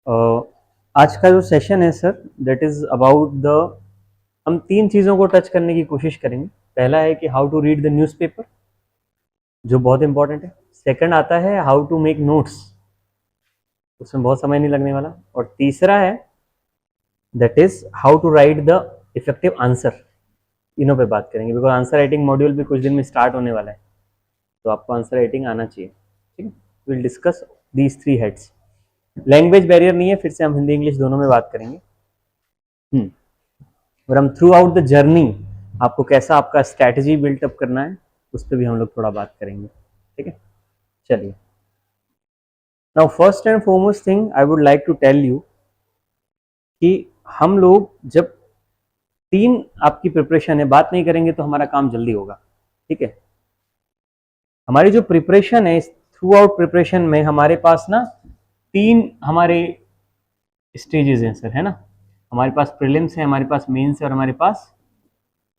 अ, आज का जो सेशन है sir that is about the हम तीन चीज़ों को टच करने की कोशिश करेंगे। पहला है कि how to read the newspaper, जो बहुत इंपॉर्टेंट है। सेकंड आता है हाउ टू मेक नोट्स, उसमें बहुत समय नहीं लगने वाला। और तीसरा है that is how to write the effective answer. तीनों पे बात करेंगे बिकॉज आंसर राइटिंग मॉड्यूल भी कुछ दिन में स्टार्ट होने वाला है, तो आपको आंसर राइटिंग आना चाहिए। ठीक है, will discuss these three heads. Language barrier नहीं है, फिर से हम हिंदी इंग्लिश दोनों में बात करेंगे। और हम थ्रू आउट द जर्नी आपको कैसा आपका स्ट्रैटेजी बिल्टअप करना है उस पर भी हम लोग थोड़ा बात करेंगे। ठीक है, चलिए। Now first and foremost thing I would like to tell you कि हम लोग जब तीन आपकी प्रिपरेशन है, बात नहीं करेंगे तो हमारा काम जल्दी होगा। ठीक है, हमारी जो प्रिपरेशन है, थ्रू आउट प्रिपरेशन में हमारे पास ना तीन हमारे स्टेजेस हैं सर, है ना। हमारे पास प्रीलिम्स है, हमारे पास मेंस है और हमारे पास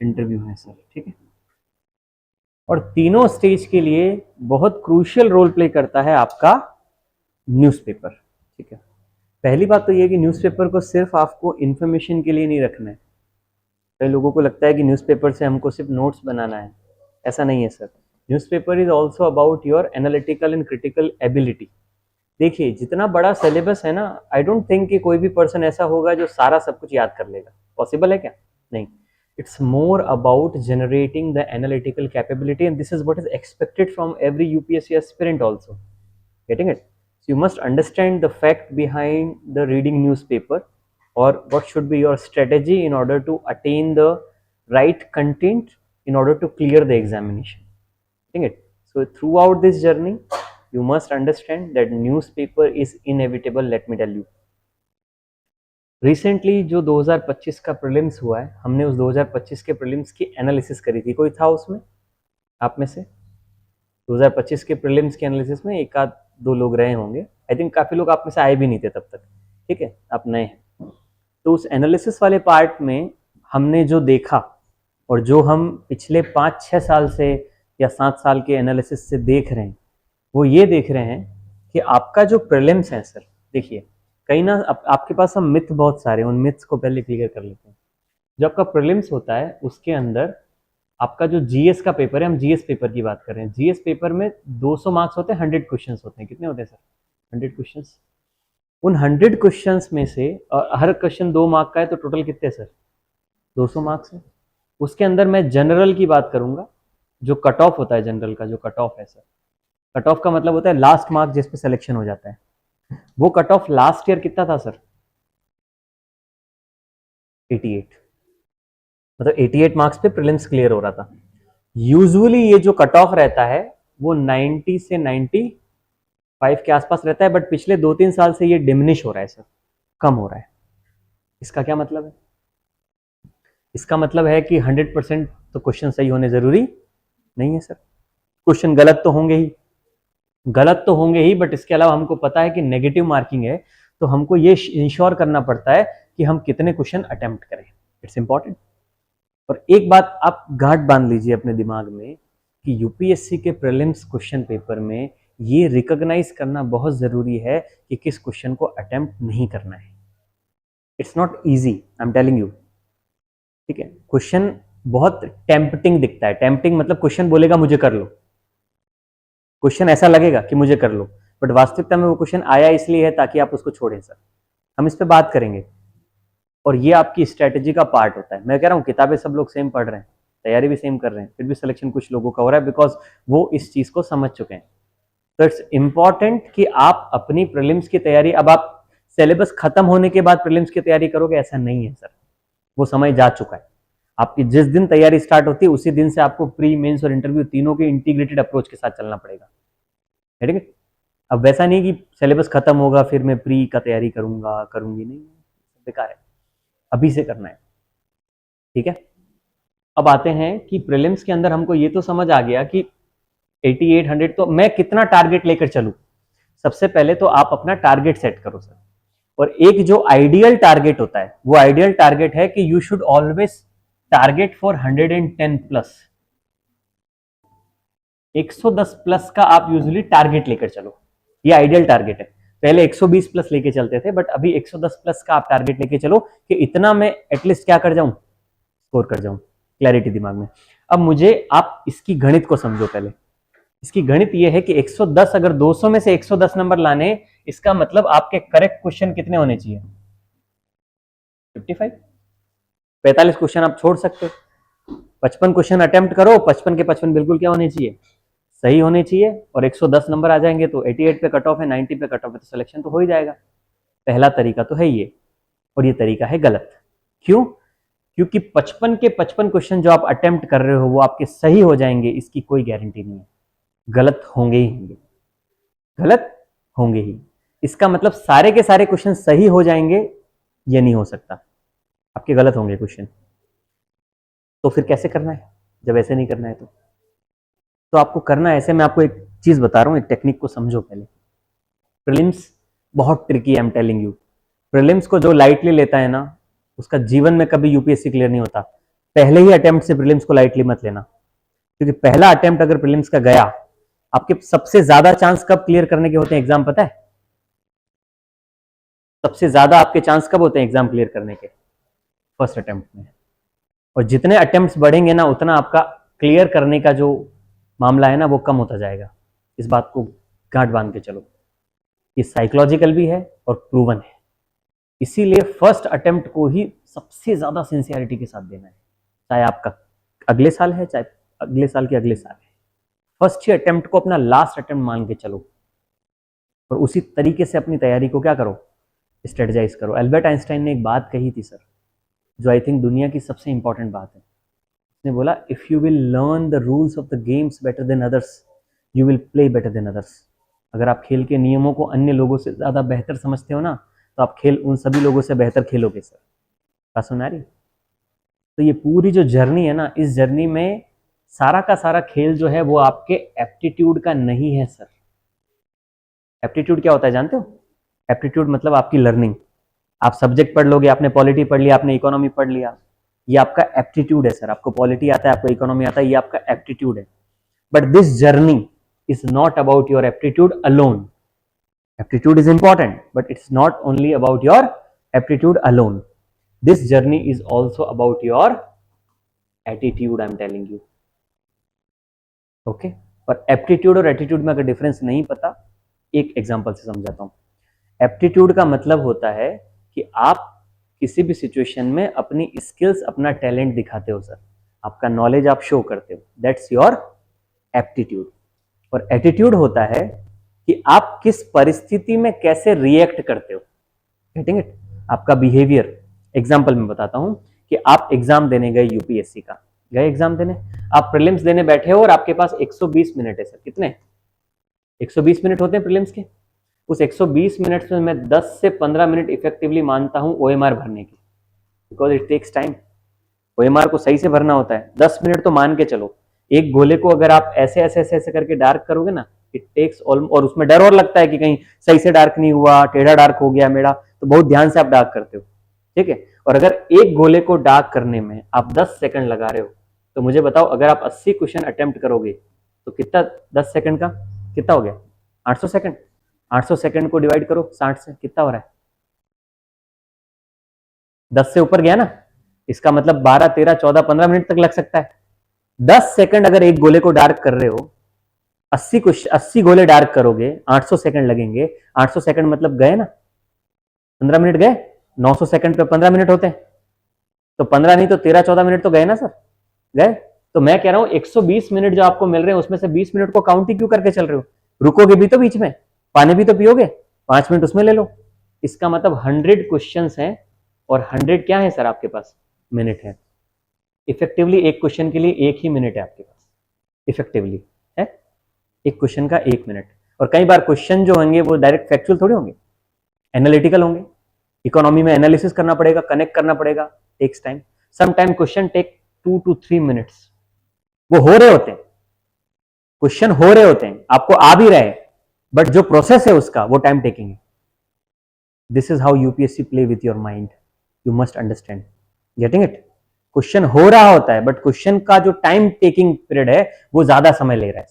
इंटरव्यू है सर। ठीक है, और तीनों स्टेज के लिए बहुत क्रूशियल रोल प्ले करता है आपका न्यूज़पेपर। ठीक है, पहली बात तो ये कि न्यूज़पेपर को सिर्फ आपको इन्फॉर्मेशन के लिए नहीं रखना है। कई लोगों को लगता है कि न्यूज़पेपर से हमको सिर्फ नोट्स बनाना है, ऐसा नहीं है sir. Newspaper is also about your analytical and critical ability. देखिए, जितना बड़ा सिलेबस है ना, आई डोंट थिंक कि कोई भी पर्सन ऐसा होगा जो सारा सब कुछ याद कर लेगा। पॉसिबल है क्या? नहीं। It's more about generating the analytical capability, and this is what is expected from every UPSC aspirant also. Getting it? So you must understand the fact behind the reading newspaper, or what should be your strategy in order to attain the right content in order to clear the examination. Getting it? So throughout this journey, you must understand that newspaper is inevitable. Let me tell you. Recently जो 2025 का prelims हुआ है, हमने उस 2025 के prelims की analysis करी थी। कोई था उसमें आप में से? 2025 के प्रीलिम्स के एनालिसिस में एक आध दो लोग रहे होंगे। आई थिंक काफ़ी लोग आप में से आए भी नहीं थे तब तक। ठीक है, आप नए हैं। तो उस एनालिसिस वाले पार्ट में हमने जो देखा और जो हम पिछले 5-6 साल से या 7 साल के एनालिसिस से देख रहे हैं, वो ये देख रहे हैं कि आपका जो प्रीलिम्स है सर, देखिए कहीं ना आपके पास हम मिथ बहुत सारे हैं, उन मिथ्स को पहले क्लियर कर लेते हैं। जो आपका प्रीलिम्स होता है उसके अंदर आपका जो जीएस का पेपर है, हम जीएस पेपर की बात कर रहे हैं। जीएस पेपर में 200 मार्क्स होते हैं, 100 क्वेश्चंस होते हैं। कितने होते हैं सर? 100 क्वेश्चंस। उन 100 क्वेश्चंस में से हर क्वेश्चन 2 मार्क का है, तो टोटल कितने सर? 200 मार्क्स है। उसके अंदर मैं जनरल की बात करूंगा, जो कट ऑफ होता है जनरल का, जो कट ऑफ है सर। कट ऑफ का मतलब होता है लास्ट मार्क जिस पे सिलेक्शन हो जाता है। वो कट ऑफ लास्ट ईयर कितना था सर? 88। मतलब 88 मार्क्स पे प्रीलिम्स क्लियर हो रहा था। यूजुअली ये जो कट ऑफ रहता है वो 90 से 95 के आसपास रहता है, बट पिछले 2-3 साल से ये डिमिनिश हो रहा है सर, कम हो रहा है। इसका क्या मतलब है? इसका मतलब है कि 100% तो क्वेश्चन सही होने जरूरी नहीं है सर। क्वेश्चन गलत तो होंगे ही, गलत तो होंगे ही, बट इसके अलावा हमको पता है कि नेगेटिव मार्किंग है, तो हमको ये इंश्योर करना पड़ता है कि हम कितने क्वेश्चन अटेम्प्ट करें। It's important. और एक बात आप गांठ बांध लीजिए अपने दिमाग में कि यूपीएससी के प्रीलिम्स क्वेश्चन पेपर में ये रिकॉग्नाइज करना बहुत जरूरी है कि किस क्वेश्चन को अटेम्प्ट नहीं करना है। It's not easy, I am telling you. ठीक है, क्वेश्चन बहुत टेम्पटिंग दिखता है। टेम्पटिंग मतलब क्वेश्चन बोलेगा मुझे कर लो, क्वेश्चन ऐसा लगेगा कि मुझे कर लो, बट वास्तविकता में वो क्वेश्चन आया इसलिए है ताकि आप उसको छोड़ें सर। हम इस पर बात करेंगे, और ये आपकी स्ट्रेटेजी का पार्ट होता है। मैं कह रहा हूँ किताबें सब लोग सेम पढ़ रहे हैं, तैयारी भी सेम कर रहे हैं, फिर भी सिलेक्शन कुछ लोगों का हो रहा है बिकॉज वो इस चीज को समझ चुके हैं। तो इट्स इंपॉर्टेंट कि आप अपनी प्रीलिम्स की तैयारी, अब आप सिलेबस खत्म होने के बाद प्रीलिम्स की तैयारी करोगे ऐसा नहीं है सर, वो समय जा चुका है। आपकी जिस दिन तैयारी स्टार्ट होती है उसी दिन से आपको प्री मेंस और इंटरव्यू तीनों के इंटीग्रेटेड अप्रोच के साथ चलना पड़ेगा। ठीक है, अब वैसा नहीं कि सिलेबस खत्म होगा फिर मैं प्री का तैयारी करूंगा करूंगी, नहीं, बेकार है, अभी से करना है। ठीक है, अब आते हैं कि प्रीलिम्स के अंदर हमको ये तो समझ आ गया कि 88 100, तो मैं कितना टारगेट लेकर चलूं। सबसे पहले तो आप अपना टारगेट सेट करो सर। और एक जो आइडियल टारगेट होता है, वो आइडियल टारगेट है कि you should always target for 110 plus. 110 plus का आप यूजुअली टारगेट लेकर चलो, ये आइडियल टारगेट है। पहले 120 प्लस लेके चलते थे, बट अभी 110 प्लस का आप टारगेट लेके चलो कि इतना मैं एटलीस्ट क्या कर जाऊं, स्कोर कर जाऊं, क्लैरिटी दिमाग में। अब मुझे आप इसकी गणित को समझो पहले। इसकी गणित ये है कि 110 अगर 200 में से 110 नंबर लाने, इसका मतलब आपके करेक्ट क्वेश्चन कितने होने चाहिए, 55। 45 क्वेश्चन आप छोड़ सकते हो, 55 क्वेश्चन अटेम्प्ट करो, 55 के 55 बिल्कुल क्या होने चाहिए, सही होने चाहिए, और 110 नंबर आ जाएंगे तो 88 पे कट ऑफ है, 90 पे कट ऑफ है, तो सिलेक्शन तो हो ही जाएगा। पहला तरीका तो है ये, और ये तरीका है गलत। क्यों? क्योंकि 55 के 55 क्वेश्चन जो आप अटेम्प्ट कर रहे हो वो आपके सही हो जाएंगे, इसकी कोई गारंटी नहीं है, गलत होंगे ही होंगे, गलत होंगे ही। इसका मतलब सारे के सारे क्वेश्चन सही हो जाएंगे, ये नहीं हो सकता, आपके गलत होंगे क्वेश्चन। तो फिर कैसे करना है जब ऐसे नहीं करना है? तो आपको करना है ऐसे। मैं आपको एक चीज बता रहा हूं, एक टेक्निक को समझो पहले। प्रीलिम्स बहुत ट्रिकी है, आई एम टेलिंग यू। प्रीलिम्स को जो लाइटली लेता है ना, उसका जीवन में कभी यूपीएससी क्लियर नहीं होता। पहले ही अटेम्प्ट से प्रीलिम्स को लाइटली मत लेना, क्योंकि पहला अटेम्प्ट अगर प्रीलिम्स का गया, आपके सबसे ज्यादा चांस कब क्लियर करने के होते हैं एग्जाम, पता है? सबसे ज्यादा आपके चांस कब होते हैं एग्जाम क्लियर करने के? फर्स्ट अटेम्प्ट में। और जितने अटेम्प्ट्स बढ़ेंगे ना, उतना आपका क्लियर करने का जो मामला है ना, वो कम होता जाएगा। इस बात को गांठ बांध के चलो, ये साइकोलॉजिकल भी है और प्रूवन है। इसीलिए फर्स्ट अटेम्प्ट को ही सबसे ज्यादा सिंसियरिटी के साथ देना है, चाहे आपका अगले साल है, चाहे अगले साल के अगले साल है। फर्स्ट ही अटेम्प्ट को अपना लास्ट अटेम्प्ट मान के चलो, और उसी तरीके से अपनी तैयारी को क्या करो, स्ट्रेटजाइज करो। अल्बर्ट आइंस्टाइन ने एक बात कही थी सर, जो आई थिंक दुनिया की सबसे इंपॉर्टेंट बात है। उसने बोला, if you will learn the rules of the games better than others, you will play better than others. अगर आप खेल के नियमों को अन्य लोगों से ज्यादा बेहतर समझते हो ना, तो आप खेल उन सभी लोगों से बेहतर खेलोगे सर। बात सुना रही? तो ये पूरी जो जर्नी है ना, इस जर्नी में सारा का सारा खेल जो है वो आपके एप्टीट्यूड का नहीं है सर। एप्टीट्यूड क्या होता है जानते हो? एप्टीट्यूड मतलब आपकी लर्निंग। आप सब्जेक्ट पढ़ लोगे, आपने पॉलिटी पढ़ लिया, आपने इकोनॉमी पढ़ लिया, ये आपका एप्टीट्यूड है सर। आपको पॉलिटी आता है, आपको इकोनॉमी आता है, ये आपका एप्टीट्यूड है। But this journey is not about your aptitude alone. Aptitude is important, but it's not only about your aptitude alone. This journey is also about your attitude, I'm telling you. Okay? पर aptitude और attitude में अगर difference नहीं पता, एक example से समझाता हूं। एप्टीट्यूड का मतलब होता है कि आप किसी भी सिचुएशन में अपनी स्किल्स, अपना टैलेंट दिखाते हो सर, आपका नॉलेज आप शो करते हो, दैट्स योर एप्टीट्यूड। और एटीट्यूड होता है कि आप किस परिस्थिति में कैसे रिएक्ट करते हो, गेटिंग इट? आपका बिहेवियर। एग्जांपल में बताता हूं कि आप एग्जाम देने गए, यूपीएससी का गए एग्जाम देने, आप प्रीलिम्स देने बैठे हो और आपके पास 120 मिनट है सर। कितने? 120 मिनट होते हैं प्रीलिम्स के। उस 120 मिनट में मैं 10 से 15 मिनट इफेक्टिवली मानता हूं ओएमआर भरने की, because it takes time. OMR को सही से भरना होता है। 10 मिनट तो मान के चलो। एक गोले को अगर आप ऐसे ऐसे ऐसे ऐसे करके डार्क करोगे ना, इट टेक्स ऑलमोस्ट, और उसमें डर और लगता है कि कहीं सही से डार्क नहीं हुआ, टेढ़ा डार्क हो गया मेरा, तो बहुत ध्यान से आप डार्क करते हो, ठीक है? और अगर एक गोले को डार्क करने में आप 10 सेकंड लगा रहे हो, तो मुझे बताओ, अगर आप 80 क्वेश्चन अटेम्प्ट करोगे तो कितना, 10 सेकंड का कितना हो गया? 800 सेकंड। 800 सेकंड को डिवाइड करो 60 से, कितना हो रहा है? 10 से ऊपर गया ना, इसका मतलब 12, 13, 14, 15 मिनट तक लग सकता है। 10 सेकंड अगर एक गोले को डार्क कर रहे हो, 80 गोले डार्क करोगे, 800 सेकंड लगेंगे। 800 सेकंड मतलब गए ना, 15 मिनट गए। 900 सेकंड पे 15 मिनट होते हैं, तो 15 नहीं तो 13, 14 मिनट तो गए ना सर, गए। तो मैं कह रहा हूं 120 मिनट जो आपको मिल रहे हैं, उसमें से 20 मिनट को काउंट ही क्यों करके चल रहे हो? रुकोगे भी तो बीच में, पानी भी तो पियोगे, 5 मिनट उसमें ले लो। इसका मतलब 100 क्वेश्चन हैं, और 100 क्या है सर आपके पास? मिनट है। इफेक्टिवली एक क्वेश्चन के लिए 1 ही मिनट है आपके पास, इफेक्टिवली है एक क्वेश्चन का 1 मिनट। और कई बार क्वेश्चन जो होंगे वो डायरेक्ट फैक्चुअल थोड़े होंगे, एनालिटिकल होंगे। इकोनॉमी में एनालिसिस करना पड़ेगा, कनेक्ट करना पड़ेगा, takes time. Some time question take 2 to 3 minutes. वो हो रहे होते हैं, क्वेश्चन हो रहे होते हैं, आपको आ भी रहे, बट जो प्रोसेस है उसका वो टाइम टेकिंग है। This is how UPSC play with your mind, you must understand, getting it? Question हो रहा होता है, बट क्वेश्चन का जो टाइम टेकिंग पीरियड है वो ज्यादा समय ले रहा है।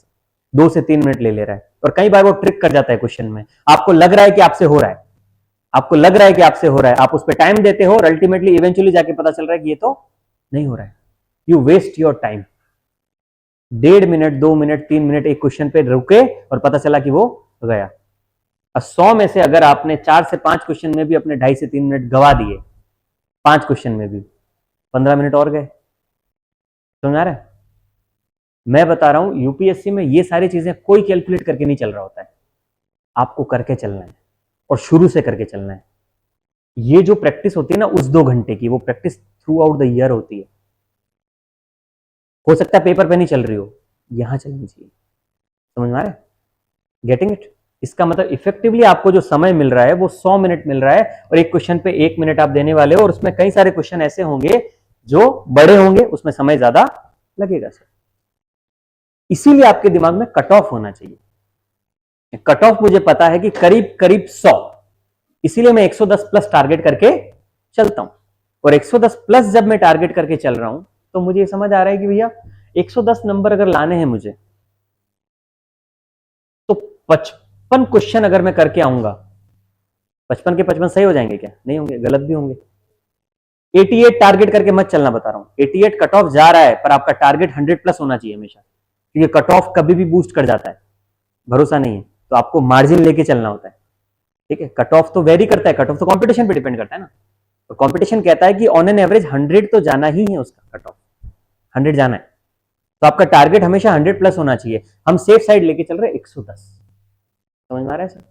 2 से 3 मिनट ले ले रहा है, और कई बार वो ट्रिक कर जाता है क्वेश्चन में। आपको लग रहा है कि आपसे हो रहा है, आपको लग रहा है कि आपसे हो रहा है, आप उस पर टाइम देते हो और अल्टीमेटली इवेंचुअली जाके पता चल रहा है कि ये तो नहीं हो रहा है। You waste your time. 1.5 minute, 2 minute, 3 minute एक क्वेश्चन पे रुके और पता चला कि वो गया। 100 में से अगर आपने 4 से 5 क्वेश्चन में भी अपने 2.5 से 3 मिनट गवा दिए, 5 क्वेश्चन में भी 15 मिनट और गए। समझ आ रहा है? मैं बता रहा हूं यूपीएससी में ये सारी चीजें कोई कैलकुलेट करके नहीं चल रहा होता है, आपको करके चलना है और शुरू से करके चलना है। ये जो प्रैक्टिस होती है ना उस 2 घंटे की, वो practice through out the year होती है। हो सकता है पेपर पे नहीं चल रही हो, यहां चलनी चाहिए। समझ में आ रहा है? Getting it? इसका मतलब इफेक्टिवली आपको जो समय मिल रहा है वो 100 मिनट मिल रहा है, और एक क्वेश्चन पे 1 मिनट आप देने वाले हो, और उसमें कई सारे क्वेश्चन ऐसे होंगे जो बड़े होंगे, उसमें समय ज्यादा लगेगा सर। इसीलिए आपके दिमाग में कट ऑफ होना चाहिए। कट ऑफ मुझे पता है कि करीब करीब 100, इसीलिए मैं 110 प्लस टारगेट करके चलता हूं। और 110 प्लस जब मैं टारगेट करके चल रहा हूं तो मुझे ये समझ आ रहा है कि भैया 110 नंबर अगर लाने हैं मुझे, तो 55 क्वेश्चन अगर मैं करके आऊंगा, 55 के 55 सही हो जाएंगे क्या? नहीं होंगे, गलत भी होंगे। 88 टारगेट करके मत चलना, बता रहा हूं। 88 कट ऑफ जा रहा है, पर आपका टारगेट 100 प्लस होना चाहिए हमेशा, क्योंकि कट ऑफ कभी भी बूस्ट कर जाता है, भरोसा नहीं है तो आपको मार्जिन लेके चलना होता है। ठीक है? कट ऑफ तो वेरी करता है, कट ऑफ तो कंपटीशन पे डिपेंड करता है ना। तो कंपटीशन कहता है कि ऑन एन एवरेज 100 तो जाना ही है, उसका कट ऑफ 100 जाना है, तो आपका टारगेट हमेशा 100 प्लस होना चाहिए। हम सेफ साइड लेके चल रहे हैं 110। समझ में आ रहा है सर?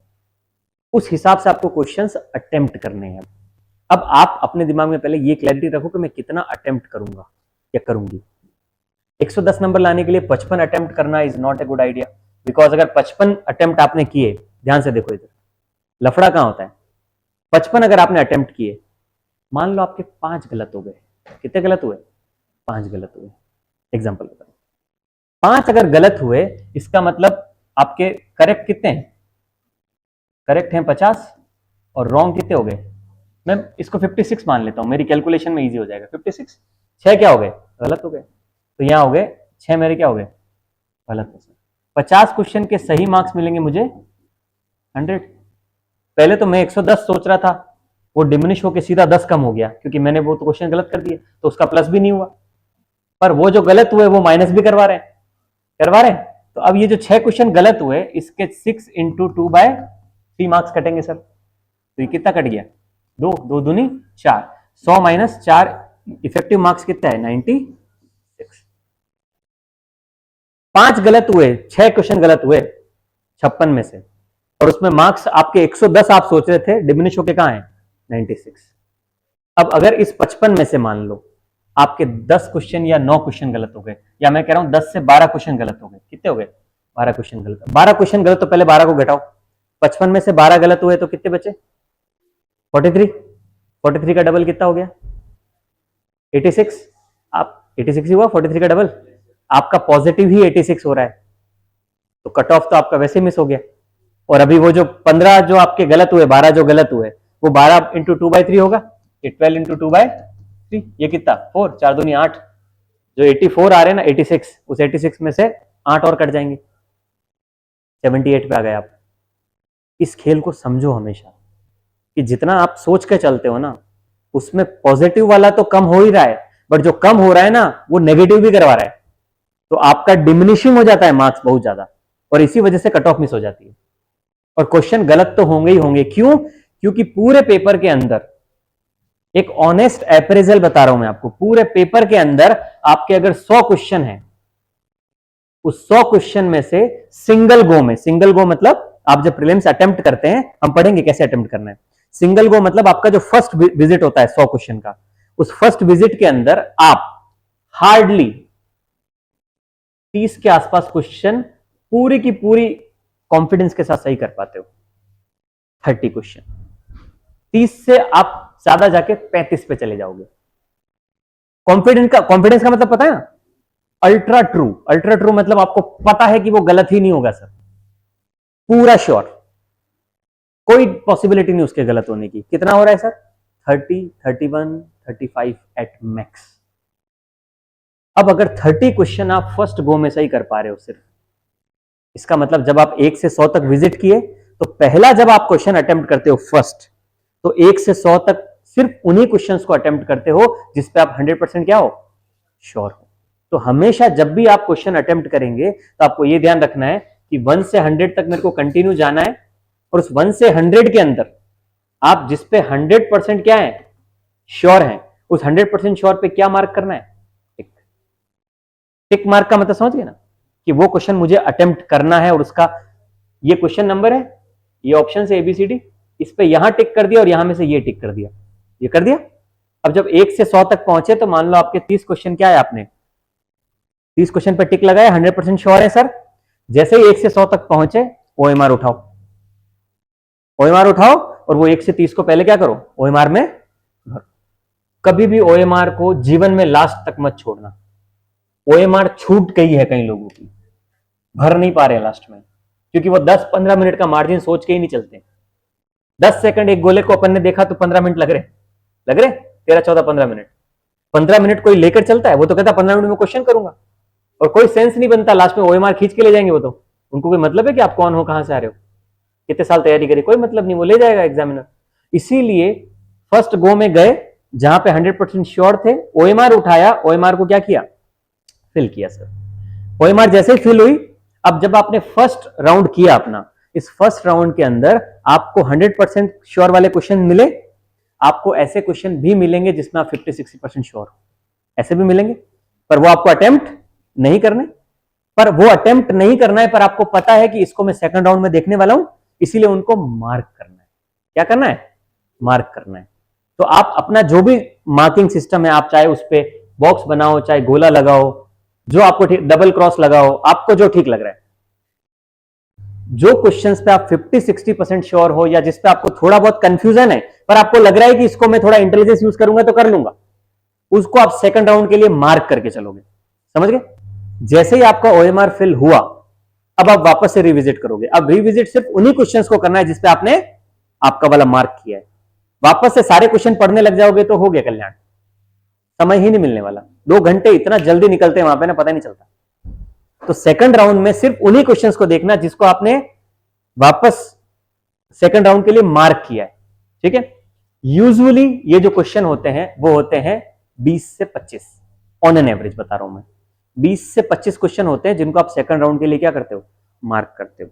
उस हिसाब से आपको क्वेश्चंस अटेम्प्ट करने हैं। अब आप अपने दिमाग में पहले ये क्लैरिटी रखो कि मैं कितना अटेम्प्ट करूंगा या करूंगी। 110 नंबर लाने के लिए 55 अटेम्प्ट करना is not a good idea, because अगर 55 अटेम्प्ट आपने किए, ध्यान से देखो इधर लफड़ा कहां होता है। 55 अगर आपने अटेम्प्ट किए, मान लो आपके 5 गलत हो गए, कितने गलत हुए? 5 गलत हुए। एग्जाम्पल बता, 5 अगर गलत हुए, इसका मतलब आपके करेक्ट कितने हैं? करेक्ट हैं 50, और रॉन्ग कितने हो गए? मैं इसको 56 मान लेता हूं, मेरी कैलकुलेशन में इजी हो जाएगा। 56, 6 क्या हो गए? गलत हो गए। तो यहां हो गए 6, मेरे क्या हो गए? गलत हो। 50 क्वेश्चन के सही मार्क्स मिलेंगे मुझे 100। पहले तो मैं 110 सोच रहा था, वो डिमिनिश होकर सीधा 10 कम हो गया, क्योंकि मैंने वो तो क्वेश्चन गलत कर दिए, तो उसका प्लस भी नहीं हुआ। पर वो जो गलत हुए वो माइनस भी करवा रहे हैं। तो अब ये जो 6 क्वेश्चन गलत हुए, इसके 6 इंटू 2/3 मार्क्स कटेंगे सर। तो ये कितना कट गया? 2, 2 दूनी 4, 100 माइनस 4, इफेक्टिव मार्क्स कितना है? 96। 5 गलत हुए, 6 क्वेश्चन गलत हुए 56 में से, और उसमें मार्क्स आपके 110 आप सोच रहे थे, डिमिनिश होके कहां है? 96। अब अगर इस 55 में से मान लो आपके 10 क्वेश्चन या 9 क्वेश्चन गलत हो गए, या मैं कह रहा हूं 10 से 12 क्वेश्चन गलत हो गए, कितने हो गए? 12 क्वेश्चन गलत। 12 क्वेश्चन गलत, तो पहले 12 को घटाओ। 55 में से 12 गलत हुए तो कितने बचे? 43। 43 का डबल कितना हो गया? 86। आप 86 ही हुआ, 43 का डबल आपका पॉजिटिव ही 86 हो रहा है, तो कट ऑफ तो आपका वैसे मिस हो गया। और अभी वो जो 15 जो आपके गलत हुए, 12 जो गलत हुए, वो 12 इंटू 2/3 होगा, 12 इंटू 2/3, ये कितना? 4, 4 दूनी 8। जो 84 आ रहे हैं ना, 86, उस 86 में से 8 और कट जाएंगे, 78 पे आ गए आप। इस खेल को समझो हमेशा कि जितना आप सोच के चलते हो ना, उसमें पॉजिटिव वाला तो कम हो ही रहा है, बट जो कम हो रहा है ना वो नेगेटिव भी करवा रहा है, तो आपका डिमिनिशिंग हो जाता है मार्क्स बहुत ज्यादा, और इसी वजह से कट ऑफ मिस हो जाती है। और क्वेश्चन गलत तो होंगे ही होंगे। क्यों? क्योंकि पूरे पेपर के अंदर एक ऑनेस्ट अप्रेजल बता रहा हूं मैं आपको, पूरे पेपर के अंदर आपके अगर 100 क्वेश्चन है, उस 100 क्वेश्चन में से सिंगल गो में, सिंगल गो मतलब आप जब प्रीलिम्स अटेम्प्ट करते हैं, हम पढ़ेंगे कैसे अटेम्प्ट करना है। सिंगल गो मतलब आपका जो फर्स्ट विजिट होता है 100 क्वेश्चन का, उस फर्स्ट विजिट के अंदर आप हार्डली 30 के आसपास क्वेश्चन पूरी की पूरी कॉन्फिडेंस के साथ सही कर पाते हो। 30 क्वेश्चन, 30 से आप ज्यादा जाके 35 पे चले जाओगे। कॉन्फिडेंस का मतलब पता है ना? Ultra true. अल्ट्रा ट्रू मतलब आपको पता है कि वो गलत ही नहीं होगा सर, पूरा श्योर, कोई पॉसिबिलिटी नहीं उसके गलत होने की। कितना हो रहा है सर? 30, 31, 35 at max. अब अगर 30 क्वेश्चन आप फर्स्ट गो में सही कर पा रहे हो सिर्फ, इसका मतलब जब आप 1 से 100 तक विजिट किए तो पहला जब आप क्वेश्चन अटेम्प्ट करते हो फर्स्ट, तो 1 से 100 तक सिर्फ उन्हीं क्वेश्चंस को अटेम्प्ट करते हो जिस पे आप 100% क्या हो, श्योर हो। तो हमेशा जब भी आप क्वेश्चन अटेम्प्ट करेंगे तो आपको यह ध्यान रखना है कि 1 से 100 तक मेरे को कंटिन्यू जाना है, और उस 1 से 100 के अंदर आप जिस पे 100% क्या है, श्योर है, उस 100% श्योर पे क्या मार्क करना है, टिक। टिक मार्क का मतलब समझ गए ना, कि वो क्वेश्चन मुझे अटेम्प्ट करना है और उसका ये क्वेश्चन नंबर है, ये ऑप्शन है एबीसीडी, इस पे यहां टिक कर दिया और यहां में से ये टिक कर दिया, ये कर दिया। अब जब 1 से 100 तक पहुंचे तो मान लो आपके 30 क्वेश्चन क्या है, आपने 30 क्वेश्चन पे टिक लगाया, 100% श्योर है सर। जैसे ही 1 से 100 तक पहुंचे ओएमआर उठाओ, ओएमआर उठाओ और वो 1 से 30 को पहले क्या करो, ओएमआर में भरो। कभी भी ओएमआर को जीवन में लास्ट तक मत छोड़ना। ओएमआर छूट गई है कई लोगों की, भर नहीं पा रहे हैं लास्ट में, क्योंकि वो 10-15 मिनट का मार्जिन सोच के ही नहीं चलते। 10 सेकंड एक गोले को अपन ने देखा तो 15 मिनट लग रहे, 13, 14, 15 मिनट। 15 मिनट कोई लेकर चलता है, वो तो कहता 15 मिनट में क्वेश्चन करूंगा, और कोई सेंस नहीं बनता, लास्ट में ओएमआर खींच के ले जाएंगे। वो तो उनको कोई मतलब है कि आप कौन हो, कहां से आ रहे हो, कितने साल तैयारी करी, कोई मतलब नहीं, वो ले जाएगा एग्जामिनर। इसीलिए फर्स्ट गो में गए जहां पे 100% श्योर थे, ओएमआर उठाया, ओएमआर को क्या किया, फिल किया सर। ओएमआर जैसे ही फिल हुई, अब जब आपने फर्स्ट राउंड किया अपना, इस फर्स्ट राउंड के अंदर आपको 100% श्योर वाले क्वेश्चन मिले, आपको ऐसे क्वेश्चन भी मिलेंगे जिसमें आप 50-60% श्योर हो, ऐसे भी मिलेंगे, पर वो आपको अटेम्प्ट नहीं करने, पर वो अटेम्प्ट नहीं करना है, पर आपको पता है कि इसको मैं सेकंड राउंड में देखने वाला हूं, इसीलिए उनको मार्क करना है। क्या करना है, मार्क करना है। तो आप अपना जो भी मार्किंग सिस्टम है, आप चाहे उस पर बॉक्स बनाओ, चाहे गोला लगाओ, जो आपको ठीक, डबल क्रॉस लगाओ, आपको जो ठीक लग रहा है। जो क्वेश्चंस पे आप 50-60% श्योर हो, या जिस पे आपको थोड़ा बहुत कंफ्यूजन है पर आपको लग रहा है कि इसको मैं थोड़ा इंटेलिजेंस यूज करूंगा तो कर लूंगा, उसको आप सेकंड राउंड के लिए मार्क करके चलोगे। समझ गए? जैसे ही आपका ओएमआर फिल हुआ, अब आप वापस से रिविजिट करोगे। अब रिविजिट सिर्फ उन्हीं क्वेश्चंस को करना है जिसपे आपने आपका वाला मार्क किया है। वापस से सारे क्वेश्चन पढ़ने लग जाओगे तो हो गया कल्याण, समय ही नहीं मिलने वाला। 2 घंटे इतना जल्दी निकलते हैं वहां पे ना, पता नहीं चलता। तो सेकंड राउंड में सिर्फ उन्हीं क्वेश्चंस को देखना जिसको आपने वापस सेकंड राउंड के लिए मार्क किया है। ठीक है? यूजुअली ये जो क्वेश्चन होते हैं वो होते हैं 20 से 25, ऑन एन एवरेज बता रहा हूं मैं, 20 से 25 क्वेश्चन होते हैं जिनको आप सेकंड राउंड के लिए क्या करते हो, मार्क करते हो।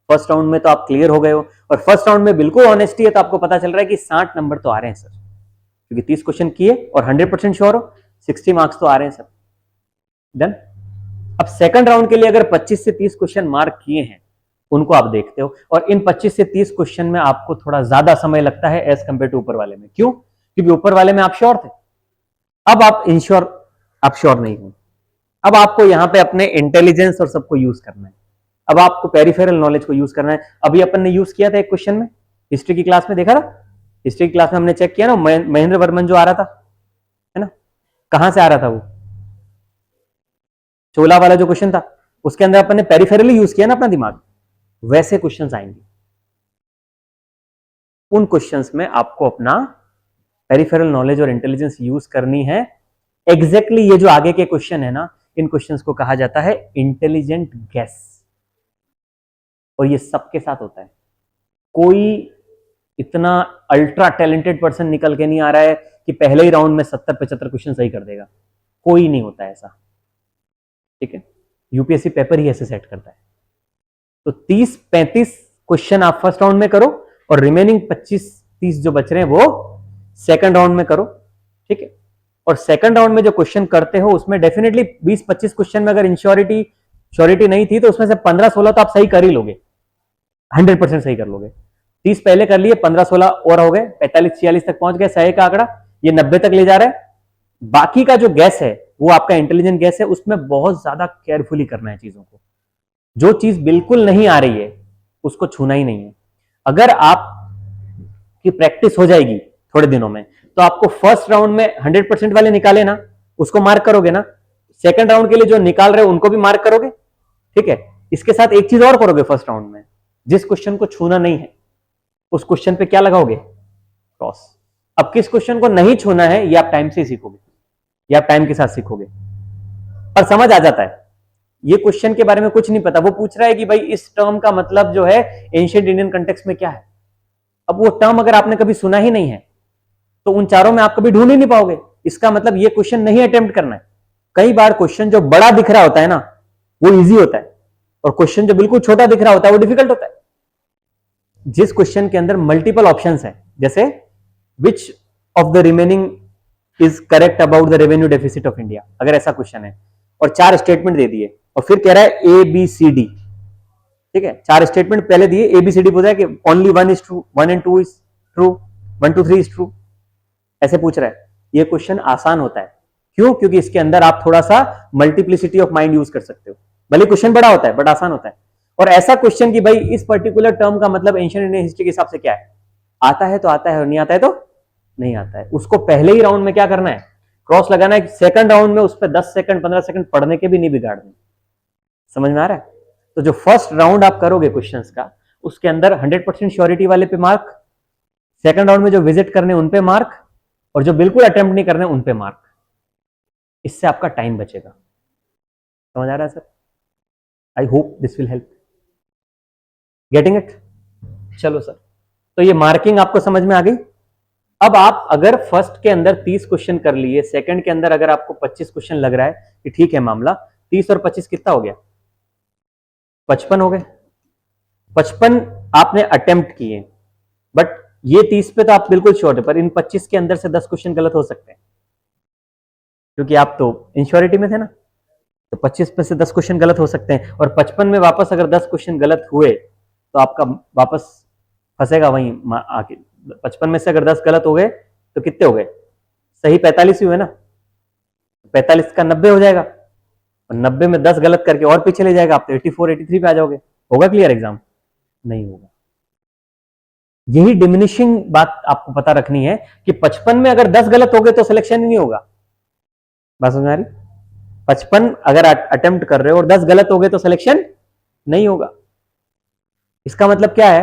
फर्स्ट राउंड में तो आप क्लियर हो गए हो, और फर्स्ट राउंड में बिल्कुल ऑनेस्टी है तो आपको पता चल रहा है कि 60 नंबर तो आ रहे हैं सर, क्योंकि 30 क्वेश्चन किए और 100% श्योर हो, 60 मार्क्स तो आ रहे हैं सर। डन। अब सेकंड राउंड के लिए अगर 25 से 30 क्वेश्चन मार्क किए हैं, उनको आप देखते हो, और इन 25 से 30 क्वेश्चन में आपको थोड़ा ज्यादा समय लगता है एज कंपेयर टू ऊपर वाले में। क्यों? क्योंकि ऊपर वाले में आप श्योर थे, अब आप इंश्योर, आप श्योर नहीं हो। अब आपको यहां पे अपने इंटेलिजेंस और सबको यूज करना है। अब आपको पेरिफेरल नॉलेज को यूज करना है। अभी अपन ने यूज किया था एक क्वेश्चन में, हिस्ट्री की क्लास में देखा था, हिस्ट्री की क्लास में हमने चेक किया ना, महेंद्र वर्मन जो आ रहा था, है ना, कहां से आ रहा था वो, चोला वाला जो क्वेश्चन था, उसके अंदर अपन ने पेरिफेरली यूज किया ना अपना दिमाग, वैसे क्वेश्चंस आएंगे। उन क्वेश्चंस में आपको अपना पेरिफेरल नॉलेज और इंटेलिजेंस यूज करनी है। एग्जैक्टली ये जो आगे के क्वेश्चन है ना, इन क्वेश्चंस को कहा जाता है इंटेलिजेंट गैस, और ये सबके साथ होता है। कोई इतना अल्ट्रा टैलेंटेड पर्सन निकल के नहीं आ रहा है कि पहले ही राउंड में 70-75 क्वेश्चन सही कर देगा, कोई नहीं होता ऐसा। ठीक है? यूपीएससी पेपर ही ऐसे सेट करता है। तो 30-35 क्वेश्चन आप फर्स्ट राउंड में करो, और रिमेनिंग 25-30 जो बच रहे हैं वो सेकंड राउंड में करो। ठीक है? और सेकंड राउंड में जो क्वेश्चन करते हो उसमें डेफिनेटली 20-25 क्वेश्चन में अगर श्योरिटी नहीं थी तो उसमें से 15-16 तो आप सही कर ही लोगे, 100% सही कर लोगे। 30 पहले कर लिए, 15-16 और हो गए, 45-46 तक पहुंच गए, 100 का आंकड़ा ये 90 तक ले जा रहा है। बाकी का जो गैस है वो आपका इंटेलिजेंट गैस है, उसमें बहुत ज्यादा केयरफुली करना है चीजों को। जो चीज बिल्कुल नहीं आ रही है उसको छूना ही नहीं है। अगर आप की प्रैक्टिस हो जाएगी थोड़े दिनों में, तो आपको फर्स्ट राउंड में 100% वाले निकाले ना, उसको मार्क करोगे ना, सेकंड राउंड के लिए जो निकाल रहे हो उनको भी मार्क करोगे। ठीक है? इसके साथ एक चीज और करोगे फर्स्ट राउंड में, जिस क्वेश्चन को छूना नहीं है उस क्वेश्चन पे क्या लगाओगे, क्रॉस। अब किस क्वेश्चन को नहीं छूना है ये आप टाइम से सीखोगे, या आप टाइम के साथ सीखोगे, पर समझ आ जाता है। ये क्वेश्चन के बारे में कुछ नहीं पता, वो पूछ रहा है कि भाई इस टर्म का मतलब जो है एंशिएंट इंडियन कंटेक्स्ट में क्या है। अब वो टर्म अगर आपने कभी सुना ही नहीं है तो उन चारों में आप कभी ढूंढ ही नहीं पाओगे। इसका मतलब ये क्वेश्चन नहीं अटेम्प्ट करना है। कई बार क्वेश्चन जो बड़ा दिख रहा होता है ना वो इजी होता है, और क्वेश्चन जो बिल्कुल छोटा दिख रहा होता है वो डिफिकल्ट होता है। जिस क्वेश्चन के अंदर मल्टीपल ऑप्शंस है, जैसे which of the remaining is correct about the revenue deficit of India, अगर ऐसा क्वेश्चन है और 4 स्टेटमेंट दे दिए और फिर कह रहा है ए बी सी डी, ठीक है, 4 स्टेटमेंट पहले दिए, ए बी सी डी बोल रहा है कि only 1 is true, 1 and 2 is true, 1 2 3 is true, ऐसे पूछ रहा है। ये क्वेश्चन आसान होता है, क्यों? क्योंकि इसके अंदर आप थोड़ा सा मल्टीप्लिसिटी ऑफ माइंड यूज कर सकते हो। भले क्वेश्चन बड़ा होता है बट आसान होता है। और ऐसा क्वेश्चन कि भाई इस पर्टिकुलर टर्म का मतलब एंशिएंट इंडियन हिस्ट्री के हिसाब से क्या है, आता है तो आता है और नहीं आता है तो नहीं आता है। उसको पहले ही राउंड में क्या करना है, क्रॉस लगाना है। सेकंड राउंड में उस पर 10 सेकंड 15 सेकंड पढ़ने के भी नहीं बिगाड़ने। समझ में आ रहा है? तो जो फर्स्ट राउंड आप करोगे क्वेश्चंस का, उसके अंदर 100% श्योरिटी वाले पे मार्क, सेकंड राउंड में जो विजिट करने उन पे मार्क, और जो बिल्कुल अटेम्प्ट नहीं करने उन पे मार्क। इससे आपका टाइम बचेगा। समझ आ रहा है sir? I hope this will help. Getting it? चलो सर, तो ये मार्किंग आपको समझ में आ गई। अब आप अगर फर्स्ट के अंदर 30 क्वेश्चन कर लिए, सेकंड के अंदर अगर आपको 25 क्वेश्चन लग रहा है कि ठीक है मामला, 30 और 25 कितना हो गया? 55 हो गए। 55 आपने अटेम्प्ट किए, बट ये 30 पे तो आप बिल्कुल श्योर है, पर इन 25 के अंदर से 10 क्वेश्चन गलत हो सकते हैं, क्योंकि आप तो इंश्योरिटी में थे ना। तो 25 पे से 10 क्वेश्चन गलत हो सकते हैं, और 55 में वापस अगर 10 क्वेश्चन गलत हुए तो आपका वापस फंसेगा वहीं आके। 55 में से अगर 10 गलत हो गए तो कितने हो गए? सही 45 ही हुए ना। 45 का 90 हो जाएगा, और 90 में 10 गलत करके और पीछे ले जाएगा, आप तो 84 83 पे आ जाओगे। होगा क्लियर एग्जाम? नहीं होगा। यही डिमिनिशिंग बात आपको पता रखनी है कि 55 में अगर 10 गलत हो गए तो सिलेक्शन ही नहीं होगा। बात समझ आ रही? 55 अगर अटेम्प्ट कर रहे हो और 10 गलत हो गए तो सिलेक्शन नहीं होगा। इसका मतलब क्या है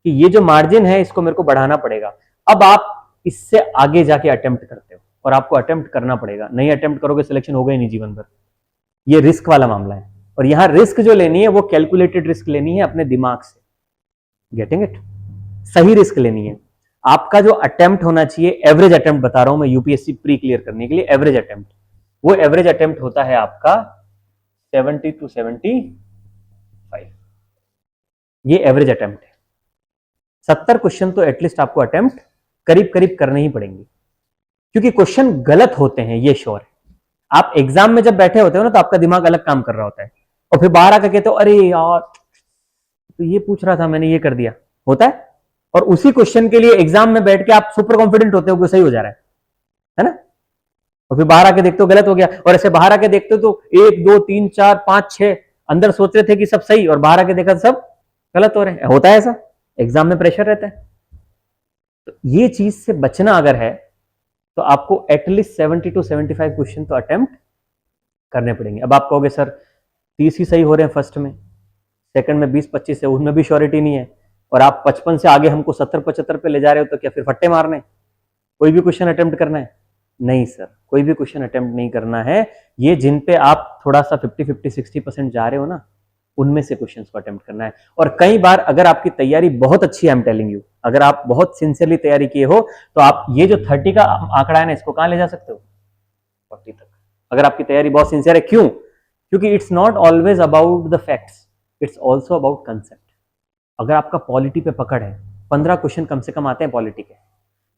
कि ये जो मार्जिन है इसको मेरे को बढ़ाना पड़ेगा। अब आप इससे आगे जाके अटेम्प्ट करते हो, और आपको अटेम्प्ट करना पड़ेगा। नहीं अटेम्प्ट करोगे सिलेक्शन होगा ही नहीं जीवन भर। ये रिस्क वाला मामला है, और यहां रिस्क जो लेनी है वो कैलकुलेटेड रिस्क लेनी है अपने दिमाग से। Getting it? सही रिस्क लेनी है। आपका जो अटेम्प्ट होना चाहिए, एवरेज अटेम्प्ट बता रहा हूं मैं यूपीएससी प्री क्लियर करने के लिए, एवरेज अटेम्प्ट, वो एवरेज अटेम्प्ट होता है आपका 70 to 75। ये एवरेज अटेम्प्ट है। 70 क्वेश्चन तो एटलीस्ट आपको अटेम्प्ट करीब करीब करने ही पड़ेंगे, क्योंकि क्वेश्चन गलत होते हैं ये श्योर है। आप एग्जाम में जब बैठे होते हो ना तो आपका दिमाग अलग काम कर रहा होता है, और फिर बाहर आकर कहते हो अरे यार तो ये पूछ रहा था मैंने ये कर दिया, होता है। और उसी क्वेश्चन के लिए एग्जाम में बैठ के आप सुपर कॉन्फिडेंट होते हो कि सही हो जा रहा है ना, और फिर बाहर आके देखते हो गलत हो गया। और ऐसे बाहर आके देखते हो तो 1 2 3 4 5 6 अंदर सोच रहे थे कि सब सही, और बाहर आके देखा सब गलत हो रहे हैं। होता है ऐसा, एग्जाम में प्रेशर रहता है। तो ये चीज से बचना अगर है तो आपको एटलीस्ट 70 to 75 क्वेश्चन तो अटेम्प्ट करने पड़ेंगे। अब आप कहोगे सर 30 ही सही हो रहे हैं फर्स्ट में, सेकंड में 20 25 है, उनमें भी श्योरिटी नहीं है, और आप 55 से आगे हमको 70 75 पे ले जा रहे हो, तो क्या फिर फट्टे मारने, कोई भी क्वेश्चन अटेम्प्ट करना है? नहीं सर, कोई भी क्वेश्चन अटेम्प्ट नहीं करना है। ये जिन पे आप थोड़ा सा 50 60% जा रहे हो ना, उनमें से क्वेश्चंस को अटेम्प्ट करना है। और कई बार अगर आपकी तैयारी बहुत अच्छी है, आई एम टेलिंग यू, अगर आप बहुत सिंसियरली तैयारी किए हो तो आप ये जो 30 का आंकड़ा है ना, इसको कहां ले जा सकते हो? 40 तक, अगर आपकी तैयारी बहुत सिंसियर है। क्यों? क्योंकि it's not always about the facts, it's also about concept. अगर आपका पॉलिटी पे पकड़ है, 15 क्वेश्चन कम से कम आते हैं पॉलिटी के,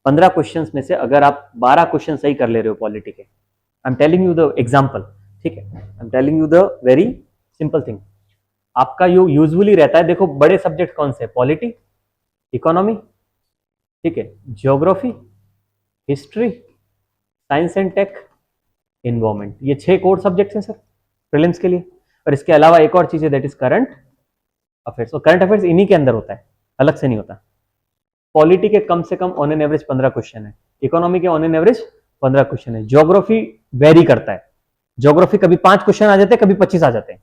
15 क्वेश्चंस में से अगर आप 12 क्वेश्चन सही कर ले रहे हो पॉलिटी के, आई am telling you the example, ठीक है, आई am telling you the very simple thing. आपका यो यूजुअली रहता है, देखो बड़े सब्जेक्ट कौन से? पॉलिटी, इकोनॉमी, ठीक है, geography, history, science and tech, environment. ये 6 कोर सब्जेक्ट्स हैं सर प्रीलिम्स के लिए। और इसके अलावा एक और चीज है, दैट इज करंट अफेयर्स। और करंट अफेयर्स इन्हीं के अंदर होता है, अलग से नहीं होता। पॉलिटी के कम से come on an average 15 question है, इकोनॉमी के ऑन एन एवरेज 15 क्वेश्चन है, ज्योग्राफी वेरी करता है, ज्योग्राफी कभी 5 क्वेश्चन आ जाते हैं, कभी 25 आ जाते हैं,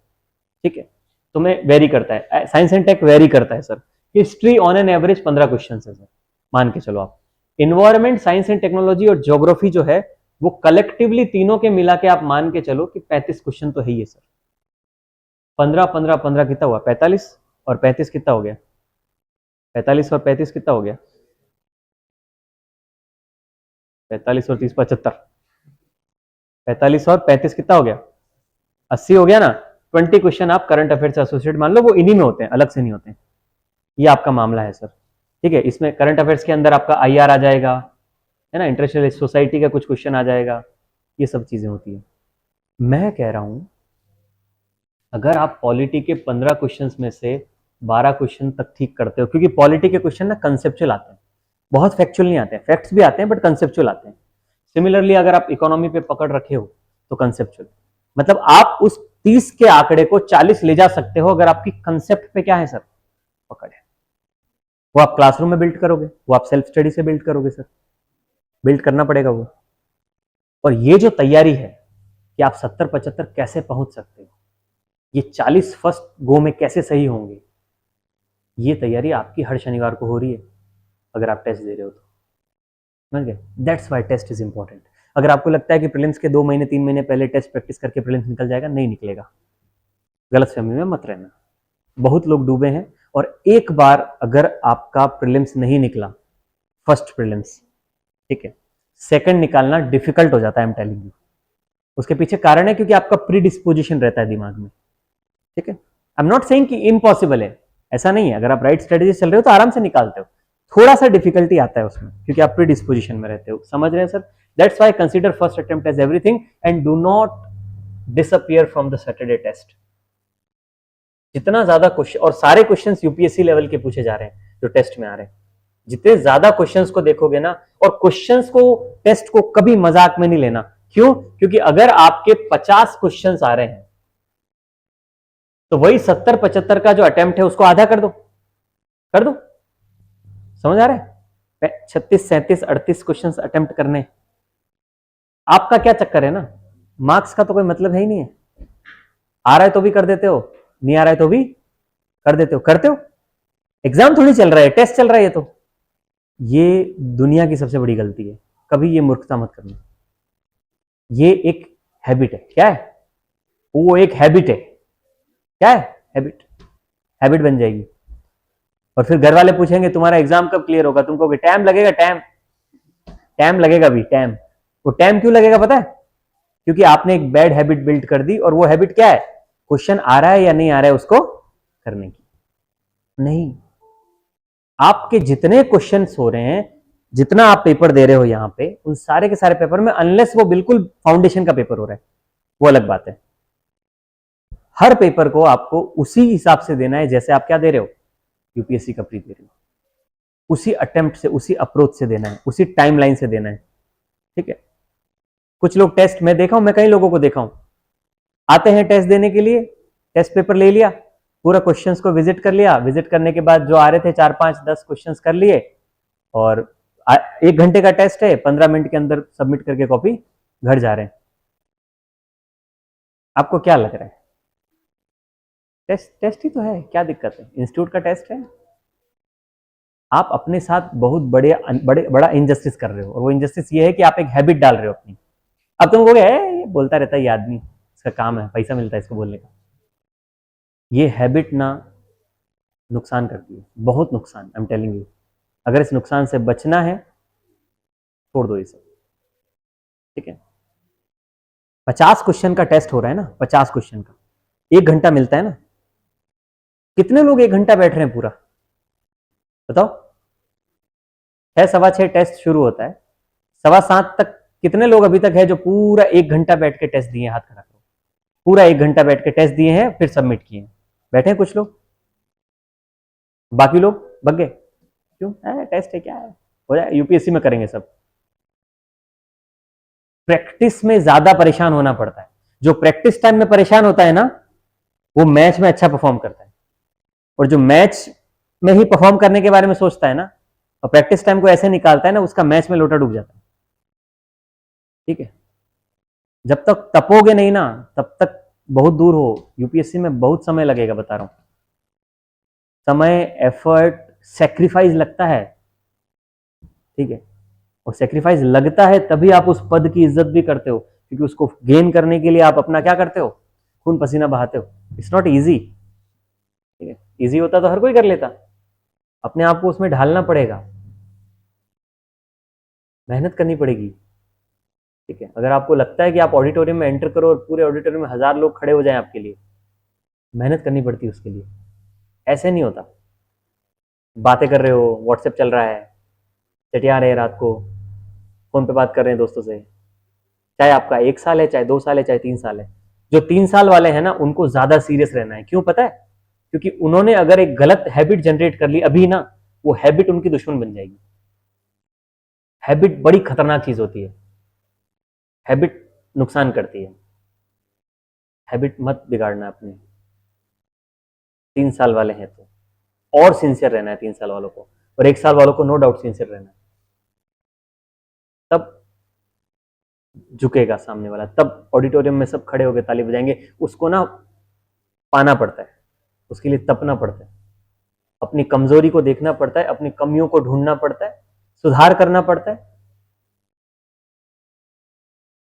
ठीक है, तो मैं वेरी करता है। साइंस एंड टेक वेरी करता है sir. History on an average 15 question है सर, मान के चलो आप। इन्वायरमेंट, साइंस एंड टेक्नोलॉजी और ज्योग्राफी जो है वो कलेक्टिवली तीनों के मिला के आप मान के चलो कि 35 क्वेश्चन तो है ही है सर। 15 15 15 कितना हुआ? 45 और 35 कितना हो गया? 45 और 35 कितना हो गया? 45 और 30 75। 45 और 35 कितना हो गया? 80 हो गया ना। 20 क्वेश्चन आप करंट अफेयर से एसोसिएट मान लो, वो इन्हीं में होते हैं, अलग से नहीं होते हैं। ये आपका मामला है सर, ठीक है। इसमें करंट अफेयर्स के अंदर आपका आईआर आ जाएगा, है ना, इंटरनेशनल सोसाइटी का कुछ क्वेश्चन आ जाएगा, ये सब चीजें होती है। मैं कह रहा हूं अगर आप पॉलिटी के 15 क्वेश्चन में से 12 क्वेश्चन तक ठीक करते हो, क्योंकि पॉलिटी के क्वेश्चन ना कंसेप्चुअल आते हैं, बहुत फैक्चुअल नहीं आते हैं, फैक्ट्स भी आते हैं बट कंसेप्चुअल आते हैं। सिमिलरली अगर आप इकोनॉमी पे पकड़ रखे हो तो कंसेप्चुअल, मतलब आप उस 30 के आंकड़े को 40 ले जा सकते हो अगर आपकी कंसेप्ट पे क्या है सर, पकड़ है। वो आप क्लासरूम में बिल्ड करोगे, वो आप सेल्फ स्टडी से बिल्ड करोगे सर, बिल्ड करना पड़ेगा वो। और ये जो तैयारी है कि आप 70-75 कैसे पहुंच सकते हो, ये 40 फर्स्ट गो में कैसे सही होंगे, ये तैयारी आपकी हर शनिवार को हो रही है अगर आप टेस्ट दे रहे हो तो, समझ गए? That's why test is important. अगर आपको लगता है कि प्रीलिम्स के 2 महीने 3 महीने पहले टेस्ट प्रैक्टिस करके प्रीलिम्स निकल जाएगा, नहीं निकलेगा, गलतफहमी में मत रहना। बहुत लोग डूबे हैं, और एक बार अगर आपका प्रीलिम्स नहीं निकला, फर्स्ट प्रीलिम्स, ठीक है, सेकंड निकालना डिफिकल्ट हो जाता है, आई एम टेलिंग यू। उसके पीछे कारण है क्योंकि आपका प्री डिस्पोजिशन रहता है दिमाग में, ठीक है। आई एम नॉट सेइंग कि इम्पॉसिबल है, ऐसा नहीं है। अगर आप राइट स्ट्रेटेजी चल रहे हो तो आराम से निकालते हो, थोड़ा सा डिफिकल्टी आता है उसमें क्योंकि आप प्री डिस्पोजिशन में रहते हो, समझ रहे हैं sir? That's why consider first attempt as everything and do not disappear from the Saturday test. जितना ज्यादा क्वेश्चन, और सारे क्वेश्चंस यूपीएससी लेवल के पूछे जा रहे हैं जो टेस्ट में आ रहे हैं, जितने ज्यादा क्वेश्चंस को देखोगे ना, और क्वेश्चंस को, टेस्ट को कभी मजाक में नहीं लेना। क्यों? क्योंकि अगर आपके 50 क्वेश्चंस आ रहे हैं तो वही 70-75 का जो अटेम्प्ट है उसको आधा कर दो, कर दो। समझ आ रहा है? 36 37 38 क्वेश्चन अटेम्प्ट करने, आपका क्या चक्कर है ना, मार्क्स का तो कोई मतलब है ही नहीं है। आ रहा है तो भी कर देते हो, नहीं आ रहा है तो भी कर देते हो, करते हो। एग्जाम थोड़ी चल रहा है, टेस्ट चल रहा है। ये दुनिया की सबसे बड़ी गलती है, कभी ये मूर्खता मत करना। ये एक हैबिट है। क्या है वो? एक हैबिट है। क्या है? हैबिट। हैबिट बन जाएगी, और फिर घर वाले पूछेंगे तुम्हारा एग्जाम कब क्लियर होगा, तुम कहोगे टाइम लगेगा, टाइम, टाइम लगेगा भी, टाइम। वो टाइम क्यों लगेगा पता है? क्योंकि आपने एक बैड हैबिट बिल्ड कर दी, और वो हैबिट क्या है? क्वेश्चन आ रहा है या नहीं आ रहा है उसको करने की। नहीं, आपके जितने क्वेश्चंस हो रहे हैं, जितना आप पेपर दे रहे हो यहां पे, उन सारे के सारे पेपर में, अनलेस वो बिल्कुल फाउंडेशन का पेपर हो रहा है, वो अलग बात है। हर पेपर को आपको उसी हिसाब से देना है जैसे आप क्या दे रहे हो, यूपीएससी का प्री दे रहे हो, उसी अटेम्प्ट से, उसी अप्रोच से देना है, उसी टाइमलाइन से देना है, ठीक है। कुछ लोग टेस्ट में देखा हूं, मैं कई लोगों को देखा हूं, आते हैं टेस्ट देने के लिए, टेस्ट पेपर ले लिया, पूरा क्वेश्चंस को विजिट कर लिया, विजिट करने के बाद जो आ रहे थे 4 5 10 क्वेश्चंस कर लिए, और 1 घंटे का टेस्ट है, 15 मिनट के अंदर सबमिट करके कॉपी घर जा रहे हैं। आपको क्या लग रहा है? टेस्ट टेस्ट ही तो है, क्या दिक्कत है? इंस्टीट्यूट का टेस्ट है। आप अपने साथ बहुत बड़ा इनजस्टिस कर रहे हो, और वो इनजस्टिस ये है कि आप एक हैबिट डाल रहे हो अपनी। अब तुम कहोगे ये बोलता रहता है ये आदमी, इसका काम है, पैसा मिलता है इसको बोलने का। ये हैबिट ना नुकसान करती है, बहुत नुकसान, आई एम टेलिंग यू। अगर इस नुकसान से बचना है, छोड़ दो इसे, ठीक है। 50 क्वेश्चन का टेस्ट हो रहा है ना, 50 क्वेश्चन का 1 घंटा मिलता है ना। कितने लोग 1 घंटा बैठ रहे हैं पूरा, बताओ? 6 सवा 6 टेस्ट शुरू होता है, 7:15 तक कितने लोग अभी तक है जो पूरा 1 घंटा बैठ के टेस्ट दिए? हाथ खड़ा करो। पूरा 1 घंटा बैठ के टेस्ट दिए हैं, फिर सबमिट किए हैं। बैठे हैं कुछ लोग, बाकी लोग भग गए। क्यों? टेस्ट है, क्या है, हो जाए, यूपीएससी में करेंगे सब। प्रैक्टिस में ज्यादा परेशान होना पड़ता है। जो प्रैक्टिस टाइम में परेशान होता है ना, वो मैच में अच्छा परफॉर्म करता है, और जो मैच में ही परफॉर्म करने के बारे में सोचता है ना, और प्रैक्टिस टाइम को ऐसे निकालता है ना, उसका मैच में लोटा डूब जाता है, ठीक है। जब तक तपोगे नहीं ना, तब तक बहुत दूर हो। यूपीएससी में बहुत समय लगेगा, बता रहा हूं। समय, एफर्ट, सेक्रीफाइस लगता है, ठीक है। और सेक्रीफाइस लगता है तभी आप उस पद की इज्जत भी करते हो, क्योंकि उसको गेन करने के लिए आप अपना क्या करते हो, खून पसीना बहाते हो। It's not easy. ठीक है, ईजी होता तो हर कोई कर लेता। अपने आप को उसमें ढालना पड़ेगा, मेहनत करनी पड़ेगी। ठीक है, अगर आपको लगता है कि आप ऑडिटोरियम में एंटर करो और पूरे ऑडिटोरियम में 1000 लोग खड़े हो जाएं आपके लिए, मेहनत करनी पड़ती है उसके लिए। ऐसे नहीं होता बातें कर रहे हो, व्हाट्सएप चल रहा है, चटिया रहे रात को, फोन पे बात कर रहे हैं दोस्तों से, चाहे आपका 1 साल है, चाहे 2 साल है, चाहे 3 साल है। जो 3 साल वाले हैं ना, उनको ज्यादा सीरियस रहना है। क्यों पता है? क्योंकि उन्होंने अगर एक गलत हैबिट जनरेट कर ली अभी ना, वो हैबिट उनकी दुश्मन बन जाएगी। हैबिट बड़ी खतरनाक चीज होती है, हैबिट नुकसान करती है। हैबिट मत बिगाड़ना अपनी। 3 साल वाले हैं तो और सिंसियर रहना है 3 साल वालों को, और 1 साल वालों को नो डाउट सिंसियर रहना है। तब झुकेगा सामने वाला, तब ऑडिटोरियम में सब खड़े होकर ताली बजाएंगे। उसको ना पाना पड़ता है, उसके लिए तपना पड़ता है, अपनी कमजोरी को देखना पड़ता है, अपनी कमियों को ढूंढना पड़ता है, सुधार करना पड़ता है।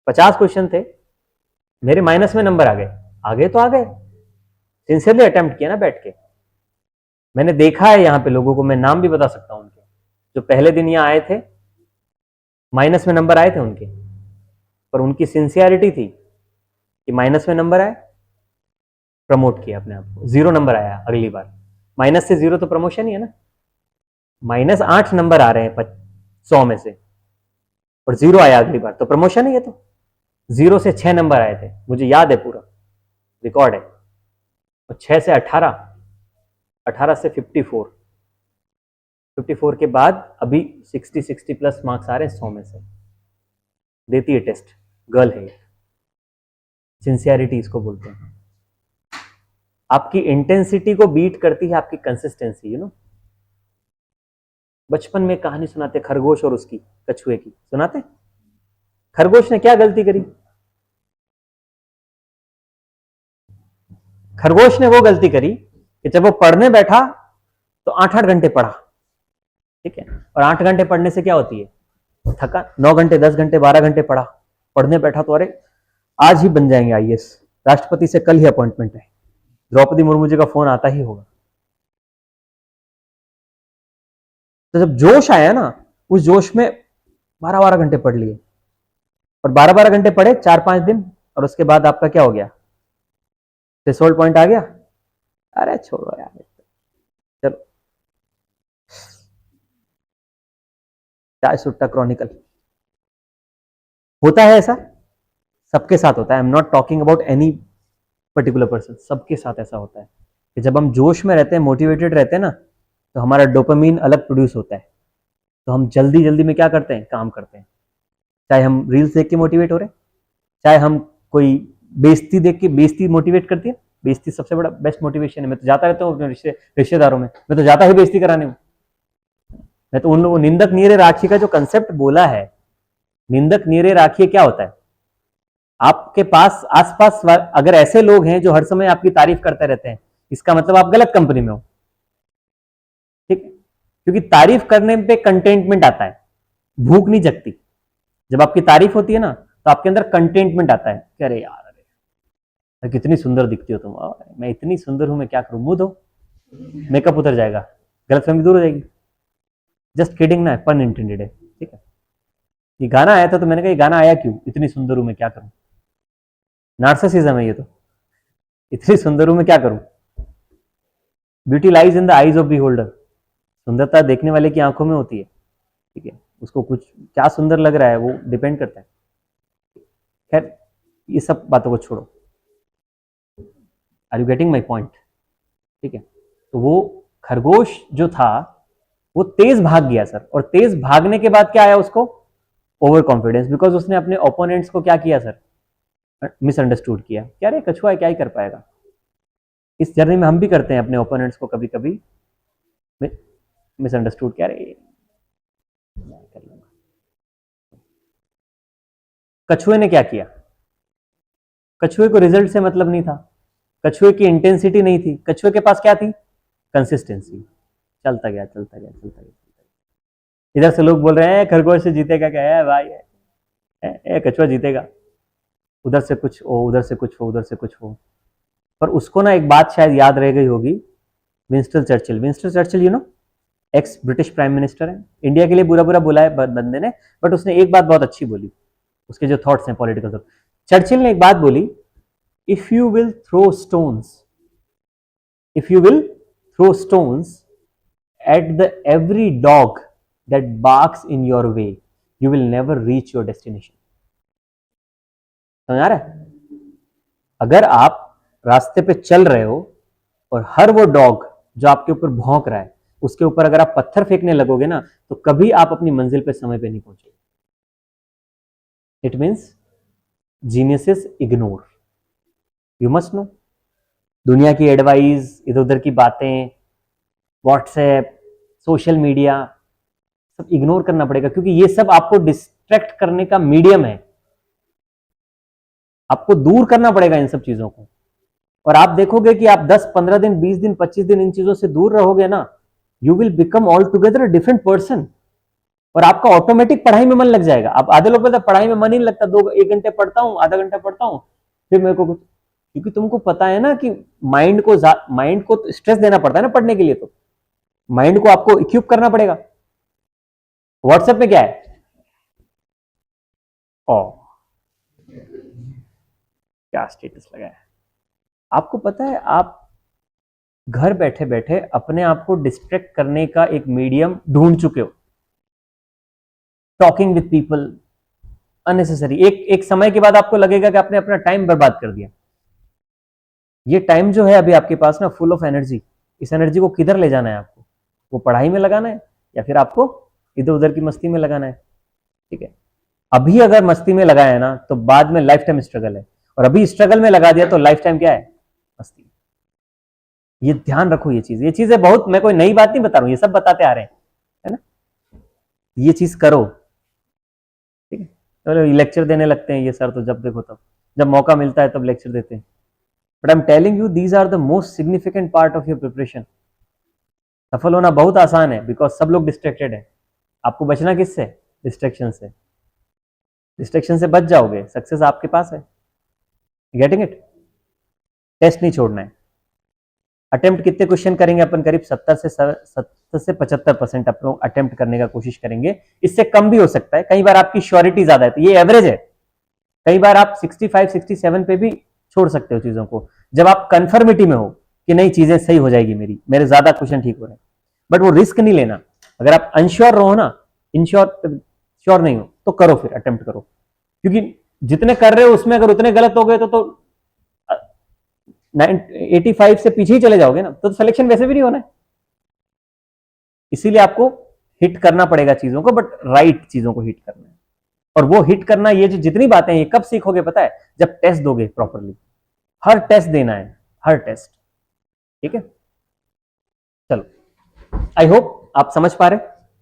50 क्वेश्चन थे, मेरे माइनस में नंबर आ गए। आगे तो आ गए, सिंसियरली अटेम्प्ट किया ना बैठ के। मैंने देखा है यहाँ पे लोगों को, मैं नाम भी बता सकता हूँ उनके, जो पहले दिन यहाँ आए थे, माइनस में नंबर आए थे उनके, पर उनकी सिंसियरिटी थी कि माइनस में नंबर आए, प्रमोट किया अपने आप को, 0 नंबर आया अगली बार। माइनस से 0 तो प्रमोशन ही है ना। -8 नंबर आ रहे हैं 100 में से, और 0 आया अगली बार, तो प्रमोशन ही है। तो 0 से 6 नंबर आए थे, मुझे याद है, पूरा रिकॉर्ड है। और 6 से 18, 18 से 54, 54 के बाद अभी 60 प्लस मार्क्स आ रहे हैं 100 में से। देती है टेस्ट, गर्ल है। सिंसियरिटी इसको बोलते हैं। आपकी इंटेंसिटी को बीट करती है आपकी कंसिस्टेंसी, यू नो। बचपन में कहानी सुनाते खरगोश और उसकी, कछुए की, सुनाते। खरगोश ने क्या गलती करी? खरगोश ने वो गलती करी कि जब वो पढ़ने बैठा तो 8-8 घंटे पढ़ा। ठीक है, और 8 घंटे पढ़ने से क्या होती है? थका। 9 घंटे, 10 घंटे, 12 घंटे पढ़ा, पढ़ने बैठा तो अरे आज ही बन जाएंगे आईएएस, राष्ट्रपति से कल ही अपॉइंटमेंट है, द्रौपदी मुर्मू जी का फोन आता ही होगा। तो जब जोश आया ना, उस जोश में 12-12 घंटे पढ़ लिए, और 12-12 घंटे पढ़े 4-5 दिन, और उसके बाद आपका क्या हो गया? थ्रेशोल्ड पॉइंट आ गया। अरे छोड़ो यार, चलो। चाय सुट्टा क्रॉनिकल। होता है ऐसा, सबके साथ होता है। I am not talking about any particular person, सबके साथ ऐसा होता है कि जब हम जोश में रहते हैं, मोटिवेटेड रहते हैं ना, तो हमारा डोपामीन अलग प्रोड्यूस होता है, तो हम जल्दी जल्दी में क्या करते हैं? काम करते हैं। चाहे हम रील्स देख के मोटिवेट हो रहे हैं, चाहे हम कोई बेइज्जती देख के, बेइज्जती मोटिवेट करती है। बेइज्जती सबसे बड़ा बेस्ट मोटिवेशन है। मैं तो जाता रहता हूँ अपने रिश्तेदारों में, मैं तो जाता ही बेइज्जती कराने हूँ। मैं तो उन लोगों, निंदक नीरे राखी का जो कंसेप्ट बोला है, निंदक नीरे राखी क्या होता है? आपके पास आसपास अगर ऐसे लोग हैं जो हर समय आपकी तारीफ करते रहते हैं, इसका मतलब आप गलत कंपनी में हो। ठीक है, क्योंकि तारीफ करने पे कंटेंटमेंट आता है, भूख नहीं जगती। जब आपकी तारीफ होती है ना, तो आपके अंदर कंटेंटमेंट आता है कि अरे यार, अरे कितनी सुंदर दिखती हो तुम, मैं इतनी सुंदर हूं, मैं क्या करूं, मुंह धो, मेकअप उतर जाएगा, गलतफहमी दूर हो जाएगी। जस्ट किडिंग ना, पन इंटेंडेड है। ठीक है, ये गाना आया था तो मैंने कहा ये गाना आया क्यों, इतनी सुंदर हूं मैं क्या करूं। नार्सिसिज्म है ये तो, इतनी सुंदर हूं मैं क्या करूं। Beauty lies in the eyes of beholder. सुंदरता देखने वाले की आंखों में होती है। ठीक है, उसको कुछ क्या सुंदर लग रहा है वो डिपेंड करता है। खैर, ये सब बातों को छोड़ो। Are you getting my point? ठीक है, तो वो खरगोश जो था वो तेज भाग गया सर, और तेज भागने के बाद क्या आया उसको? ओवर कॉन्फिडेंस, बिकॉज उसने अपने ओपोनेंट्स को क्या किया सर? मिसअंडरस्टूड किया। क्या रे कछुआ है, क्या ही कर पाएगा। इस जर्नी में हम भी करते हैं अपने ओपोनेंट्स को कभी कभी मिसअंडरस्टूड, क्या रे कर लूंगा। कछुए ने क्या किया? कछुए को रिजल्ट से मतलब नहीं था, कछुए की इंटेंसिटी नहीं थी, कछुए के पास क्या थी? कंसिस्टेंसी। चलता गया, चलता गया, चलता गया। इधर से लोग बोल रहे हैं खरगोश से जीतेगा क्या है भाई, कछुआ जीतेगा। उधर से कुछ हो, उधर से कुछ हो, उधर से कुछ हो, पर उसको ना एक बात शायद याद रह गई होगी, Winston Churchill you know, x British prime minister है, इंडिया के लिए बुरा बुरा बोला है बंदे ने, बट उसने एक बात बहुत अच्छी बोली, उसके जो थॉट्स हैं पॉलिटिकल थॉट। चर्चिल ने एक बात बोली, if you will throw stones, if you will throw stones at the every dog that barks in your way, you will never reach your destination. समझ आ रहा है? अगर आप रास्ते पे चल रहे हो और हर वो डॉग जो आपके ऊपर भौंक रहा है उसके ऊपर अगर आप पत्थर फेंकने लगोगे ना, तो कभी आप अपनी मंजिल पे समय पे नहीं पहुंचोगे. It means geniuses ignore. You must know, दुनिया की एडवाइस, इधर उधर की बातें, व्हाट्सएप, सोशल मीडिया, सब इग्नोर करना पड़ेगा, क्योंकि ये सब आपको डिस्ट्रैक्ट करने का मीडियम है. आपको दूर करना पड़ेगा इन सब चीजों को. और आप देखोगे कि आप 10, 15 दिन, 20 दिन, 25 दिन इन चीजों से दूर रहोगे ना, you will become all together a different person. और आपका ऑटोमेटिक पढ़ाई में मन लग जाएगा. आप आधे लोग बोलते पढ़ाई में मन ही नहीं लगता, 1 घंटे पढ़ता हूं, आधा घंटा पढ़ता हूं, फिर मेरे को, क्योंकि तुमको पता है ना कि माइंड को स्ट्रेस देना पड़ता है ना पढ़ने के लिए, तो माइंड को आपको इक्विप करना पड़ेगा. व्हाट्सएप में क्या है, ओ क्या स्टेटस लगाया है. आपको पता है आप घर बैठे बैठे अपने आप को डिस्ट्रैक्ट करने का एक मीडियम ढूंढ चुके हो. Talking with people unnecessary. एक समय के बाद आपको लगेगा कि आपने अपना टाइम बर्बाद कर दिया. ये टाइम जो है अभी आपके पास ना, फुल ऑफ एनर्जी, इस एनर्जी को किधर ले जाना है आपको? वो पढ़ाई में लगाना है या फिर आपको इधर उधर की मस्ती में लगाना है? ठीक है, अभी अगर मस्ती में लगाया है ना, तो बाद में लाइफ टाइम स्ट्रगल है, और अभी स्ट्रगल में लगा दिया तो लाइफ टाइम क्या है, मस्ती. ये ध्यान रखो. ये चीजें बहुत, मैं कोई नई बात नहीं बता रहा हूं, ये सब बताते आ रहे हैं, है ना. ये चीज करो. ठीक है, चलो लेक्चर देने लगते हैं ये सर, तो जब देखो तब, जब मौका मिलता है तब लेक्चर देते हैं. But I am telling you, these are the most significant part of your preparation. सफल होना बहुत आसान है, बिकॉज सब लोग डिस्ट्रैक्टेड है. आपको बचना किससे? डिस्ट्रैक्शन से. डिस्ट्रैक्शन से बच जाओगे, सक्सेस आपके पास है. Getting it? टेस्ट नहीं छोड़ना है. अटेम्प्ट कितने क्वेश्चन करेंगे अपन? करीब 70 से 75% अपन अटेम्प्ट करने का कोशिश करेंगे. इससे कम भी हो सकता है, कई बार आपकी श्योरिटी ज्यादा है, तो ये एवरेज है. कई बार आप 65, 67 पे भी छोड़ सकते हो चीजों को, जब आप कंफर्मिटी में हो कि नहीं चीजें सही हो जाएगी, मेरे ज्यादा क्वेश्चन ठीक हो रहे हैं. बट वो रिस्क नहीं लेना. अगर आप अनश्योर रहो ना, श्योर नहीं हो, तो करो, फिर अटेम्प्ट करो. क्योंकि जितने कर रहे हो उसमें अगर उतने गलत हो गए तो 85 से पीछे ही चले जाओगे ना, तो सिलेक्शन वैसे भी नहीं होना है. इसीलिए आपको हिट करना पड़ेगा चीजों को, बट राइट चीजों को हिट करना है. और वो हिट करना, ये जो जितनी बातें ये कब सीखोगे पता है? जब टेस्ट दोगे प्रॉपरली. हर टेस्ट देना है, हर टेस्ट. ठीक है, चलो, आई होप आप समझ पा रहे.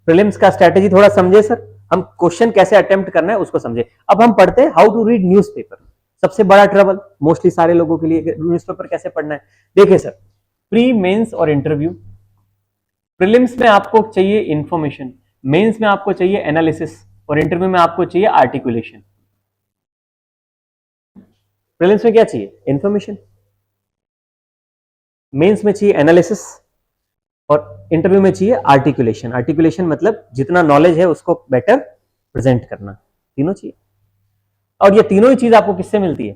प्रीलिम्स का स्ट्रेटेजी थोड़ा समझे सर, हम क्वेश्चन कैसे अटेम्प्ट करना है उसको समझे. अब हम पढ़ते हैं हाउ टू रीड न्यूज़पेपर. सबसे बड़ा ट्रबल मोस्टली सारे लोगों के लिए, न्यूज़पेपर कैसे पढ़ना है. देखिए सर, प्री मेंस और इंटरव्यू. प्रीलिम्स में आपको चाहिए इंफॉर्मेशन, मेंस में आपको चाहिए एनालिसिस, और इंटरव्यू में आपको चाहिए आर्टिकुलेशन. प्रीलिम्स में क्या चाहिए? इंफॉर्मेशन. मेंस में चाहिए एनालिसिस, और इंटरव्यू में चाहिए आर्टिकुलेशन. आर्टिकुलेशन मतलब जितना नॉलेज है उसको बेटर प्रेजेंट करना. तीनों चाहिए. और ये तीनों ही चीज आपको किससे मिलती है?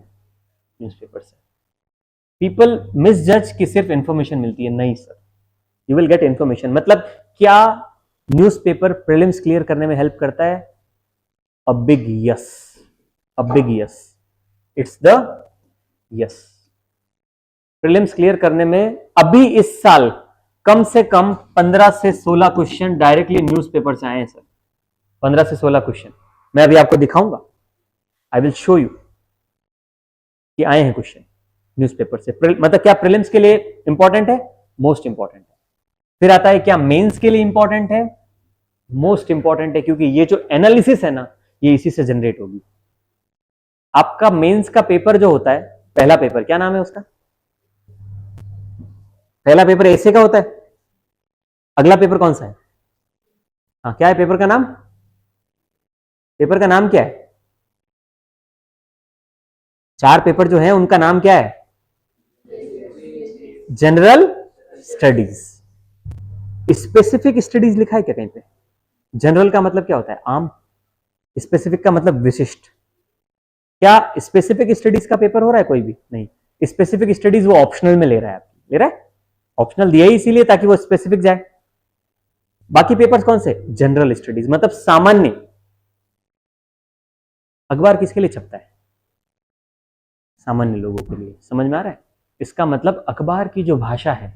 न्यूज़पेपर से. पीपल मिस जज कि सिर्फ इंफॉर्मेशन मिलती है. नहीं sir, you will get information. मतलब क्या न्यूज़पेपर प्रीलिम्स क्लियर करने में हेल्प करता है? A big yes. A big yes. It's the yes. Prelims clear करने में अभी इस साल कम से कम 15 से 16 क्वेश्चन डायरेक्टली न्यूज़पेपर से आए हैं सर. 15 से 16 क्वेश्चन मैं अभी आपको दिखाऊंगा. आई विल शो यू कि आए हैं क्वेश्चन न्यूज़पेपर से. मतलब क्या प्रीलिम्स के लिए इंपॉर्टेंट है? मोस्ट इंपॉर्टेंट है. फिर आता है क्या मेंस के लिए इंपॉर्टेंट है? मोस्ट इंपॉर्टेंट है, क्योंकि ये जो एनालिसिस है ना, ये इसी से जनरेट होगी. आपका मेंस का पेपर जो होता है, पहला पेपर क्या नाम है उसका? पहला पेपर ऐसे का होता है. अगला पेपर कौन सा है? हाँ, क्या है पेपर का नाम? पेपर का नाम क्या है? 4 पेपर जो है उनका नाम क्या है? General studies. स्पेसिफिक स्टडीज लिखा है क्या कहीं पे? जनरल का मतलब क्या होता है? आम। स्पेसिफिक का मतलब विशिष्ट। क्या स्पेसिफिक स्टडीज का पेपर हो रहा है कोई भी? नहीं। स्पेसिफिक स्टडीज वो ऑप्शनल में ले रहा है, ले रहा है। ऑप्शनल दिया ही इसीलिए ताकि वो स्पेसिफिक जाए। बाकी पेपर्स कौन से? जनरल स्टडीज, मतलब सामान्य। अखबार किसके लिए छपता है? सामान्य लोगों के लिए। समझ में आ रहा है? इसका मतलब अखबार की जो भाषा है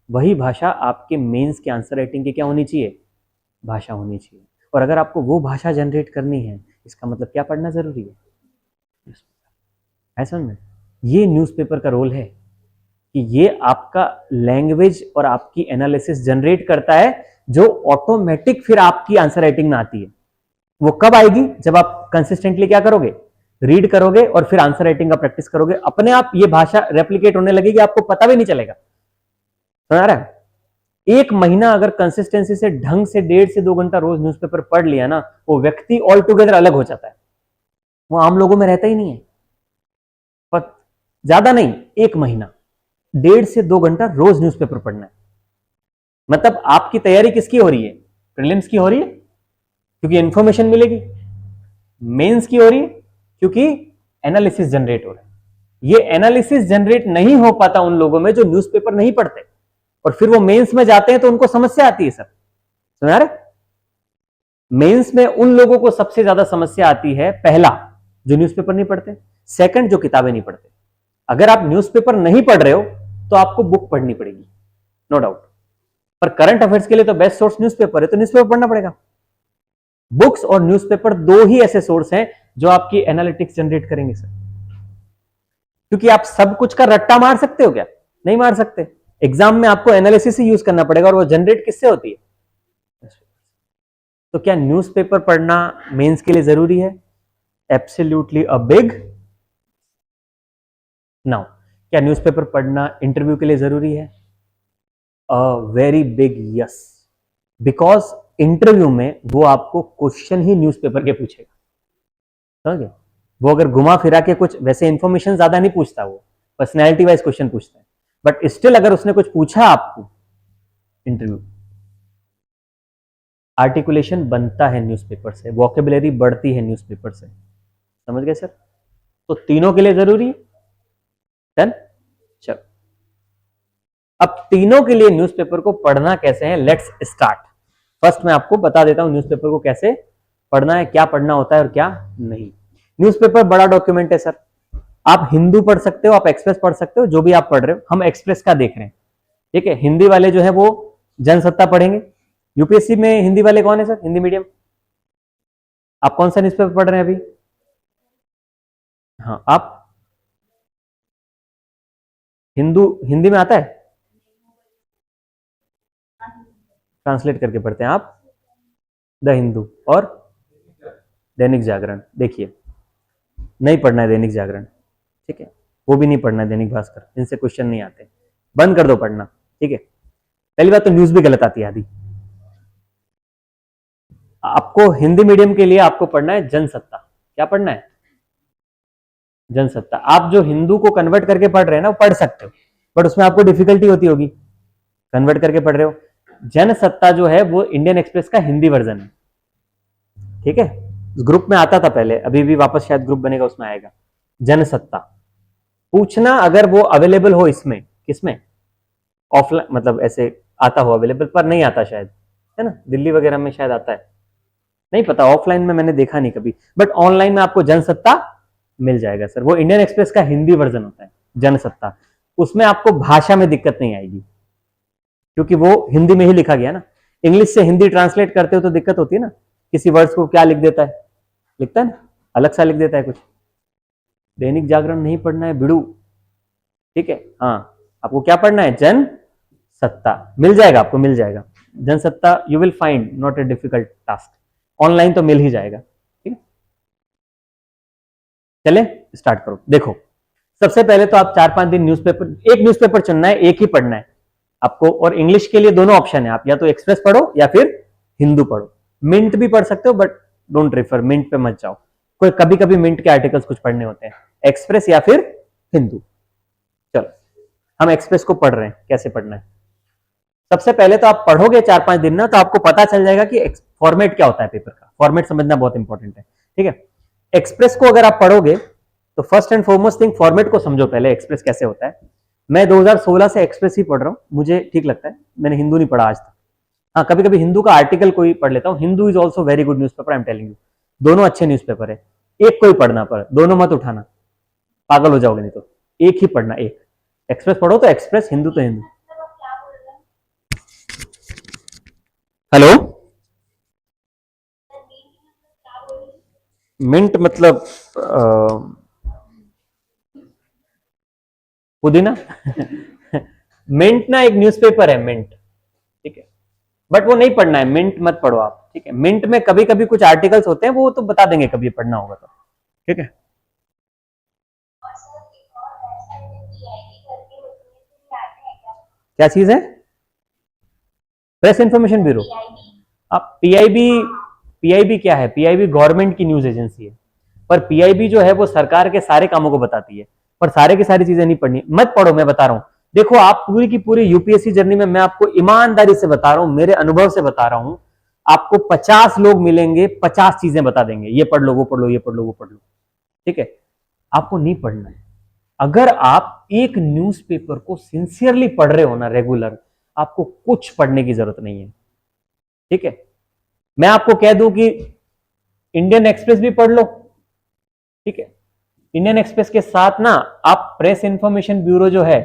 वही भाषा आपके मेंस के आंसर राइटिंग की क्या होनी चाहिए? भाषा होनी चाहिए। और अगर आपको वो भाषा जनरेट करनी है, इसका मतलब क्या पढ़ना जरूरी है? ऐसा में ये न्यूज़पेपर का रोल है कि ये आपका लैंग्वेज और आपकी एनालिसिस जनरेट करता है, जो ऑटोमेटिक फिर आपकी आंसर राइटिंग में आती है। वो कब आएगी? जब आप कंसिस्टेंटली क्या करोगे? रीड करोगे और फिर आंसर राइटिंग का प्रैक्टिस करोगे। अपने आप ये भाषा रेप्लिकेट होने लगेगी, आपको पता भी नहीं चलेगा। समझ रहा है? एक महीना अगर कंसिस्टेंसी से ढंग से 1.5 से 2 घंटा रोज न्यूज़पेपर पढ़ लिया ना, वो व्यक्ति ऑल टुगेदर अलग हो जाता है। वो आम लोगों में रहता ही नहीं है। पर ज्यादा नहीं, एक महीना 1.5 से 2 घंटा रोज न्यूज़पेपर पढ़ना है। मतलब आपकी तैयारी किसकी हो रही है? प्रीलिम्स की हो रही है क्योंकि इंफॉर्मेशन मिलेगी। मेंस की हो रही है क्योंकि एनालिसिस जनरेट हो रहा है। ये एनालिसिस जनरेट नहीं हो पाता उन लोगों में जो न्यूज़पेपर नहीं पढ़ते, और फिर वो मेंस में जाते हैं तो उनको समस्या आती है। सर समझ रहे? मेंस में उन लोगों को सबसे ज्यादा समस्या आती है, पहला जो न्यूज़पेपर नहीं पढ़ते, सेकंड जो किताबें नहीं पढ़ते। अगर आप न्यूज़पेपर नहीं पढ़ रहे हो तो आपको बुक पढ़नी पड़ेगी, नो डाउट। पर करंट अफेयर्स के लिए तो बेस्ट सोर्स न्यूज़पेपर है, तो न्यूज़पेपर पढ़ना पड़ेगा। बुक्स और न्यूज़पेपर दो ही ऐसे सोर्स हैं जो आपकी एनालिटिक्स जनरेट करेंगे सर। क्योंकि आप सब कुछ का रट्टा मार सकते हो क्या? नहीं मार सकते। एग्जाम में आपको एनालिसिस ही यूज करना पड़ेगा, और वो जनरेट किससे होती है? तो क्या न्यूज़पेपर पढ़ना मेंस के लिए जरूरी है? Absolutely a big now. क्या न्यूज़पेपर पढ़ना इंटरव्यू के लिए जरूरी है? A very big yes. Because interview में वो आपको क्वेश्चन ही न्यूज़पेपर के पूछेगा। समझ? वो अगर घुमा फिरा के कुछ वैसे इंफॉर्मेशन ज्यादा नहीं पूछता, वो पर्सनैलिटी वाइज क्वेश्चन पूछता है। बट स्टिल अगर उसने कुछ पूछा आपको इंटरव्यू, आर्टिकुलेशन बनता है न्यूज़पेपर से, वोकेबुलरी बढ़ती है न्यूज़पेपर से। समझ गए सर? तो तीनों के लिए जरूरी है। डन? चलो, अब तीनों के लिए न्यूज़पेपर को पढ़ना कैसे है, लेट्स स्टार्ट। फर्स्ट मैं आपको बता देता हूं न्यूज़पेपर को कैसे पढ़ना है, क्या पढ़ना होता है और क्या नहीं। न्यूज़पेपर बड़ा डॉक्यूमेंट है सर। आप हिंदू पढ़ सकते हो, आप एक्सप्रेस पढ़ सकते हो, जो भी आप पढ़ रहे हो। हम एक्सप्रेस का देख रहे हैं, ठीक है। हिंदी वाले जो है वो जनसत्ता पढ़ेंगे। यूपीएससी में हिंदी वाले कौन है सर? हिंदी मीडियम। आप कौन सा न्यूज़पेपर पढ़ रहे हैं अभी? हाँ, आप हिंदू, हिंदी में आता है? ट्रांसलेट करके पढ़ते हैं आप? द हिंदू और दैनिक जागरण। देखिए, नहीं पढ़ना है दैनिक जागरण, ठीक है। वो भी नहीं पढ़ना है दैनिक भास्कर, इनसे क्वेश्चन नहीं आते, बंद कर दो पढ़ना, ठीक है। पहली बात तो न्यूज भी गलत आती है आधी। आपको हिंदी मीडियम के लिए आपको पढ़ना है जनसत्ता। क्या पढ़ना है? जनसत्ता। आप जो हिंदू को कन्वर्ट करके पढ़ रहे हैं ना, वो पढ़ सकते हो, बट उसमें आपको डिफिकल्टी होती होगी, कन्वर्ट करके पढ़ रहे हो। जनसत्ता जो है वो इंडियन एक्सप्रेस का हिंदी वर्जन है, ठीक है। ग्रुप में आता था पहले, अभी भी वापस शायद ग्रुप बनेगा, उसमें आएगा जनसत्ता। पूछना अगर वो अवेलेबल हो, इसमें किसमें ऑफलाइन, मतलब ऐसे आता हो अवेलेबल, पर नहीं आता शायद, है ना। दिल्ली वगैरह में शायद आता है, नहीं पता, ऑफलाइन में मैंने देखा नहीं कभी। बट ऑनलाइन में आपको जनसत्ता मिल जाएगा सर। वो इंडियन एक्सप्रेस का हिंदी वर्जन होता है जनसत्ता। उसमें आपको भाषा में दिक्कत नहीं आएगी, क्योंकि वो हिंदी में ही लिखा गया ना। इंग्लिश से हिंदी ट्रांसलेट करते हो तो दिक्कत होती है ना, किसी वर्ड्स को क्या लिख देता है, लिखता है ना, अलग सा लिख देता है कुछ। दैनिक जागरण नहीं पढ़ना है बिड़ू, ठीक है। हाँ, आपको क्या पढ़ना है? जन सत्ता। मिल जाएगा आपको, मिल जाएगा Jansatta. You will find not a difficult task. Online तो मिल ही जाएगा, ठीक है। चले स्टार्ट करो। देखो, सबसे पहले तो आप 4-5 दिन न्यूज़पेपर, एक न्यूज़पेपर चुनना है, एक ही पढ़ना है आपको। और इंग्लिश के लिए दोनों ऑप्शन है, आप या तो एक्सप्रेस पढ़ो या फिर हिंदू पढ़ो। मिंट भी पढ़ सकते हो, बट डोंट रेफर, मिंट पे मत जाओ। कोई कभी कभी मिंट के आर्टिकल्स कुछ पढ़ने होते हैं। एक्सप्रेस या फिर हिंदू। चलो, हम एक्सप्रेस को पढ़ रहे हैं, कैसे पढ़ना है। सबसे पहले तो आप पढ़ोगे 4-5 दिन ना, तो आपको पता चल जाएगा कि फॉर्मेट क्या होता है पेपर का। फॉर्मेट समझना बहुत इंपॉर्टेंट है, ठीक है। एक्सप्रेस को अगर आप पढ़ोगे तो first and foremost thing format को समझो पहले, एक्सप्रेस कैसे होता है। मैं 2016 से एक्सप्रेस ही पढ़ रहा हूं, मुझे ठीक लगता है। मैंने हिंदू नहीं पढ़ा आज तक। हाँ, कभी कभी हिंदू का आर्टिकल कोई पढ़ लेता हूँ। Hindu is also very good newspaper, I am telling you. दोनों अच्छे न्यूज़पेपर है, एक कोई पढ़ना पर, दोनों मत उठाना, पागल हो जाओगे नहीं तो। एक ही पढ़ना, एक। एक्सप्रेस पढ़ो तो एक्सप्रेस, हिंदू तो हिंदू। हेलो, मिंट मतलब पुदीना। मिंट ना एक न्यूज़पेपर है, मिंट, ठीक है। बट वो नहीं पढ़ना है, मिंट मत पढ़ो आप, ठीक है। मिंट में कभी कभी कुछ आर्टिकल्स होते हैं, वो तो बता देंगे कभी पढ़ना होगा तो, ठीक है। क्या चीज है? Press information bureau. आप पीआईबी, पीआईबी क्या है? पीआईबी गवर्नमेंट की न्यूज एजेंसी है, पर पीआईबी जो है वो सरकार के सारे कामों को बताती है, पर सारे की सारी चीजें नहीं पढ़नी। मत पढ़ो, मैं बता रहा हूं। देखो, आप पूरी की पूरी यूपीएससी जर्नी में, मैं आपको ईमानदारी से बता रहा हूं, मेरे अनुभव से बता रहा हूं, आपको 50 लोग मिलेंगे, 50 चीजें बता देंगे, ये पढ़ लो, वो पढ़ लो, ये पढ़ लो, वो पढ़ लो, ठीक है। आपको नहीं पढ़ना है। अगर आप एक न्यूज़पेपर को सिंसियरली पढ़ रहे हो ना, रेगुलर, आपको कुछ पढ़ने की जरूरत नहीं है, ठीक है। मैं आपको कह दूं कि इंडियन एक्सप्रेस भी पढ़ लो, ठीक है। इंडियन एक्सप्रेस के साथ ना आप प्रेस इंफॉर्मेशन ब्यूरो जो है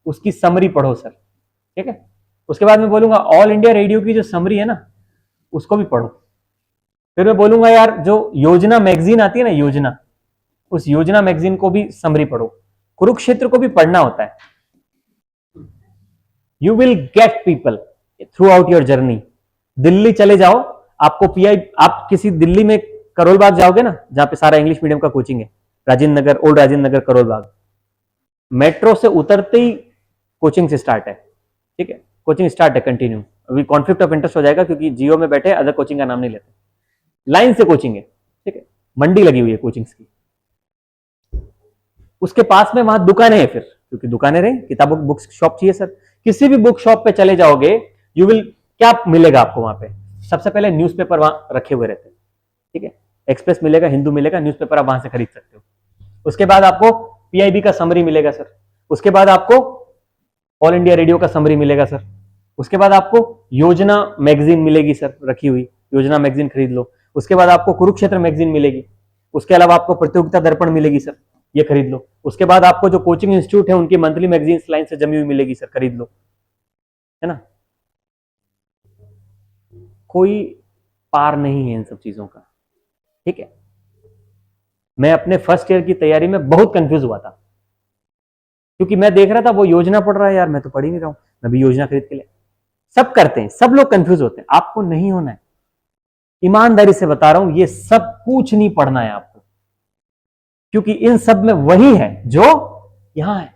उसकी समरी पढ़ो सर, ठीक है। उसके बाद मैं बोलूंगा ऑल इंडिया रेडियो की जो समरी है ना, उसको भी पढ़ो। फिर मैं बोलूंगा यार, जो योजना मैगजीन आती है ना, योजना, उस योजना मैगजीन को भी समरी पढ़ो। कुरुक्षेत्र को भी पढ़ना होता है। You will get people through out your journey. Delhi चले जाओ, आपको पीआई, आप किसी दिल्ली में करोल बाग जाओगे ना, जहां पे सारा इंग्लिश मीडियम का कोचिंग है, राजेंद्र नगर, ओल्ड राजेंद्र नगर, करोल बाग, मेट्रो से उतरते ही कोचिंग से स्टार्ट है, ठीक है। कोचिंग स्टार्ट है कंटिन्यू। अभी कॉन्फ्लिक्ट ऑफ इंटरेस्ट हो जाएगा क्योंकि जियो में बैठे, अदर कोचिंग का नाम नहीं लेते। लाइन से कोचिंग है, ठीक है। मंडी लगी हुई है कोचिंग्स की। उसके पास में वहां दुकानें हैं, फिर क्योंकि दुकानें रहे, किताबों की बुक शॉप चाहिए सर। किसी भी बुक शॉप पे चले जाओगे, यू विल, क्या मिलेगा आपको वहां पे? सबसे पहले न्यूज़पेपर वहां रखे हुए रहते हैं, ठीक है। एक्सप्रेस मिलेगा, हिंदू मिलेगा, न्यूज़पेपर आप वहां से खरीद सकते हो। उसके बाद आपको पीआईबी का समरी मिलेगा सर। उसके बाद आपको ऑल इंडिया रेडियो का समरी मिलेगा सर। उसके बाद आपको योजना मैगजीन मिलेगी सर, रखी हुई योजना मैगजीन खरीद लो। उसके बाद आपको कुरुक्षेत्र मैगजीन मिलेगी। उसके अलावा आपको प्रतियोगिता दर्पण मिलेगी सर, ये खरीद लो। उसके बाद आपको जो कोचिंग इंस्टीट्यूट है उनकी मंथली मैगजीन लाइन से जमी हुई मिलेगी सर, खरीद लो, है ना। कोई पार नहीं है इन सब चीजों का, ठीक है। मैं अपने फर्स्ट ईयर की तैयारी में बहुत कंफ्यूज हुआ था, क्योंकि मैं देख रहा था वो योजना पढ़ रहा है, यार मैं तो पढ़ ही नहीं रहा हूं, मैं भी योजना खरीद के ले। सब करते हैं, सब लोग कंफ्यूज होते हैं, आपको नहीं होना है। ईमानदारी से बता रहा हूं, ये सब कुछ नहीं पढ़ना है आपको, क्योंकि इन सब में वही है जो यहां है।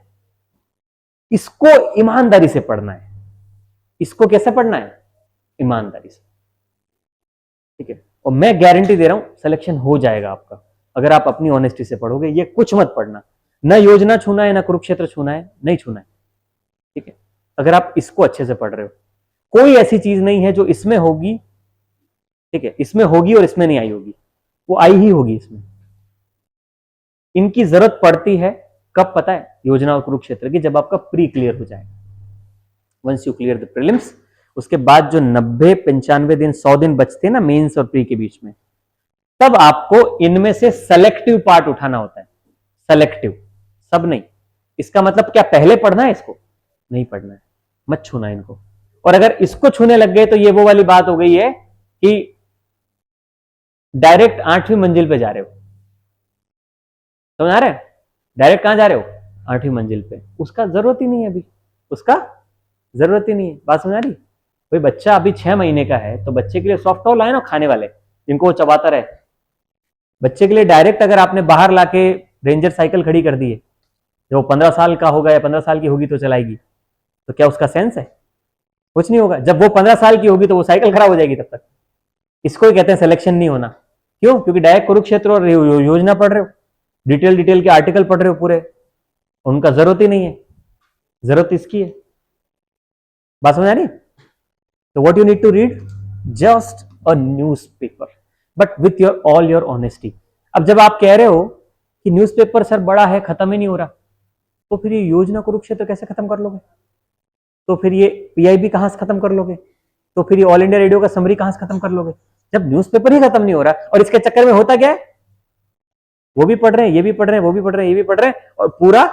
इसको ईमानदारी से पढ़ना है। इसको कैसे पढ़ना है? ईमानदारी से, ठीक है। और मैं गारंटी दे रहा हूं सिलेक्शन हो जाएगा आपका, अगर आप अपनी ऑनेस्टी से पढ़ोगे। ये कुछ मत पढ़ना, ना योजना छूना है, ना कुरुक्षेत्र छूना है, नहीं छूना है, ठीक है। अगर आप इसको अच्छे से पढ़ रहे हो, कोई ऐसी चीज नहीं है जो इसमें होगी, ठीक है, इसमें होगी और इसमें नहीं आई होगी, वो आई ही होगी इसमें। इनकी जरूरत पड़ती है कब पता है? योजना और कुरुक्षेत्र की, जब आपका प्री क्लियर हो जाएगा। Once you clear the prelims, उसके बाद जो 90, 95 दिन, 100 दिन बचते हैं ना मेंस और प्री के बीच में, तब आपको इनमें से सेलेक्टिव पार्ट उठाना होता है। सेलेक्टिव, सब नहीं। इसका मतलब क्या पहले पढ़ना है इसको? नहीं पढ़ना है, मत छूना इनको। और अगर इसको छूने लग गए तो ये वो वाली बात हो गई है कि डायरेक्ट 8वीं मंजिल पे जा रहे हो, समझ आ रहा है? डायरेक्ट कहां जा रहे हो? 8वीं मंजिल पे। उसका जरूरत ही नहीं है अभी, उसका जरूरत ही नहीं है। बात समझ आ रही? कोई बच्चा अभी 6 महीने का है तो बच्चे के लिए सॉफ्ट टॉय लाए ना खाने वाले, जिनको वो चबाता रहे। बच्चे के लिए डायरेक्ट अगर आपने बाहर लाके रेंजर साइकिल खड़ी कर दी है, जब वो 15 साल का होगा या 15 साल की होगी तो चलाएगी, तो क्या उसका सेंस है? कुछ नहीं होगा। जब वो 15 साल की होगी तो वो साइकिल खराब हो जाएगी तब तक। इसको ही कहते हैं सिलेक्शन नहीं होना। क्यों? क्योंकि डायरेक्ट कुरुक्षेत्र और योजना पढ़ रहे हो, डिटेल डिटेल के आर्टिकल पढ़ रहे हो पूरे, उनका जरूरत ही नहीं है। जरूरत इसकी है, बात समझ आ रही? तो what you need to read, just a newspaper, but with your all your honesty. अब जब आप कह रहे हो कि न्यूज़पेपर सर बड़ा है, खत्म ही नहीं हो रहा, तो फिर ये योजना कुरुक्षेत्र कैसे खत्म कर लोगे? तो फिर ये पीआईबी कहां से खत्म कर लोगे? तो फिर ये ऑल इंडिया रेडियो का समरी कहां से खत्म कर लोगे, जब न्यूज़पेपर ही खत्म नहीं हो रहा? और इसके चक्कर में होता क्या है, वो भी पढ़ रहे हैं, ये भी पढ़ रहे हैं, वो भी पढ़ रहे हैं, ये भी पढ़ रहे हैं, और पूरा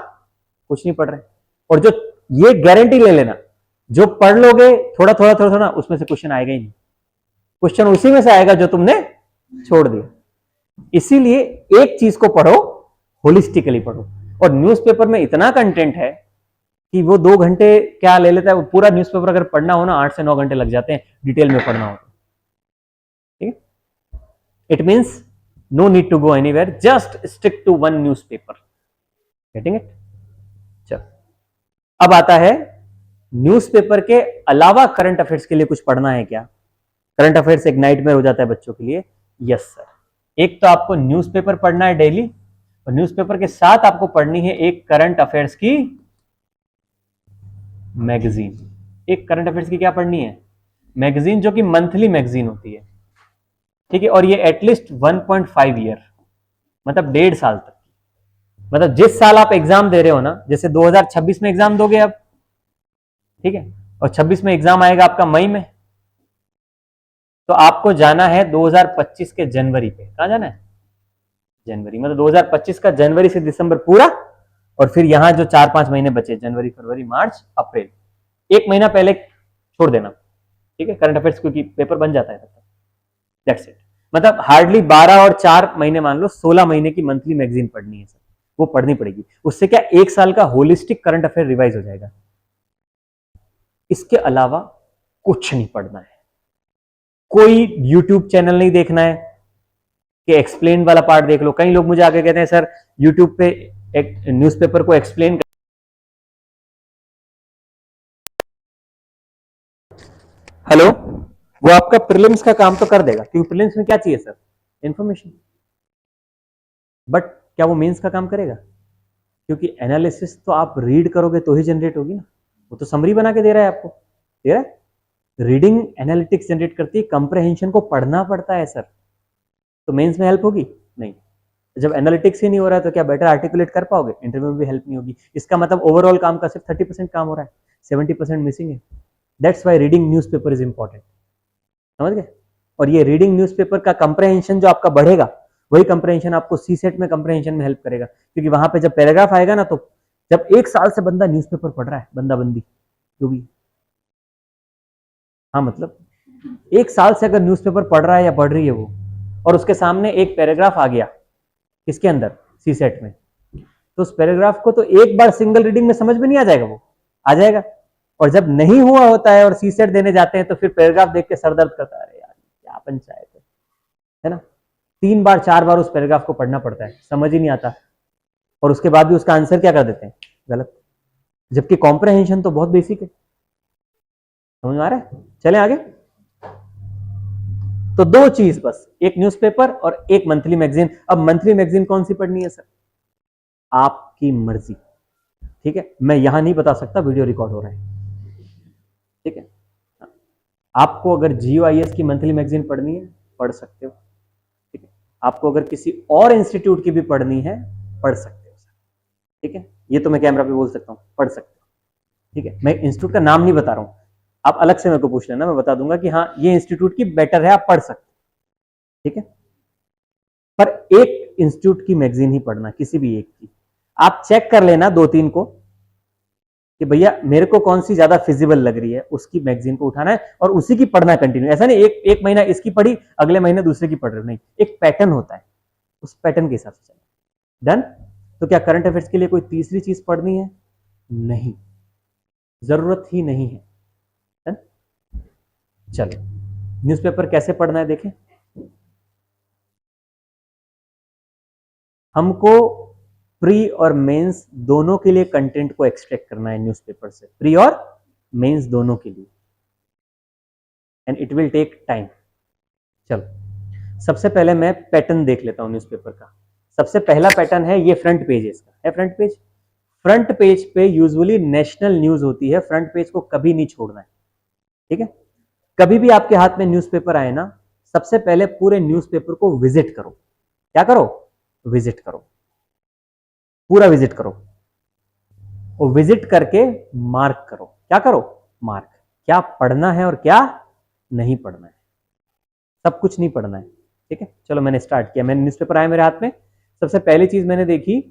कुछ नहीं पढ़ रहे। और जो, ये गारंटी ले लेना, जो पढ़ लोगे थोड़ा थोड़ा थोड़ा थोड़ा, उसमें से क्वेश्चन आएगा ही नहीं। क्वेश्चन उसी में से आएगा जो तुमने छोड़ दिया। इसीलिए एक चीज को पढ़ो, होलिस्टिकली पढ़ो। और न्यूज़पेपर में इतना कंटेंट है कि वो 2 घंटे क्या ले लेता है, वो पूरा न्यूज़पेपर अगर पढ़ना हो ना 8 से 9 घंटे लग जाते हैं, डिटेल में पढ़ना हो। ठीक है, it means no need to go anywhere, just stick to one newspaper. Getting it? चल, अब आता है न्यूज़पेपर के अलावा करंट अफेयर्स के लिए कुछ पढ़ना है क्या? करंट अफेयर्स एक नाइटमेयर हो जाता है बच्चों के लिए। यस सर, एक तो आपको न्यूज़पेपर पढ़ना है डेली, और न्यूज़पेपर के साथ आपको पढ़नी है एक करंट अफेयर्स की मैगजीन। एक करंट अफेयर्स की क्या पढ़नी है? मैगजीन, जो कि मंथली मैगजीन होती है। ठीक है, और ये एटलीस्ट 1.5 ईयर, मतलब 1.5 साल तक। मतलब जिस साल आप एग्जाम दे रहे हो ना, जैसे 2026 में एग्जाम दोगे अब, ठीक है, और 26 में एग्जाम आएगा आपका मई में, तो आपको जाना है 2025 के जनवरी पे। कहां जाना है? जनवरी। मतलब 2025 का जनवरी से दिसंबर पूरा, और फिर यहां जो 4-5 महीने बचे, जनवरी, फरवरी, मार्च, अप्रैल, 1 महीना पहले छोड़ देना। ठीक है, करंट अफेयर्स क्योंकि पेपर बन जाता है तब तक। That's it. मतलब हार्डली 12 और 4 महीने, मान लो 16 महीने की मंथली मैगजीन पढ़नी है सर, वो पढ़नी पड़ेगी। उससे क्या 1 साल का होलिस्टिक करंट अफेयर रिवाइज हो जाएगा। इसके अलावा कुछ नहीं पढ़ना है, कोई यूट्यूब चैनल नहीं देखना है कि एक्सप्लेन वाला पार्ट देख लो। कई लोग मुझे आगे कहते हैं सर यूट्यूब पे एक न्यूज़पेपर को एक्सप्लेन। हेलो, वो आपका प्रीलिम्स का काम तो कर देगा, क्योंकि प्रीलिम्स में क्या चाहिए सर? इंफॉर्मेशन। बट क्या वो मेंस का काम करेगा? क्योंकि एनालिसिस तो आप रीड करोगे तो ही जनरेट होगी ना, वो तो समरी बना के दे रहा है आपको, दे रहा है। रीडिंग एनालिटिक्स जनरेट करती है, कंप्रहेंशन को पढ़ना पड़ता है सर, तो मेंस में हेल्प होगी नहीं। जब एनालिटिक्स ही नहीं हो रहा है तो क्या बेटर आर्टिकुलेट कर पाओगे? इंटरव्यू में भी हेल्प नहीं होगी। इसका मतलब ओवरऑल काम का सिर्फ 30% काम हो रहा है, 70% मिसिंग है। That's why reading newspaper is important. समझ गए? और ये रीडिंग न्यूज़पेपर का कंप्रहेंशन जो आपका बढ़ेगा, वही कंप्रहेंशन आपको सी सेट में कंप्रहेंशन में हेल्प करेगा। क्योंकि वहां पे जब पैराग्राफ आएगा ना, तो जब 1 साल से बंदा न्यूज़पेपर पढ़ रहा है, बंदा बंदी जो भी, हाँ मतलब 1 साल से अगर न्यूज़पेपर पढ़ रहा है या पढ़ रही है वो, और उसके सामने एक पैराग्राफ आ गया किसके अंदर, सी सेट में, तो उस पैराग्राफ को तो एक बार सिंगल रीडिंग में समझ में नहीं आ जाएगा, वो आ जाएगा। और जब नहीं हुआ होता है और सी सेट देने जाते हैं, तो फिर पैराग्राफ देख के सर दर्द करता है, अरे यार क्या पंचायत है ना। 3 बार 4 बार उस पैराग्राफ को पढ़ना पड़ता है, समझ ही नहीं आता, और उसके बाद भी उसका आंसर क्या कर देते हैं, गलत। जबकि कॉम्प्रहेंशन तो बहुत बेसिक है। समझ में आ रहा है? चलें आगे। तो 2 चीज बस, एक न्यूज़पेपर और एक मंथली मैगजीन। अब मंथली मैगजीन कौन सी पढ़नी है सर? आपकी मर्जी। ठीक है, मैं यहां नहीं बता सकता, वीडियो रिकॉर्ड हो रहा है। ठीक है, आपको अगर GOIS की मंथली मैगजीन पढ़नी है, पढ़ सकते हो। ठीक है, आपको अगर किसी और इंस्टीट्यूट की भी पढ़नी है, पढ़ सकते हो। ठीक है, ये तो मैं कैमरा पे बोल सकता हूँ, पढ़ सकते हो। ठीक है, मैं इंस्टीट्यूट का नाम नहीं बता रहा हूँ, आप अलग से मेरे को पूछ लेना, मैं बता दूंगा कि हाँ ये इंस्टीट्यूट की बेटर है, आप पढ़ सकते। ठीक है, पर एक इंस्टीट्यूट की मैगजीन ही पढ़ना, किसी भी एक की। आप चेक कर लेना 2-3 को कि भैया मेरे को कौन सी ज्यादा फिजिबल लग रही है, उसकी मैगजीन को उठाना है और उसी की पढ़ना कंटिन्यू। ऐसा नहीं एक महीना इसकी पढ़ी, अगले महीने दूसरे की पढ़ रहे हो, नहीं, एक पैटर्न होता है, उस पैटर्न के हिसाब से चलना। डन? तो क्या करंट अफेयर्स के लिए कोई तीसरी चीज पढ़नी है? नहीं, जरूरत ही नहीं है। डन? चलो, न्यूज़पेपर कैसे पढ़ना है देखें। हमको प्री और मेंस दोनों के लिए कंटेंट को एक्सट्रैक्ट करना है न्यूज़पेपर से, प्री और मेंस दोनों के लिए, and it will take time. चलो, सबसे पहले मैं पैटर्न देख लेता हूं न्यूज़पेपर का। सबसे पहला पैटर्न है, ये फ्रंट पेज है, इसका है फ्रंट पेज। फ्रंट पेज पे यूजुअली नेशनल न्यूज होती है, फ्रंट पेज को कभी नहीं छोड़ना है, ठीक है। कभी भी आपके हाथ में न्यूज़पेपर आए ना, सबसे पहले पूरे न्यूज़पेपर को विजिट करो। क्या करो? विजिट करो, पूरा विजिट करो, और विजिट करके मार्क करो। क्या करो? मार्क। क्या पढ़ना है और क्या नहीं पढ़ना है, सब कुछ नहीं पढ़ना है, ठीक है। चलो मैंने स्टार्ट किया, मैंने न्यूज़पेपर आया मेरे हाथ में, सबसे पहली चीज मैंने देखी,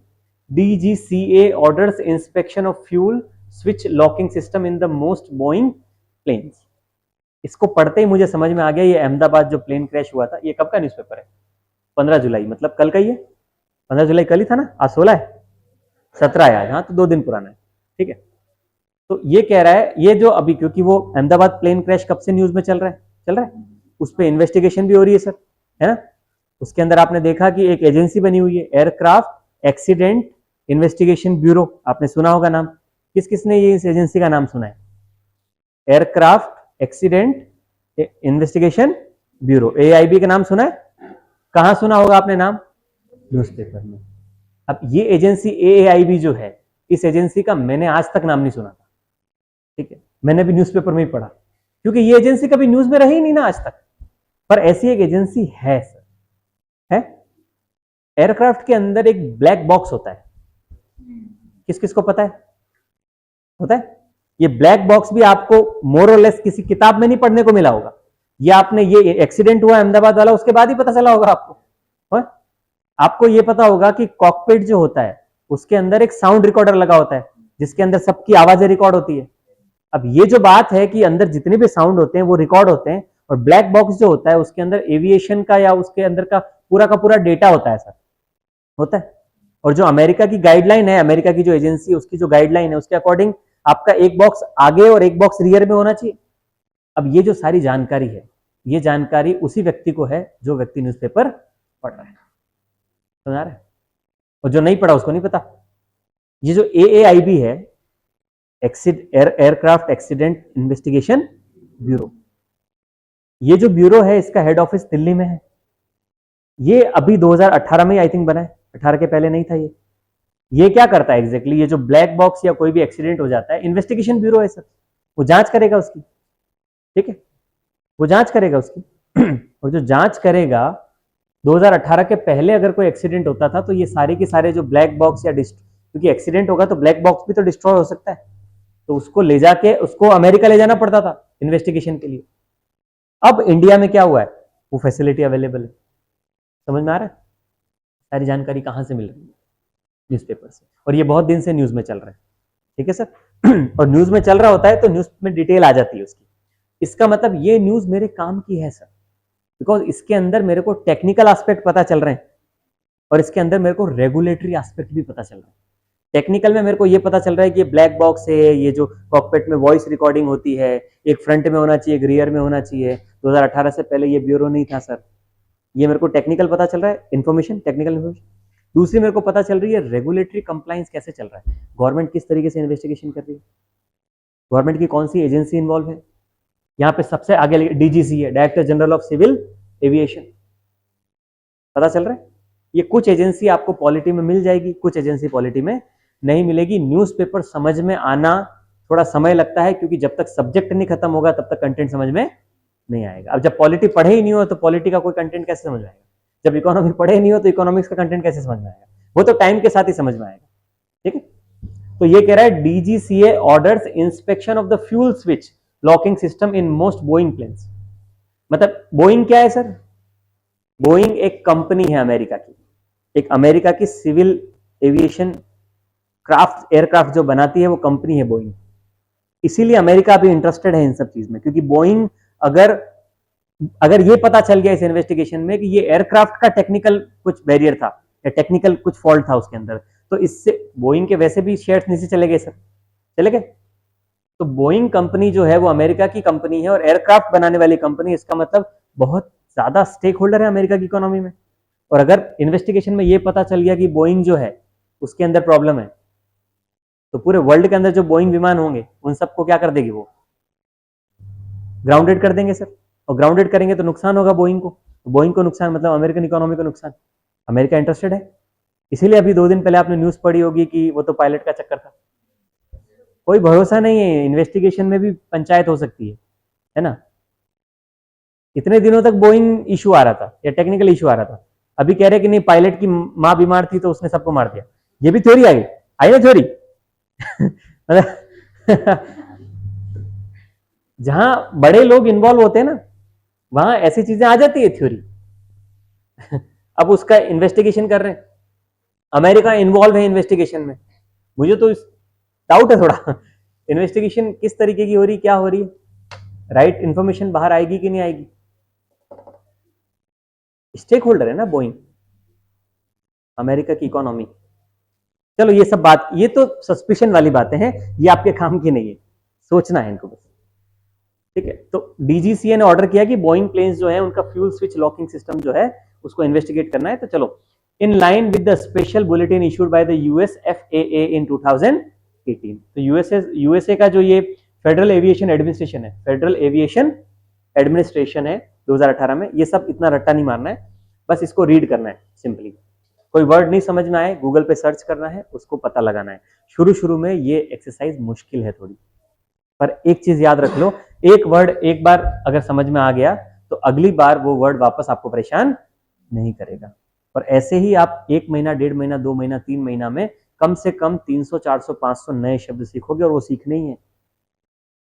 DGCA orders inspection of fuel switch locking system in the most Boeing planes. इसको पढ़ते ही मुझे समझ में आ गया, ये अहमदाबाद जो प्लेन क्रैश हुआ था, ये कब का न्यूज़पेपर है? 15 जुलाई, मतलब कल का ही है। 15 जुलाई कल ही था ना, आज 16 है, 17 है आज, हाँ तो 2 दिन पुराना है, ठीक है। तो ये कह रहा है, ये जो अभी, क्योंकि वो अहमदाबाद प्लेन क्रैश कब से न्यूज में चल रहा है, उस पर इन्वेस्टिगेशन भी हो रही है सर, है ना। उसके अंदर आपने देखा कि एक एजेंसी बनी हुई है, एयरक्राफ्ट एक्सीडेंट इन्वेस्टिगेशन ब्यूरो, आपने सुना होगा नाम। किस किसने ये इस एजेंसी का नाम सुना है? Aircraft accident investigation bureau, AIB का नाम सुना है? कहां सुना होगा आपने नाम? न्यूज़पेपर में। अब ये एजेंसी AIB जो है, इस एजेंसी का मैंने आज तक नाम नहीं सुना था, ठीक है। मैंने भी न्यूज़पेपर में ही पढ़ा, क्योंकि ये एजेंसी कभी न्यूज में रही नहीं ना आज तक, पर ऐसी एक एजेंसी है सर, है। एयरक्राफ्ट के अंदर एक ब्लैक बॉक्स होता है, किस किस को पता है? होता है। ये ब्लैक बॉक्स भी आपको मोर और लेस किसी किताब में नहीं पढ़ने को मिला होगा, ये आपने, ये एक्सीडेंट हुआ अहमदाबाद वाला, उसके बाद ही पता चला होगा आपको, है? आपको ये पता होगा कि कॉकपिट जो होता है, उसके अंदर एक साउंड रिकॉर्डर लगा होता है, जिसके अंदर सबकी आवाजें रिकॉर्ड होती है। अब ये जो बात है कि अंदर जितने भी साउंड होते हैं वो रिकॉर्ड होते हैं, और ब्लैक बॉक्स जो होता है उसके अंदर एविएशन का या उसके अंदर का पूरा डेटा होता है सर, होता है। और जो अमेरिका की गाइडलाइन है, अमेरिका की जो एजेंसी है, उसकी जो गाइडलाइन है, उसके अकॉर्डिंग आपका एक बॉक्स आगे और एक बॉक्स रियर में होना चाहिए। अब ये जो सारी जानकारी है, ये जानकारी उसी व्यक्ति को है जो व्यक्ति न्यूज़पेपर पढ़ रहा है, समझ आ रहा है? और जो नहीं पढ़ा उसको नहीं पता। ये जो AAIB है, एयरक्राफ्ट एक्सीडेंट इन्वेस्टिगेशन ब्यूरो, ये जो ब्यूरो है इसका हेड ऑफिस दिल्ली में है। ये अभी 2018 में आई थिंक बना है, 18 के पहले नहीं था ये क्या करता है एग्जैक्टली? ये जो ब्लैक बॉक्स या कोई भी एक्सीडेंट हो जाता है, इन्वेस्टिगेशन ब्यूरो है सर, वो जांच करेगा उसकी, ठीक है, वो जांच करेगा उसकी। और जो जांच करेगा, 2018 के पहले अगर कोई एक्सीडेंट होता था तो ये सारे के सारे जो ब्लैक बॉक्स या क्योंकि एक्सीडेंट होगा तो ब्लैक बॉक्स भी तो डिस्ट्रॉय हो सकता है, तो उसको ले जाके उसको अमेरिका ले जाना पड़ता था इन्वेस्टिगेशन के लिए। अब इंडिया में क्या हुआ है, वो फैसिलिटी अवेलेबल है, समझ में आ रहा है? सारी जानकारी कहां से मिल रही है? न्यूज़पेपर से, और ये बहुत दिन से न्यूज में चल रहा है, ठीक है सर। और न्यूज में चल रहा होता है तो न्यूज में डिटेल आ जाती है उसकी, इसका मतलब ये न्यूज मेरे काम की है सर, बिकॉज इसके अंदर मेरे को टेक्निकल एस्पेक्ट पता चल रहे हैं, और इसके अंदर मेरे को रेगुलेटरी एस्पेक्ट भी पता चल रहा है। टेक्निकल में मेरे को ये पता चल रहा है कि ये ब्लैक बॉक्स है, ये जो कॉकपिट में वॉइस रिकॉर्डिंग होती है, एक फ्रंट में होना चाहिए, एक रियर में होना चाहिए। 2018 से पहले ये ब्यूरो नहीं था सर, ये मेरे को टेक्निकल पता चल रहा है, इन्फॉर्मेशन, टेक्निकल इन्फॉर्मेशन। दूसरी मेरे को पता चल रही है रेगुलेटरी कंप्लायंस कैसे चल रहा है, गवर्नमेंट किस तरीके से इन्वेस्टिगेशन कर रही है, गवर्नमेंट की कौन सी एजेंसी इन्वॉल्व है। यहाँ पे सबसे आगे DGC है, director general of civil aviation, पता चल रहा है। ये कुछ एजेंसी आपको पॉलिटी में मिल जाएगी, कुछ एजेंसी पॉलिटी में नहीं मिलेगी। न्यूज़पेपर समझ में आना थोड़ा समय लगता है, क्योंकि जब तक सब्जेक्ट नहीं खत्म होगा तब तक कंटेंट समझ में नहीं आएगा। अब जब पॉलिटी पढ़े ही नहीं हो तो पॉलिटी का कोई कंटेंट कैसे समझ में आएगा? जब इकोनॉमी पढ़े ही नहीं हो तो इकोनॉमिक्स का कंटेंट कैसे समझ में आएगा? वो तो टाइम के साथ ही समझ में आएगा, ठीक है। तो ये कह रहा है DGCA orders inspection of the fuel switch locking system in most Boeing planes. मतलब बोइंग क्या है सर? बोइंग एक कंपनी है अमेरिका की, एक अमेरिका की सिविल एविएशन क्राफ्ट एयरक्राफ्ट जो बनाती है वो कंपनी है बोइंग। इसीलिए अमेरिका भी इंटरेस्टेड है इन सब चीज में, क्योंकि बोइंग अगर अगर ये पता चल गया इस इन्वेस्टिगेशन में कि ये एयरक्राफ्ट का टेक्निकल कुछ बैरियर था या टेक्निकल कुछ फॉल्ट था उसके अंदर, तो इससे बोइंग के वैसे भी शेयर्स नीचे चले गए सर, चले गए। तो बोइंग कंपनी जो है वो अमेरिका की कंपनी है और एयरक्राफ्ट बनाने वाली कंपनी, इसका मतलब बहुत ज्यादा स्टेक होल्डर है अमेरिका की इकोनॉमी में। और अगर इन्वेस्टिगेशन में ये पता चल गया कि बोइंग जो है उसके अंदर प्रॉब्लम है, तो पूरे वर्ल्ड के अंदर जो बोइंग विमान होंगे उन सबको क्या कर देगी? वो ग्राउंडेड कर देंगे सर। और ग्राउंडेड करेंगे तो नुकसान होगा बोइंग को, तो बोइंग को नुकसान मतलब अमेरिकन इकोनॉमी को नुकसान। अमेरिका इंटरेस्टेड है इसीलिए अभी 2 दिन पहले आपने न्यूज पढ़ी होगी कि वो तो पायलट का चक्कर था। कोई भरोसा नहीं है, इन्वेस्टिगेशन में भी पंचायत हो सकती है ना। इतने दिनों तक बोइंग इशू आ रहा था या टेक्निकल इशू आ रहा था, अभी कह रहे कि नहीं पायलट की माँ बीमार थी तो उसने सबको मार दिया। ये भी थ्योरी आ गई, आई ना थ्योरी। जहां बड़े लोग इन्वॉल्व होते हैं ना, वहां ऐसी चीजें आ जाती है थ्योरी। अब उसका इन्वेस्टिगेशन कर रहे हैं, अमेरिका इन्वॉल्व है इन्वेस्टिगेशन में। मुझे तो डाउट है थोड़ा, इन्वेस्टिगेशन किस तरीके की हो रही, क्या हो रही है, राइट इंफॉर्मेशन बाहर आएगी कि नहीं आएगी। स्टेक होल्डर है ना बोइंग, अमेरिका की इकोनॉमी। चलो ये सब बात, ये तो सस्पिशन वाली बातें हैं, ये आपके काम की नहीं है, सोचना है इनको बस। ठीक है, तो डीजीसीए ने ऑर्डर किया कि बोइंग प्लेन्स जो है उनका फ्यूल स्विच लॉकिंग सिस्टम जो है उसको इन्वेस्टिगेट करना है। तो चलो, in line with the special bulletin issued by the US FAA in 2018। तो यूएसए का जो ये फेडरल एविएशन एडमिनिस्ट्रेशन है, फेडरल एविएशन एडमिनिस्ट्रेशन है 2018 में, ये सब इतना रट्टा नहीं मारना है, बस इसको रीड करना है सिंपली। कोई वर्ड नहीं समझ में आए गूगल पे सर्च करना है, उसको पता लगाना है। शुरू शुरू में ये एक्सरसाइज मुश्किल है थोड़ी, पर एक चीज याद रख लो, एक वर्ड एक बार अगर समझ में आ गया तो अगली बार वो वर्ड वापस आपको परेशान नहीं करेगा। और ऐसे ही आप 1 महीना, 1.5 महीना, 2 महीना, 3 महीना में कम से कम 300, 400, 500 नए शब्द सीखोगे, और वो सीखने ही है।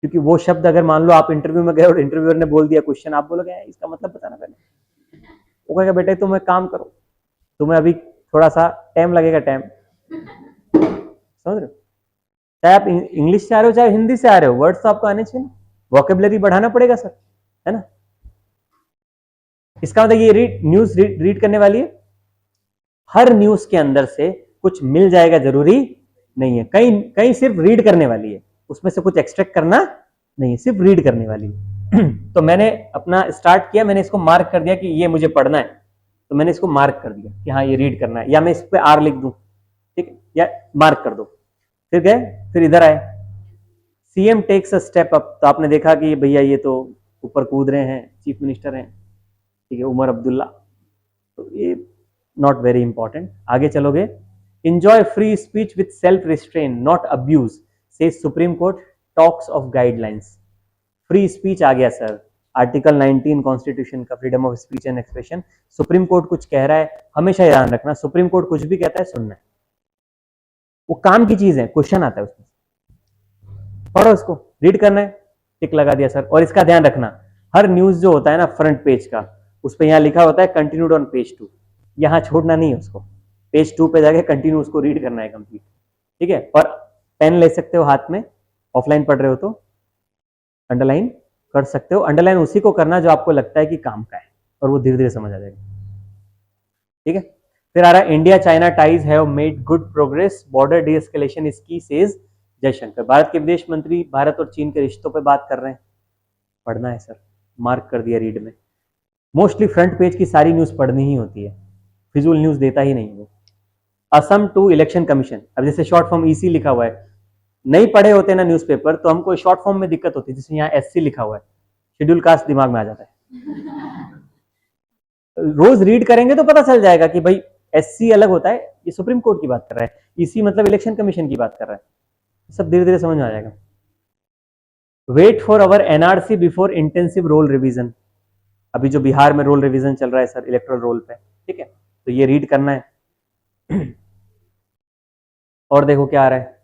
क्योंकि वो शब्द अगर मान लो आप इंटरव्यू में गए और इंटरव्यूअर ने बोल दिया क्वेश्चन, आप बोलोगे इसका मतलब बताना पहले, वो कहेगा बेटे तुम एक काम करो, तुम्हें अभी थोड़ा सा टाइम लगेगा, टाइम, समझ रहे हो। चाहे आप इंग्लिश से आ रहे हो चाहे हिंदी से आ रहे हो, वर्ड्स तो आपको आने चाहिए ना, वोकेबलरी बढ़ाना पड़ेगा सर, है ना। इसका मतलब ये न्यूज रीड करने वाली है, हर न्यूज के अंदर से कुछ मिल जाएगा जरूरी नहीं है, कहीं कहीं सिर्फ रीड करने वाली है, उसमें से कुछ एक्सट्रैक्ट करना नहीं है, सिर्फ रीड करने वाली है। तो मैंने अपना स्टार्ट किया, मैंने इसको मार्क कर दिया कि ये मुझे पढ़ना है, तो मैंने इसको मार्क कर दिया कि हाँ ये रीड करना है, या मैं इस पे आर लिख दूं, ठीक है, या मार्क कर दो। फिर गए, फिर इधर आए, CM takes a step up, तो आपने देखा कि भैया ये तो ऊपर कूद रहे हैं, चीफ मिनिस्टर हैं, ठीक है, उमर अब्दुल्ला, तो ये नॉट वेरी इंपॉर्टेंट। आगे चलोगे, enjoy free speech with self restrain not abuse से supreme court, talks of guidelines. Free speech आ गया सर, आर्टिकल 19 कॉन्स्टिट्यूशन का, freedom of speech and expression. Supreme court कुछ कह रहा है, हमेशा ध्यान रखना, सुप्रीम कोर्ट कुछ भी कहता है सुनना है, वो काम की चीज है, क्वेश्चन आता है उसमें, पढ़ो उसको, रीड करना है, टिक लगा दिया सर। और इसका ध्यान रखना, हर न्यूज जो होता है ना फ्रंट पेज का, उस पर यहाँ लिखा होता है कंटिन्यूड ऑन पेज 2, यहाँ छोड़ना नहीं है उसको, पेज 2 पे जाके कंटिन्यू उसको रीड करना है कंप्लीट, ठीक है। और पेन ले सकते हो हाथ में, ऑफलाइन पढ़ रहे हो तो अंडरलाइन कर सकते हो, अंडरलाइन उसी को करना जो आपको लगता है कि काम का है, और वो धीरे धीरे समझ आ जाएगा, ठीक है। फिर आ रहा है, India China ties have made good progress, border D escalation is की, सेज जयशंकर। भारत के विदेश मंत्री भारत और चीन के रिश्तों पर बात कर रहे हैं, पढ़ना है सर, मार्क कर दिया रीड में। मोस्टली फ्रंट पेज की सारी न्यूज पढ़नी ही होती है, फिजूल न्यूज देता ही नहीं वो। असम टू इलेक्शन कमीशन, अब जैसे शॉर्ट फॉर्म ईसी लिखा हुआ है, नहीं पढ़े होते ना न्यूज़पेपर, तो हमको शॉर्ट फॉर्म में दिक्कत होती है, जैसे यहाँ एससी लिखा हुआ है, शेड्यूल कास्ट दिमाग में आ जाता है। रोज रीड करेंगे तो पता चल जाएगा कि भाई एससी अलग होता है, ये सुप्रीम कोर्ट की बात कर रहा है, ईसी मतलब इलेक्शन कमीशन की बात कर रहा है, सब धीरे धीरे समझ में आ जाएगा। Wait for our NRC before intensive roll revision, अभी जो बिहार में रोल रिवीजन चल रहा है सर इलेक्ट्रल रोल पे, ठीक है, तो ये रीड करना है। और देखो क्या आ रहा है,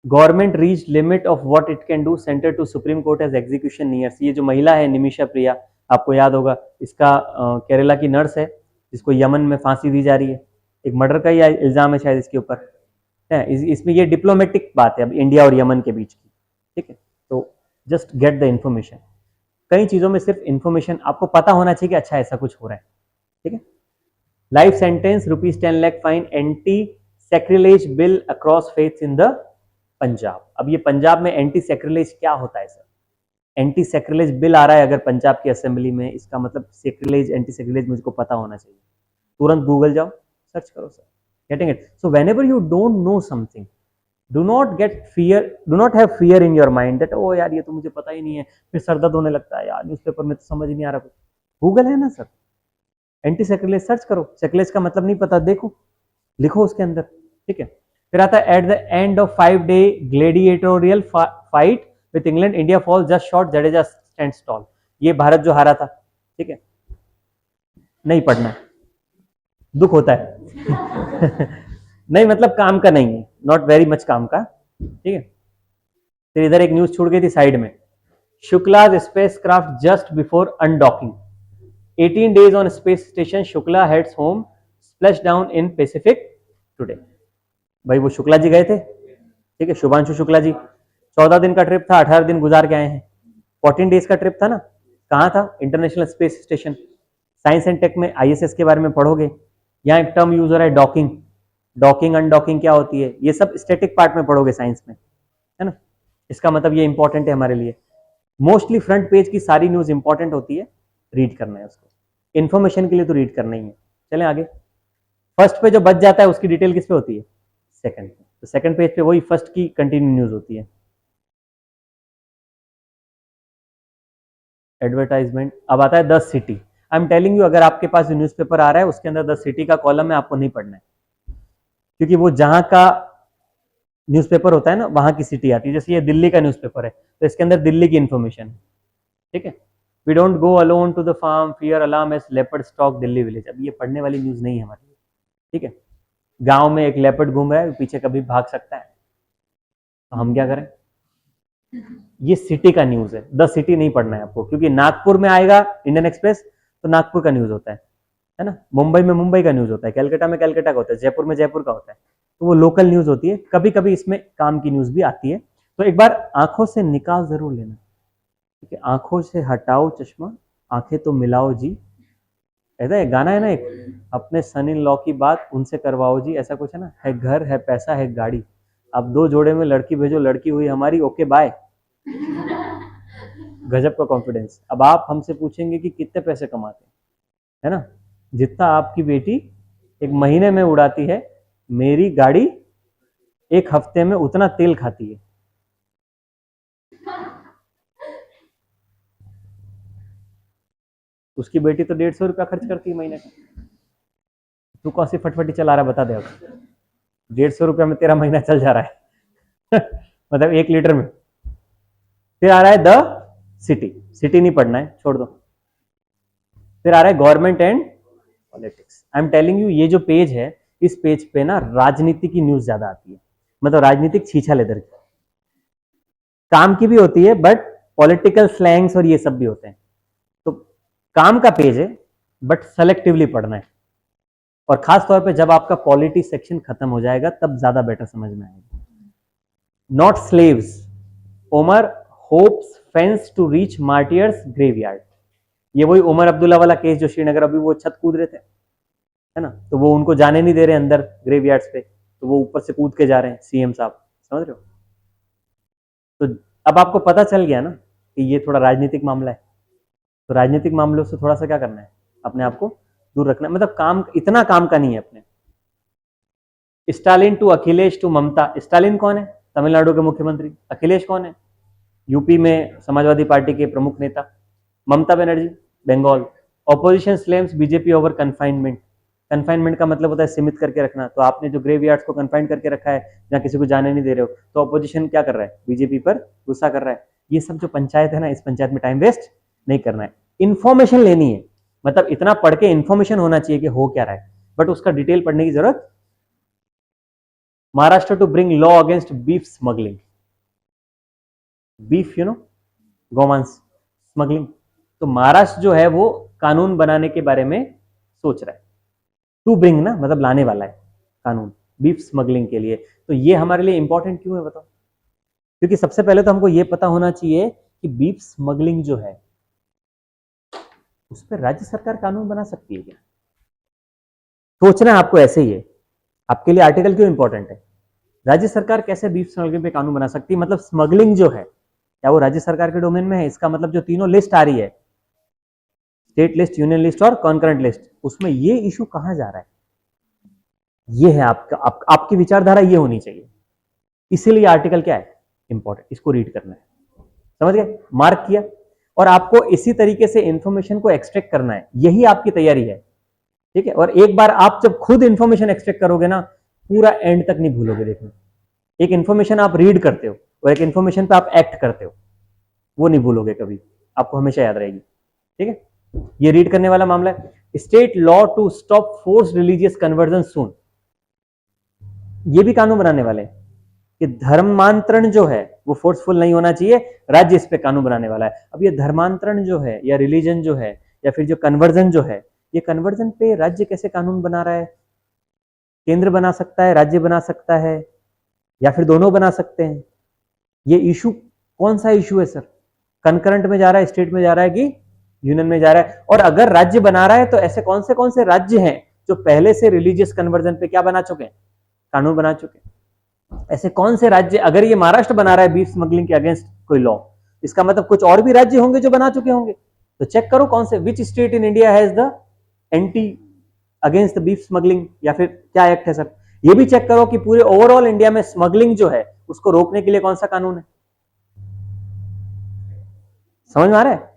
government reach limit of what it can do, centre to Supreme Court as execution nears. ये जो महिला है निमिषा प्रिया, आपको याद होगा, इसका केरला की नर्स है जिसको यमन में फांसी दी जा रही है, एक मर्डर का ही इल्जाम है शायद इसके ऊपर, है इसमें ये डिप्लोमेटिक बात है अब इंडिया और यमन के बीच की, ठीक है। तो जस्ट गेट द इंफॉर्मेशन, कई चीजों में सिर्फ इंफॉर्मेशन आपको पता होना चाहिए कि अच्छा ऐसा कुछ हो रहा है, ठीक है। Life sentence, ₹10 lakh fine, anti sacrilege bill across faiths in the Punjab. अब ये पंजाब में एंटी सैक्रिलेज क्या होता है सर, एंटी सैक्रिलेज बिल आ रहा है अगर पंजाब की असेंबली में, इसका मतलब सैक्रिलेज, एंटी सैक्रिलेज मुझको पता होना चाहिए, तुरंत गूगल जाओ, सर्च करो sir, getting it. So whenever you don't know something, do not get fear, do not have fear in your mind that ओ यार ये तो मुझे पता ही नहीं है, फिर सर दर्द होने लगता है यार, न्यूज़पेपर में तो समझ नहीं आ रहा कुछ, गूगल है ना सर, एंटी सैक्रिलेज सर्च करो, सैक्रिलेज का मतलब नहीं पता देखो, लिखो उसके अंदर, ठीक है। फिर आता है at the end of 5 day gladiatorial fight with England, India fall just short, Jadeja stand tall. ये भारत जो हारा था, ठीक है, नहीं पढ़ना है, दुख होता है नहीं मतलब काम का नहीं है, नॉट वेरी मच काम का, ठीक है। फिर इधर एक न्यूज छूट गई थी साइड में, Shukla's spacecraft just before undocking, 18 days on space station, Shukla heads home, splash down in Pacific today। भाई वो शुक्ला जी गए थे, ठीक है, शुभांशु शुक्ला जी, 14 दिन का ट्रिप था, 18 दिन गुजार के आए हैं। 14 days का ट्रिप था ना, कहाँ था? International space station. Science and tech में ISS के बारे में पढ़ोगे, यहाँ एक टर्म यूज हो रहा है डॉकिंग, डॉकिंग अनडॉकिंग क्या होती है, ये सब स्टैटिक पार्ट में पढ़ोगे साइंस में, है ना। इसका मतलब ये इंपॉर्टेंट है हमारे लिए। मोस्टली फ्रंट पेज की सारी न्यूज इंपॉर्टेंट होती है, रीड करना है उसको, इन्फॉर्मेशन के लिए तो रीड करना ही है। चलें आगे। फर्स्ट पे जो बच जाता है उसकी डिटेल किस पे होती है? सेकंड पे। तो सेकंड पेज पे वही फर्स्ट की कंटिन्यू न्यूज होती है। एडवर्टाइजमेंट। अब आता है the city. I am telling you, अगर आपके पास जो न्यूज़पेपर आ रहा है उसके अंदर द सिटी का कॉलम है, आपको नहीं पढ़ना है, क्योंकि वो जहां का न्यूज़पेपर होता है ना वहां की सिटी आती है। जैसे ये दिल्ली का न्यूज़पेपर है तो इसके अंदर दिल्ली की इंफॉर्मेशन है, ठीक है। We don't go alone to the farm, fear alarm as leopard stalk Delhi village. अब ये पढ़ने वाली न्यूज नहीं है हमारे लिए, ठीक है। गांव में एक लेपर्ड घूम रहा है, पीछे कभी भाग सकता है, तो हम क्या करें? ये सिटी का न्यूज है, द सिटी नहीं पढ़ना है आपको, क्योंकि नागपुर में आएगा इंडियन एक्सप्रेस तो नागपुर का न्यूज होता है ना। मुंबई में मुंबई का न्यूज होता है, कलकत्ता में कलकत्ता का होता है, जयपुर में जयपुर का होता है, तो वो लोकल न्यूज होती है। कभी कभी इसमें काम की न्यूज भी आती है, तो एक बार आंखों से निकाल जरूर लेना, ठीक है। आंखों से हटाओ चश्मा, आंखें तो मिलाओ जी, ऐसा है गाना है ना एक, अपने सन इन लॉ की बात उनसे करवाओ जी, ऐसा कुछ है ना। है घर, है पैसा, है गाड़ी, अब 2 जोड़े में लड़की भेजो, लड़की हुई हमारी, ओके बाय। गजब का कॉन्फिडेंस। अब आप हमसे पूछेंगे कि कितने पैसे कमाते हैं, है ना, जितना आपकी बेटी एक महीने में उड़ाती है, मेरी गाड़ी एक हफ्ते में उतना तेल खाती है। उसकी बेटी तो 150 रुपया खर्च करती है महीने का, तू कौन सी फटफटी चला रहा है बता दे अब। 150 रुपया में तेरा महीना चल जा रहा है मतलब 1 लीटर में। फिर आ रहा है द सिटी, सिटी नहीं पढ़ना है, छोड़ दो। फिर आ रहा है government and politics. I am telling you, ये जो पेज है, इस पेज पे ना राजनीति की न्यूज ज्यादा आती है, मतलब राजनीतिक छीछा लेदर की, काम की भी होती है बट पॉलिटिकल स्लैंग्स और ये सब भी होते हैं। तो काम का पेज है बट सेलेक्टिवली पढ़ना है, और खास तौर पे जब आपका पॉलिटी सेक्शन खत्म हो जाएगा तब ज्यादा बेटर समझ में आएगा। Not slaves, Omar hops fence to reach martyrs graveyard. ये वही उमर अब्दुल्ला वाला केस जो श्रीनगर, अभी वो छत कूद रहे थे, है ना, तो वो उनको जाने नहीं दे रहे अंदर ग्रेवयार्ड्स पे, तो वो ऊपर से कूद के जा रहे हैं CM साहब, समझ रहे हो। तो अब आपको पता चल गया ना कि ये थोड़ा राजनीतिक मामला है, तो राजनीतिक मामलों से थोड़ा सा क्या करना है, अपने आप को दूर रखना है, मतलब काम इतना काम का नहीं है अपने। Stalin to Akhilesh to Mamata. स्टालिन कौन है? तमिलनाडु के मुख्यमंत्री। अखिलेश कौन है? यूपी में समाजवादी पार्टी के प्रमुख नेता। Mamata Banerjee Bengal. Opposition slams BJP over confinement. Confinement का मतलब होता है सीमित करके रखना, तो आपने जो ग्रेवयार्ड्स को कन्फाइन करके रखा है, जहाँ किसी को जाने नहीं दे रहे हो, तो ऑपोजिशन क्या कर रहा है? बीजेपी पर गुस्सा कर रहा है। ये सब जो पंचायत है ना, इस पंचायत में टाइम वेस्ट नहीं करना है, इन्फॉर्मेशन लेनी है, मतलब इतना पढ़ के इन्फॉर्मेशन होना चाहिए कि हो क्या रहा है, बट उसका डिटेल पढ़ने की जरूरत। Maharashtra to bring law against beef smuggling. Beef गौमांस स्मगलिंग, तो महाराष्ट्र जो है वो कानून बनाने के बारे में सोच रहा है। टू ब्रिंग ना मतलब लाने वाला है कानून बीफ स्मगलिंग के लिए। तो ये हमारे लिए इंपॉर्टेंट क्यों है बताओ? क्योंकि सबसे पहले तो हमको ये पता होना चाहिए कि बीफ स्मगलिंग जो है उस पर राज्य सरकार कानून बना सकती है क्या? सोचना है आपको ऐसे ही है। आपके लिए आर्टिकल क्यों इंपॉर्टेंट है? राज्य सरकार कैसे बीफ स्मगलिंग पे कानून बना सकती है, मतलब स्मगलिंग जो है क्या वो राज्य सरकार के डोमेन में है? इसका मतलब जो तीनों लिस्ट आ रही है, स्टेट लिस्ट, यूनियन लिस्ट और कॉन्करेंट लिस्ट, उसमें ये इशू कहां जा रहा है? ये है आपका आपकी विचारधारा ये होनी चाहिए। इसीलिए आर्टिकल क्या है इंपॉर्टेंट, इसको रीड करना है, समझ गए, मार्क किया। और आपको इसी तरीके से इंफॉर्मेशन को एक्सट्रैक्ट करना है, यही आपकी तैयारी है। ठीक है, और एक बार आप जब खुद इंफॉर्मेशन एक्सट्रैक्ट करोगे ना, पूरा एंड तक नहीं भूलोगे देखना। एक इंफॉर्मेशन आप रीड करते हो और एक इंफॉर्मेशन पे आप एक्ट करते हो, वो नहीं भूलोगे कभी, आपको हमेशा याद रहेगी। ठीक है, ये रीड करने वाला मामला है। State law to stop force religious conversion soon, ये भी कानून बनाने वाले हैं कि धर्मांतरण जो है वो फोर्सफुल नहीं होना चाहिए, राज्य इस पे कानून बनाने वाला है। अब ये धर्मांतरण जो है या रिलीजन जो है या फिर जो कन्वर्जन जो है, ये कन्वर्जन पे राज्य कैसे कानून बना रहा है? केंद्र बना सकता है, राज्य बना सकता है, या फिर दोनों बना सकते हैं। ये इशू कौन सा इशू है सर? कंकरेंट में जा रहा है, स्टेट में जा रहा है कि यूनियन में जा रहा है? और अगर राज्य बना रहा है तो ऐसे कौन से राज्य हैं जो पहले से रिलीजियस कन्वर्जन पे क्या बना चुके हैं? कानून बना चुके हैं। ऐसे कौन से राज्य, अगर ये महाराष्ट्र बना रहा है बीफ स्मगलिंग के अगेंस्ट कोई लॉ, इसका मतलब कुछ और भी राज्य होंगे जो बना चुके होंगे। तो चेक करो कौन से, which state in India has the anti against the beef smuggling, या फिर क्या एक्ट है सर। ये भी चेक करो कि पूरे ओवरऑल इंडिया में स्मगलिंग जो है उसको रोकने के लिए कौन सा कानून है। समझ में आ रहा है?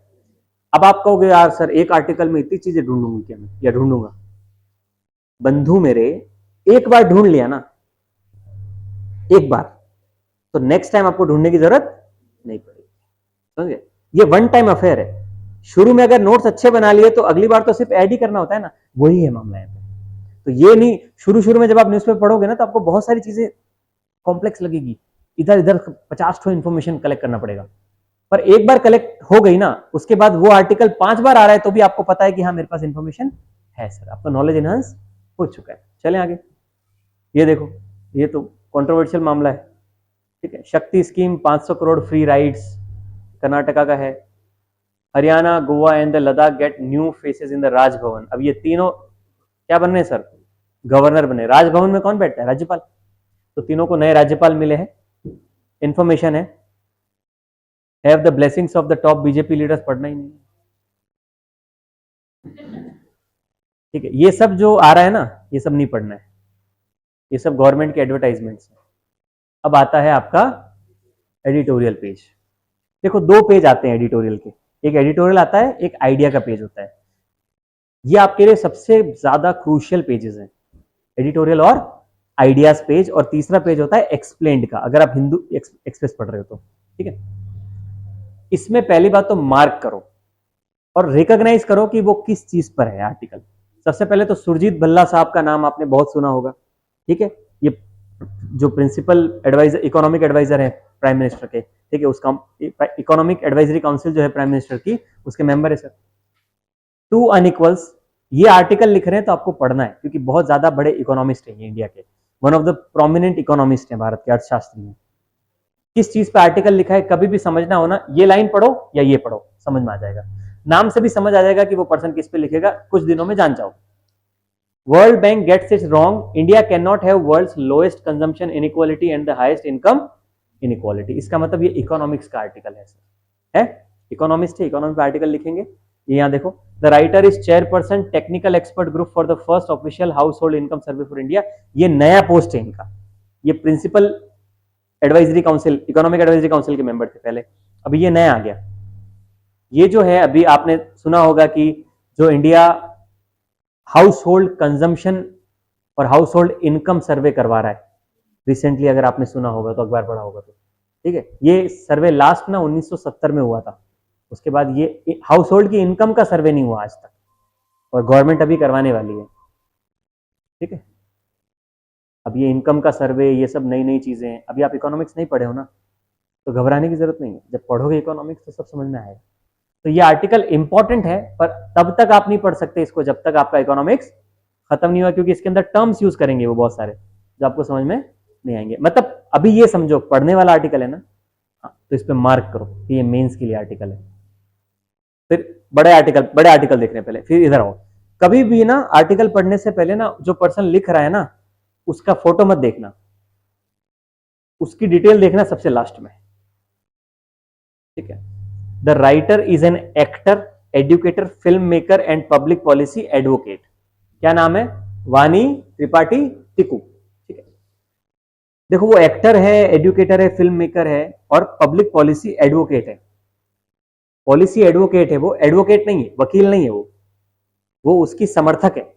अब आप कहोगे यार सर एक आर्टिकल में इतनी चीजें ढूंढूंगी क्या मैं, या ढूंढूंगा? बंधु मेरे, एक बार ढूंढ लिया ना, एक बार, तो नेक्स्ट टाइम आपको ढूंढने की जरूरत नहीं पड़ेगी। समझे? ये वन टाइम अफेयर है। शुरू में अगर नोट्स अच्छे बना लिए तो अगली बार तो सिर्फ ऐड ही करना होता है ना, वही है मामला है। तो ये नहीं, शुरू में जब आप न्यूज़पेपर पढ़ोगे ना तो आपको बहुत सारी चीजें कॉम्प्लेक्स लगेगी, इधर इधर 50 ठो इन्फॉर्मेशन कलेक्ट करना पड़ेगा। पर एक बार कलेक्ट हो गई ना, उसके बाद वो आर्टिकल 5 बार आ रहा है तो भी आपको पता है कि हाँ मेरे पास इन्फॉर्मेशन है सर, आपका नॉलेज एनहांस हो चुका है। चलें आगे। ये देखो, ये तो कंट्रोवर्शियल मामला है। ठीक है, शक्ति scheme 500 crore free rides, Karnataka का है। Haryana, Goa and the Ladakh get new faces in the Raj Bhavan. अब ये तीनों क्या बन रहे हैं सर? गवर्नर बने। राजभवन में कौन बैठता है? राज्यपाल। तो तीनों को नए राज्यपाल मिले हैं। इंफॉर्मेशन है, have the blessings of the top BJP leaders, पढ़ना ही नहीं। ठीक है, ये सब जो आ रहा है ना, ये सब नहीं पढ़ना है, ये सब गवर्नमेंट के एडवर्टाइजमेंट्स है। अब आता है आपका एडिटोरियल पेज। देखो दो पेज आते हैं एडिटोरियल के, एक एडिटोरियल आता है, एक आइडिया का पेज होता है। ये आपके लिए सबसे ज्यादा क्रूशियल पेजेस हैं, एडिटोरियल और आइडियाज पेज। और तीसरा पेज होता है एक्सप्लेन्ड का, अगर आप हिंदू एक्सप्रेस पढ़ रहे हो तो। ठीक है, इसमें पहली बात तो मार्क करो और रिकॉग्नाइज करो कि वो किस चीज पर है आर्टिकल। सबसे पहले तो सुरजीत भल्ला साहब का नाम आपने बहुत सुना होगा। ठीक है, ये जो प्रिंसिपल एडवाइजर, इकोनॉमिक एडवाइजर है प्राइम मिनिस्टर के। ठीक है, उसका इकोनॉमिक एडवाइजरी काउंसिल जो है प्राइम मिनिस्टर की, उसके मेंबर है सर। टू अनइक्वल्स, ये आर्टिकल लिख रहे हैं तो आपको पढ़ना है क्योंकि बहुत ज्यादा बड़े इकोनॉमिस्ट हैं ये इंडिया के, one of the prominent economist हैं भारत के अर्थशास्त्री में। किस चीज पे आर्टिकल लिखा है कभी भी समझना हो ना, ये लाइन पढ़ो या ये पढ़ो, समझ में आ जाएगा। नाम से भी समझ आ जाएगा कि वो पर्सन किस पे लिखेगा, कुछ दिनों में जान जाओ। World Bank gets it wrong, India can not have world's lowest consumption inequality and the highest income inequality. इसका मतलब ये इकोनॉमिक्स का आर्टिकल है इकोनॉमिस्ट है, इकोनॉमिक आर्टिकल लिखेंगे। ये यहाँ देखो, the writer is chairperson technical expert group for the first official हाउस होल्ड इनकम सर्वे फॉर इंडिया। ये नया पोस्ट है इनका, ये principal advisory council, economic advisory council के मेंबर थे पहले, अभी ये नया आ गया। ये जो है, अभी आपने सुना होगा कि जो इंडिया हाउस होल्ड कंजम्पशन और हाउस होल्ड इनकम सर्वे करवा रहा है रिसेंटली, अगर आपने सुना होगा तो, अखबार पढ़ा होगा तो। ठीक है, ये सर्वे लास्ट ना 1970 में हुआ था, उसके बाद ये हाउस होल्ड की इनकम का सर्वे नहीं हुआ आज तक, और गवर्नमेंट अभी करवाने वाली है। ठीक है, अब ये इनकम का सर्वे, ये सब नई नई चीजें हैं। अभी आप इकोनॉमिक्स नहीं पढ़े हो ना, तो घबराने की जरूरत नहीं है, जब पढ़ोगे इकोनॉमिक्स तो सब समझ में आएगा। तो ये आर्टिकल इंपॉर्टेंट है, पर तब तक आप नहीं पढ़ सकते इसको जब तक आपका इकोनॉमिक्स खत्म नहीं हुआ, क्योंकि इसके अंदर टर्म्स यूज करेंगे वो बहुत सारे जो आपको समझ में नहीं आएंगे। मतलब अभी ये समझो पढ़ने वाला आर्टिकल है ना, हाँ, तो इस पर मार्क करो कि ये मेंस के लिए आर्टिकल है। फिर बड़े आर्टिकल देखने पहले, फिर इधर आओ। कभी भी ना आर्टिकल पढ़ने से पहले ना, जो पर्सन लिख रहा है ना उसका फोटो मत देखना, उसकी डिटेल देखना सबसे लास्ट में। ठीक है, the writer is an actor, educator, film maker and public policy advocate. क्या नाम है? वानी त्रिपाठी टिकू। ठीक है, देखो वो एक्टर है, एजुकेटर है, फिल्म मेकर है और पब्लिक पॉलिसी एडवोकेट है। पॉलिसी एडवोकेट है, वो एडवोकेट नहीं है, वकील नहीं है, वो उसकी समर्थक है।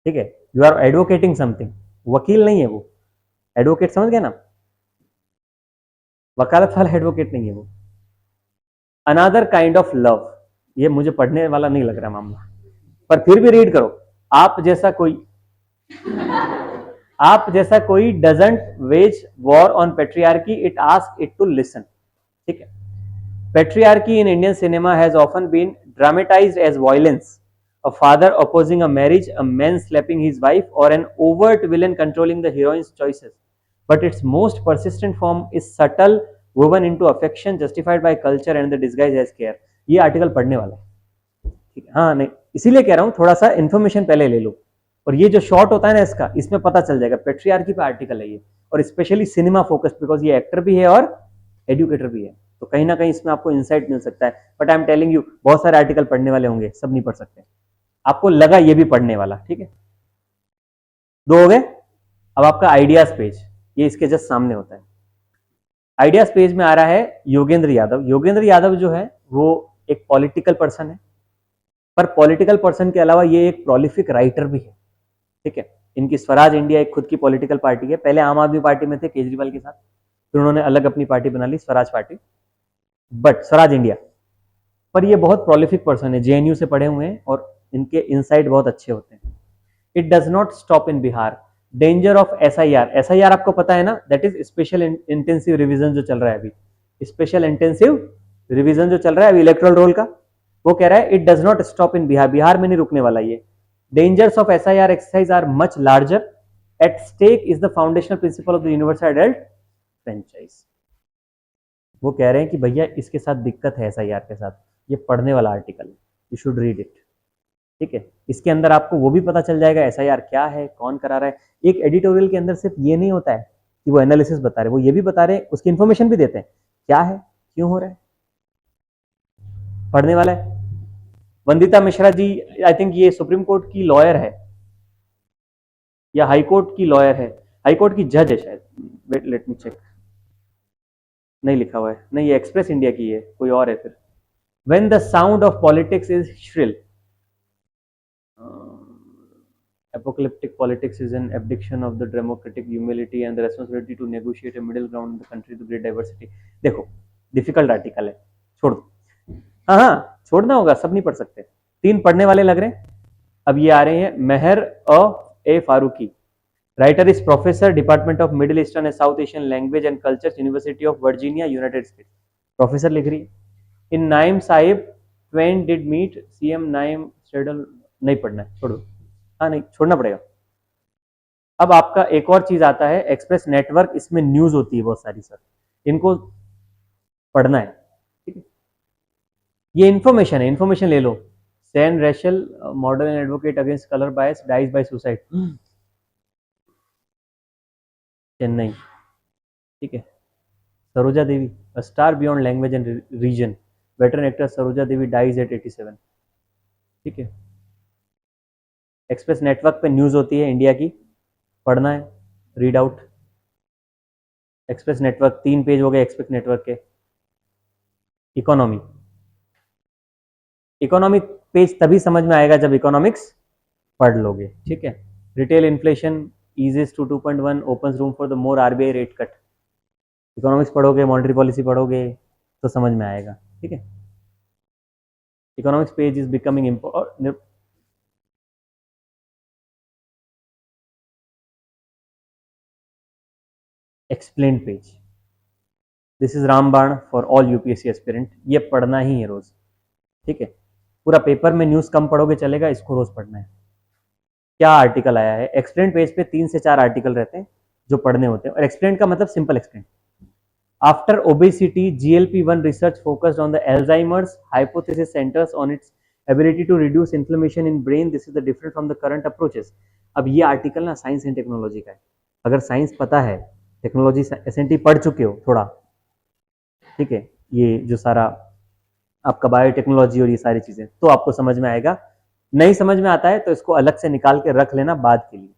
ठीक है, यू आर एडवोकेटिंग समथिंग, वकील नहीं है वो, एडवोकेट समझ गए ना, वकालत वाला एडवोकेट नहीं है वो। अनदर काइंड ऑफ लव, ये मुझे पढ़ने वाला नहीं लग रहा मामला, पर फिर भी रीड करो। आप जैसा कोई आप जैसा कोई doesn't wage war on patriarchy, it ask it to listen. ठीक है, patriarchy in Indian cinema has often been dramatised as violence, a father opposing a marriage, a man slapping his wife, or an overt villain controlling the heroine's choices. But its most persistent form is subtle, woven into affection, justified by culture and the disguise as care. ये article पढ़ने वाला है, ठीक है, हाँ नहीं, इसीलिए कह रहा हूँ थोड़ा सा इन्फॉर्मेशन पहले ले लो, और ये जो शॉर्ट होता है ना इसका, इसमें पता चल जाएगा पेट्रियार्की पे आर्टिकल है ये, और स्पेशली सिनेमा फोकस, बिकॉज ये एक्टर भी है और एजुकेटर भी है, तो कहीं ना कहीं इसमें आपको इंसाइट मिल सकता है। But I am telling you, बहुत सारे आर्टिकल पढ़ने वाले होंगे, सब नहीं पढ़ सकते, आपको लगा ये भी पढ़ने वाला, ठीक है, दो हो गए। अब आपका आइडियाज पेज, ये इसके जस्ट सामने होता है। आइडियाज पेज में आ रहा है योगेंद्र यादव। योगेंद्र यादव जो है वो एक पॉलिटिकल पर्सन है, पर पॉलिटिकल पर्सन के अलावा ये एक प्रोलिफिक राइटर भी है, ठीक है। इनकी स्वराज इंडिया एक खुद की पॉलिटिकल पार्टी है, पहले आम आदमी पार्टी में थे केजरीवाल के साथ, फिर उन्होंने अलग अपनी पार्टी बना ली, Swaraj party, but Swaraj India. पर ये बहुत प्रोलिफिक पर्सन है, जेएनयू से पढ़े हुए हैं और इनके इनसाइट बहुत अच्छे होते हैं। It does not stop in Bihar, danger of SIR, SIR आपको पता है ना, that is special intensive revision जो चल रहा है अभी, स्पेशल इंटेंसिव रिवीजन जो चल रहा है अभी इलेक्ट्रल रोल का, वो कह रहा है it does not stop in Bihar, Bihar में नहीं रुकने वाला ये। Dangers of SIR exercise are much larger, at stake is the foundational principle of the universal adult franchise. वो कह रहे हैं कि भैया इसके साथ दिक्कत है एसआईआर के साथ, ये पढ़ने वाला article, you should read it, ठीक है। इसके अंदर आपको वो भी पता चल जाएगा एसआईआर क्या है, कौन करा रहा है। एक एडिटोरियल के अंदर सिर्फ ये नहीं होता है कि वो एनालिसिस बता रहे, वो ये भी बता रहे हैं, उसकी इन्फॉर्मेशन भी देते हैं, क्या है, क्यों हो रहा है, पढ़ने वाला है। वंदिता मिश्रा जी, आई थिंक ये सुप्रीम कोर्ट की लॉयर है या हाई कोर्ट की लॉयर है, हाई कोर्ट की जज है शायद, वेट लेट मी चेक, नहीं लिखा हुआ है, नहीं ये एक्सप्रेस इंडिया की है, कोई और है फिर। When the sound of politics is shrill, apocalyptic politics is an abdication of the democratic humility and the responsibility to negotiate a middle ground in the country to great diversity। देखो difficult article है, छोड़ दो, हाँ हाँ छोड़ना होगा, सब नहीं पढ़ सकते, तीन पढ़ने वाले लग रहे हैं। अब ये आ रहे हैं Mehr A Farooqui, writer is professor department of middle eastern and south Asian language and culture, university of Virginia, United States, professor लिख रही है। In Naim Sahib twain did meet CM Naim स्टेडल, नहीं पढ़ना है, छोड़ो, हाँ नहीं छोड़ना पड़ेगा। अब आपका एक और चीज आता है एक्सप्रेस नेटवर्क, इसमें न्यूज होती है बहुत सारी सर, इनको पढ़ना है, ठीक है, ये इन्फॉर्मेशन है, इन्फॉर्मेशन ले लो। San Rachel model and advocate against colour bias dies by suicide, Chennai, ठीक है। Saroja Devi, a star beyond language and region, veteran actor Saroja Devi dies at 87, ठीक है। एक्सप्रेस नेटवर्क पे न्यूज होती है इंडिया की, पढ़ना है, read out. Express network 3 page हो गए एक्सप्रेस नेटवर्क के। इकोनॉमी, इकोनॉमिक पेज तभी समझ में आएगा जब इकोनॉमिक्स पढ़ लोगे, ठीक है। Retail inflation eases to 2.1 opens room for the more RBI rate cut, economics पढ़ोगे, मॉनेटरी पॉलिसी पढ़ोगे तो समझ में आएगा, ठीक है। Economics page is becoming important. Explain page, this is रामबाण फॉर ऑल यूपीएससी एस्पिरेंट, ये पढ़ना ही है रोज, ठीक है। पूरा पेपर में न्यूज कम पढ़ोगे चलेगा, इसको रोज पढ़ना है। क्या आर्टिकल आया है, एक्सप्लेन पेज पे 3 से 4 आर्टिकल रहते हैं जो पढ़ने होते हैं, और एक्सप्लेन का मतलब simple explain. After obesity GLP-1 research focused on the Alzheimer's hypothesis centres on its ability to reduce inflammation in brain, this is the different from the current approaches. अब ये आर्टिकल ना साइंस एंड टेक्नोलॉजी का है, अगर science पता है, technology SNT पढ़ चुके हो थोड़ा, ठीक है, ये जो सारा आपका बायोटेक्नोलॉजी और ये सारी चीजें, तो आपको समझ में आएगा। नहीं समझ में आता है तो इसको अलग से निकाल के रख लेना बाद के लिए,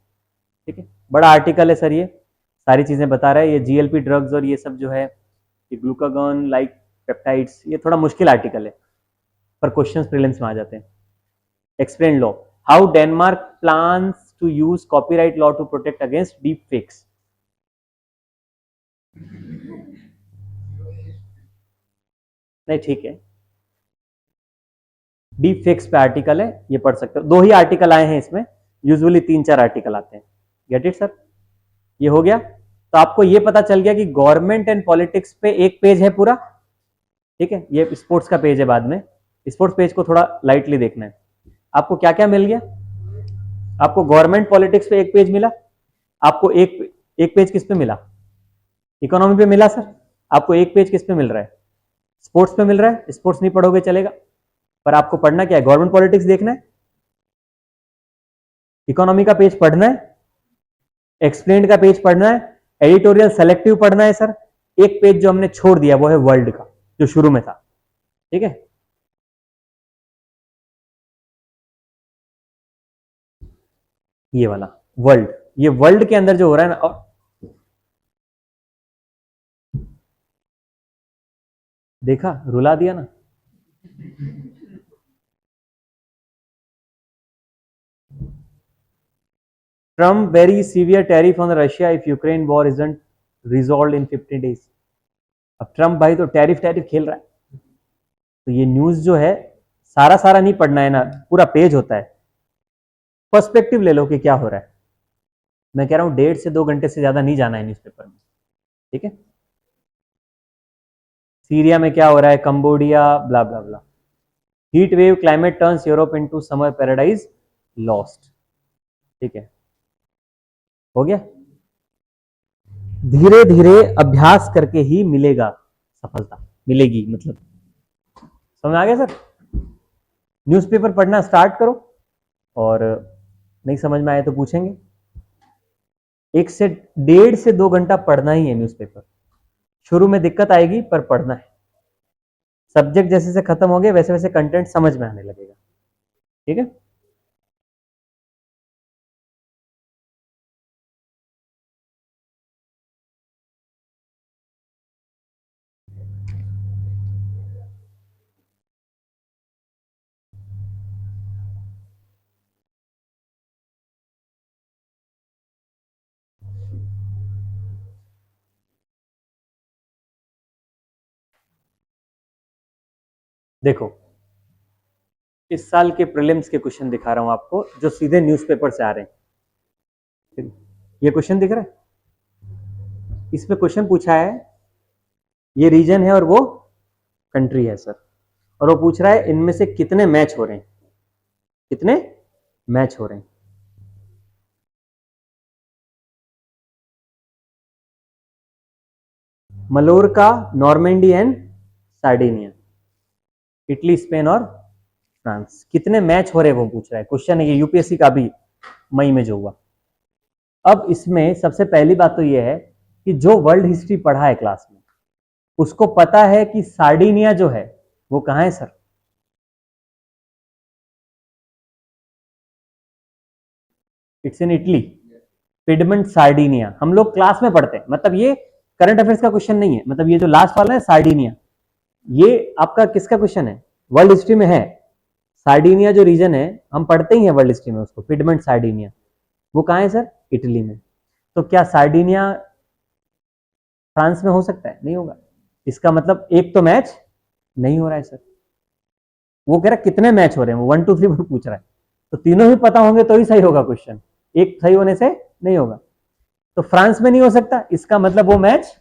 ठीक है। बड़ा आर्टिकल है सर, ये सारी चीजें बता रहा है, ये जीएलपी ड्रग्स और ये सब जो है, ये ग्लूकागॉन लाइक पेप्टाइड्स, ये थोड़ा मुश्किल आर्टिकल है, पर क्वेश्चंस प्रीलिम्स में आ जाते हैं। Explain low how Denmark plans to use copyright law to protect against deep fakes. नहीं ठीक है, डीप फेक्स पे आर्टिकल है, ये पढ़ सकते हो। 2 ही आर्टिकल आए हैं इसमें, यूजुअली 3-4 आर्टिकल आते हैं। Get it sir? ये हो गया। तो आपको ये पता चल गया कि गवर्नमेंट एंड पॉलिटिक्स पे एक पेज है पूरा, ठीक है। ये स्पोर्ट्स का पेज है, बाद में स्पोर्ट्स पेज को थोड़ा लाइटली देखना है। आपको क्या क्या मिल गया? आपको गवर्नमेंट पॉलिटिक्स पे एक पेज मिला, आपको एक पेज किस पे मिला? इकोनॉमी पे मिला सर। आपको एक पेज किस पे मिल रहा है? स्पोर्ट्स पे मिल रहा है। स्पोर्ट्स नहीं पढ़ोगे चलेगा, पर आपको पढ़ना क्या है? गवर्नमेंट पॉलिटिक्स देखना है, इकोनॉमी का पेज पढ़ना है, एक्सप्लेन्ड का पेज पढ़ना है, एडिटोरियल सेलेक्टिव पढ़ना है सर। एक पेज जो हमने छोड़ दिया वो है वर्ल्ड का, जो शुरू में था, ठीक है। ये वाला वर्ल्ड, ये वर्ल्ड के अंदर जो हो रहा है ना, और देखा, रुला दिया ना। Trump very severe tariff on Russia if Ukraine war isn't resolved in 50 days. अब ट्रम्प भाई तो टैरिफ खेल रहा है। तो ये न्यूज जो है, सारा सारा नहीं पढ़ना है ना, पूरा पेज होता है। पर्सपेक्टिव ले लो कि क्या हो रहा है। मैं कह रहा हूं 1.5 से 2 घंटे से ज्यादा नहीं जाना है न्यूज़पेपर में, ठीक है। सीरिया में क्या हो रहा है, Cambodia, blah blah blah. Heat wave climate turns Europe into summer paradise lost, ठीक है। हो गया। धीरे धीरे अभ्यास करके ही मिलेगा सफलता, मिलेगी मतलब। समझ आ गया सर? न्यूज़पेपर पढ़ना स्टार्ट करो, और नहीं समझ में आए तो पूछेंगे। 1.5 से 2 घंटा पढ़ना ही है न्यूज़पेपर। शुरू में दिक्कत आएगी, पर पढ़ना है। सब्जेक्ट जैसे जैसे खत्म हो गए वैसे वैसे कंटेंट समझ में आने लगेगा, ठीक है। देखो, इस साल के प्रीलिम्स के क्वेश्चन दिखा रहा हूं आपको, जो सीधे न्यूज़पेपर से आ रहे हैं। ये क्वेश्चन दिख रहा है, इसमें क्वेश्चन पूछा है, ये रीजन है और वो कंट्री है सर, और वो पूछ रहा है इनमें से कितने मैच हो रहे हैं, कितने मैच हो रहे हैं। Mallorca, Normandy and Sardinia, Italy, Spain और फ्रांस, कितने मैच हो रहे हैं वो पूछ रहा है। क्वेश्चन है ये, यूपीएससी का भी मई में जो हुआ। अब इसमें सबसे पहली बात तो ये है कि जो वर्ल्ड हिस्ट्री पढ़ा है क्लास में, उसको पता है कि सार्डिनिया जो है वो कहां है sir? It's in Italy, Piedmont Sardinia. हम लोग क्लास में पढ़ते हैं, मतलब ये करंट अफेयर्स का क्वेश्चन नहीं है। मतलब ये जो लास्ट वाला है सार्डिनिया, ये आपका किसका क्वेश्चन है? वर्ल्ड हिस्ट्री में है। सार्डिनिया जो रीजन है, हम पढ़ते ही हैं वर्ल्ड हिस्ट्री में उसको, पिडमेंट सार्डिनिया। वो कहां है सर? इटली में। तो क्या सार्डिनिया फ्रांस में हो सकता है? नहीं होगा। इसका मतलब एक तो मैच नहीं हो रहा है सर। वो कह रहा है कितने मैच हो रहे हैं, वो 1 2 3 पूछ रहा है। तो तीनों ही पता होंगे तो ही सही होगा क्वेश्चन, एक सही होने से नहीं होगा। तो फ्रांस में नहीं हो सकता, इसका मतलब वो मैच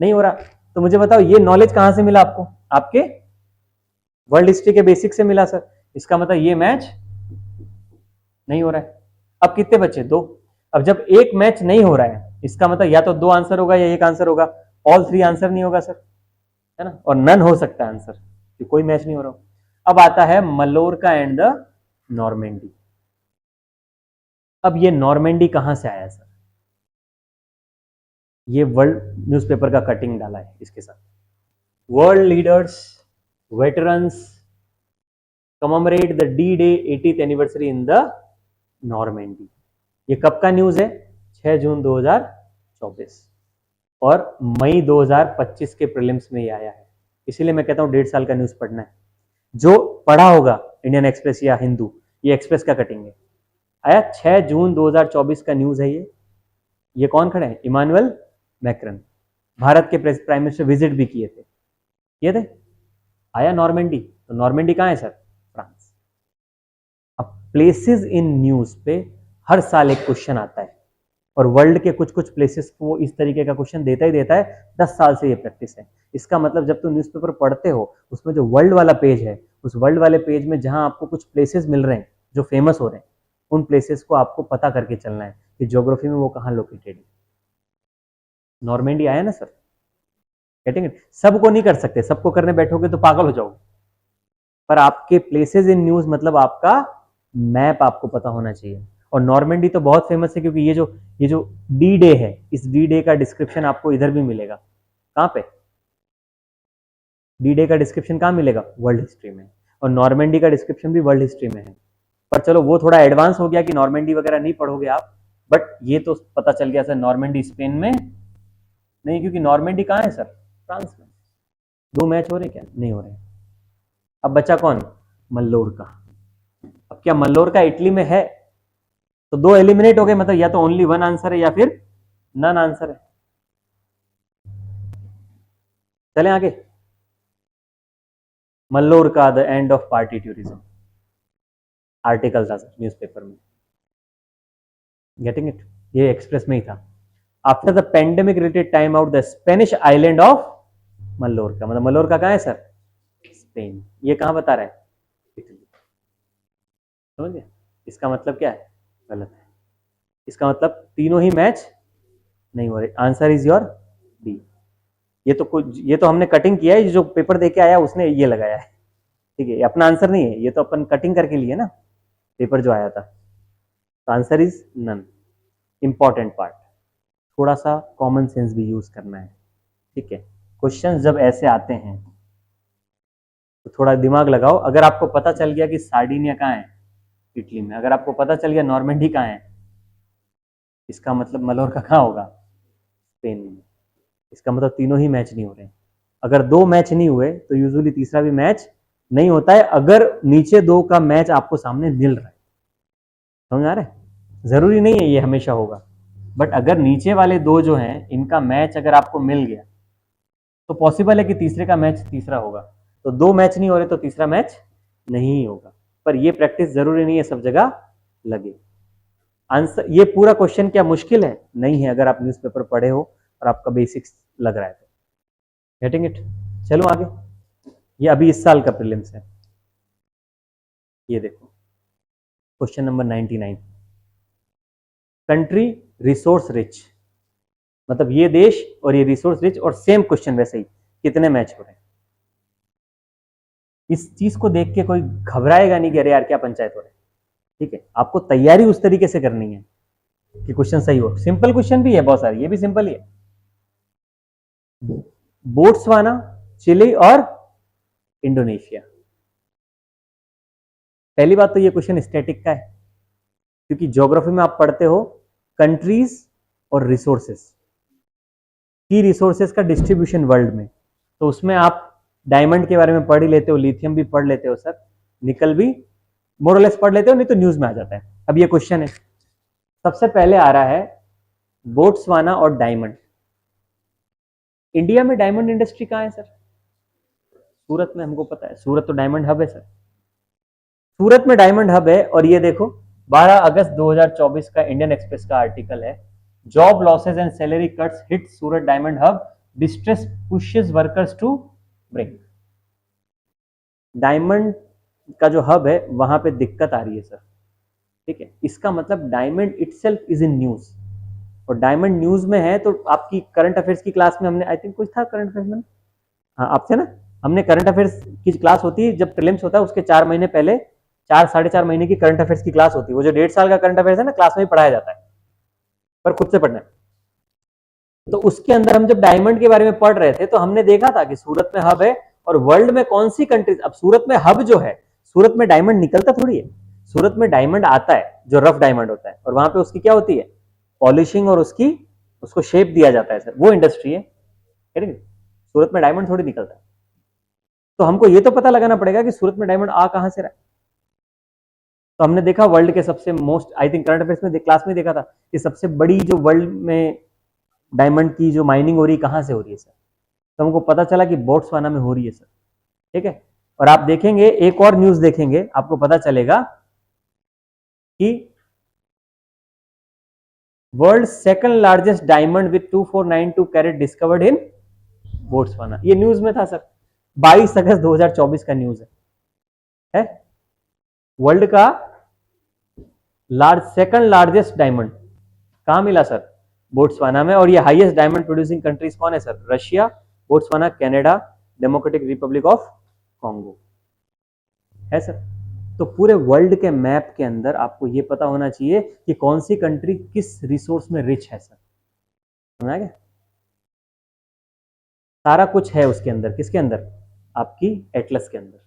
नहीं हो रहा। तो मुझे बताओ, ये नॉलेज कहां से मिला आपको? आपके वर्ल्ड हिस्ट्री के बेसिक से मिला सर। इसका मतलब ये मैच नहीं हो रहा है। अब कितने बचे? 2। अब जब एक मैच नहीं हो रहा है, इसका मतलब या तो 2 आंसर होगा या एक आंसर होगा। ऑल 3 आंसर नहीं होगा सर, है ना। और नन हो सकता है आंसर, कि कोई मैच नहीं हो रहा। अब आता है मलोरका एंड द नॉर्मेंडी। अब ये नॉर्मेंडी कहां से आया सर? ये वर्ल्ड न्यूज़पेपर का कटिंग डाला है इसके साथ। World leaders veterans commemorate the D day 80th anniversary in the Normandy. ये कब का न्यूज है? 6 जून 2024, और मई 2025 के प्रीलिम्स में ये आया है। इसीलिए मैं कहता हूं 1.5 साल का न्यूज पढ़ना है। जो पढ़ा होगा इंडियन एक्सप्रेस या हिंदू, ये एक्सप्रेस का कटिंग है, आया 6 जून 2024 का न्यूज है ये कौन खड़े हैं? इमानुएल मैक्रन, भारत के प्राइम मिनिस्टर विजिट भी किए थे। आया नॉर्मेंडी, तो नॉर्मेंडी कहाँ है सर? फ्रांस। अब प्लेसेस इन न्यूज पे हर साल एक क्वेश्चन आता है, और वर्ल्ड के कुछ कुछ प्लेसेस को इस तरीके का क्वेश्चन देता है। 10 साल से ये प्रैक्टिस है। इसका मतलब जब तुम न्यूज़पेपर पढ़ते हो, उसमें जो वर्ल्ड वाला पेज है, उस वर्ल्ड वाले पेज में जहां आपको कुछ प्लेसेस मिल रहे हैं जो फेमस हो रहे हैं, उन प्लेसेस को आपको पता करके चलना है कि ज्योग्राफी में वो कहाँ लोकेटेड है। नॉर्मेंडी आया ना सर, गेटिंग इट? सबको नहीं कर सकते, सबको करने बैठोगे तो पागल हो जाओगे, पर आपके प्लेसेस इन न्यूज मतलब आपका मैप आपको पता होना चाहिए। और नॉर्मेंडी तो बहुत फेमस है, क्योंकि ये जो डी डे है, इस डी डे का डिस्क्रिप्शन आपको इधर भी मिलेगा। कहाँ पे? डी डे का डिस्क्रिप्शन कहाँ मिलेगा? वर्ल्ड हिस्ट्री में। और नॉर्मेंडी का डिस्क्रिप्शन भी वर्ल्ड हिस्ट्री में है। पर चलो वो थोड़ा एडवांस हो गया कि नॉर्मेंडी वगैरह नहीं पढ़ोगे आप, बट ये तो पता चल गया सर नॉर्मेंडी स्पेन में नहीं, क्योंकि नॉर्मेंडी कहाँ है सर? फ्रांस में। 2 मैच हो रहे क्या? नहीं हो रहे। अब बचा कौन? मल्लोर का। अब क्या मल्लोर का इटली में है? तो 2 एलिमिनेट हो गए, मतलब या तो ओनली वन आंसर है या फिर नन आंसर है। चलें आगे। Mallorca the end of party tourism article था सर न्यूज़पेपर में। Getting it? ये एक्सप्रेस में ही था। After the pandemic related time out the Spanish island of Mallorca, मतलब मल्लोर का कहाँ है सर? स्पेन। ये कहाँ बता रहा है? इटली। समझ गए? इसका मतलब क्या है? गलत है। इसका मतलब तीनों ही मैच नहीं हो रहे। Answer is your D. ये तो हमने कटिंग किया है, जो पेपर देके आया उसने ये लगाया है, ठीक है? अपना आंसर नहीं है, ये तो अपन कटिंग करके लिए ना पेपर जो आया था। तो answer is none. Important part, थोड़ा सा कॉमन सेंस भी यूज करना है, ठीक है? क्वेश्चन जब ऐसे आते हैं तो थोड़ा दिमाग लगाओ। अगर आपको पता चल गया कि सार्डिनिया कहाँ है? इटली में। अगर आपको पता चल गया नॉर्मेंडी कहाँ है, इसका मतलब मलोर का कहाँ होगा? स्पेन में। इसका मतलब तीनों ही मैच नहीं हो रहे। अगर 2 मैच नहीं हुए तो यूजुअली तीसरा भी मैच नहीं होता है, अगर नीचे 2 का मैच आपको सामने मिल रहा है। समझ आ रहा है? जरूरी नहीं है ये हमेशा होगा, बट अगर नीचे वाले 2 जो हैं इनका मैच अगर आपको मिल गया तो पॉसिबल है कि तीसरे का मैच तीसरा होगा। तो 2 मैच नहीं हो रहे तो तीसरा मैच नहीं होगा, पर ये प्रैक्टिस जरूरी नहीं है सब जगह लगे। आंसर, ये पूरा क्वेश्चन क्या मुश्किल है? नहीं है, अगर आप न्यूज़पेपर पढ़े हो और आपका बेसिक्स लग रहा है तो। Getting it? चलो आगे। ये अभी इस साल का प्रीलिम्स है। ये देखो question number 99। Country resource rich, मतलब ये देश और ये रिसोर्स रिच, और सेम क्वेश्चन वैसे ही, कितने मैच हो रहे हैं? इस चीज को देख के कोई घबराएगा नहीं कि अरे यार क्या पंचायत हो रहा है, ठीक है? आपको तैयारी उस तरीके से करनी है कि क्वेश्चन सही हो। सिंपल क्वेश्चन भी है बहुत सारे, ये भी सिंपल ही है। बोट्सवाना, चिली और इंडोनेशिया। पहली बात तो ये क्वेश्चन स्टैटिक का है, क्योंकि ज्योग्राफी में आप पढ़ते हो कंट्रीज और रिसोर्सेस, की रिसोर्सेस का डिस्ट्रीब्यूशन वर्ल्ड में, तो उसमें आप डायमंड के बारे में पढ़ ही लेते हो, लिथियम भी पढ़ लेते हो सर, निकल भी मोरलेस पढ़ लेते हो, नहीं तो न्यूज में आ जाता है। अब ये क्वेश्चन है, सबसे पहले आ रहा है बोट्सवाना और डायमंड। इंडिया में डायमंड इंडस्ट्री कहाँ है सर? सूरत में, हमको पता है, सूरत तो डायमंड हब है सर। सूरत में डायमंड हब है, और ये देखो 12 अगस्त 2024 का इंडियन एक्सप्रेस का आर्टिकल है, job losses and salary cuts hit Surat diamond hub, distress pushes workers to break. Diamond का जो हब है वहां पे दिक्कत आ रही है सर, ठीक है? इसका मतलब diamond itself is in news, और डायमंड न्यूज में है। तो आपकी करंट अफेयर्स की क्लास में हमने, आई थिंक कुछ था करंट अफेयर्स में, हाँ आप थे ना, हमने करंट अफेयर्स की क्लास होती है जब प्रीलिम्स होता है उसके 4 महीने पहले, 4-4.5 महीने की करंट अफेयर्स की क्लास होती है। वो जो 1.5 साल का करंट अफेयर्स है ना, क्लास में ही पढ़ाया जाता है, पर खुद से पढ़ना है। तो उसके अंदर हम जब डायमंड के बारे में पढ़ रहे थे तो हमने देखा था कि सूरत में हब है, और वर्ल्ड में कौन सी कंट्रीज, अब सूरत में हब जो है, सूरत में डायमंड निकलता थोड़ी है, सूरत में डायमंड आता है जो रफ डायमंड होता है, और वहां पे उसकी क्या होती है? पॉलिशिंग, और उसको शेप दिया जाता है सर, वो इंडस्ट्री है। सूरत में डायमंड थोड़ी निकलता है। तो हमको ये तो पता लगाना पड़ेगा कि सूरत में डायमंड आ कहां से रहा है। तो हमने देखा वर्ल्ड के सबसे most, I think current affairs में क्लास में देखा था कि सबसे बड़ी जो वर्ल्ड में डायमंड की जो माइनिंग हो रही है कहाँ से हो रही है सर, तो हमको पता चला कि बोट्सवाना में हो रही है सर। ठीक है, और आप देखेंगे एक और न्यूज देखेंगे आपको पता चलेगा कि world second largest diamond with 2492 carat discovered in Botswana, ये न्यूज में था सर, 22 अगस्त 2024 का न्यूज है वर्ल्ड का सेकंड लार्जेस्ट डायमंड कहां मिला सर, बोट्सवाना में। और ये हाईएस्ट डायमंड प्रोड्यूसिंग कंट्रीज कौन है sir, Russia, Botswana, Canada, democratic Republic of Congo है सर। तो पूरे वर्ल्ड के मैप के अंदर आपको ये पता होना चाहिए कि कौन सी कंट्री किस रिसोर्स में रिच है सर, समझ आ गया, सारा कुछ है उसके अंदर, किसके अंदर, आपकी एटलस के अंदर।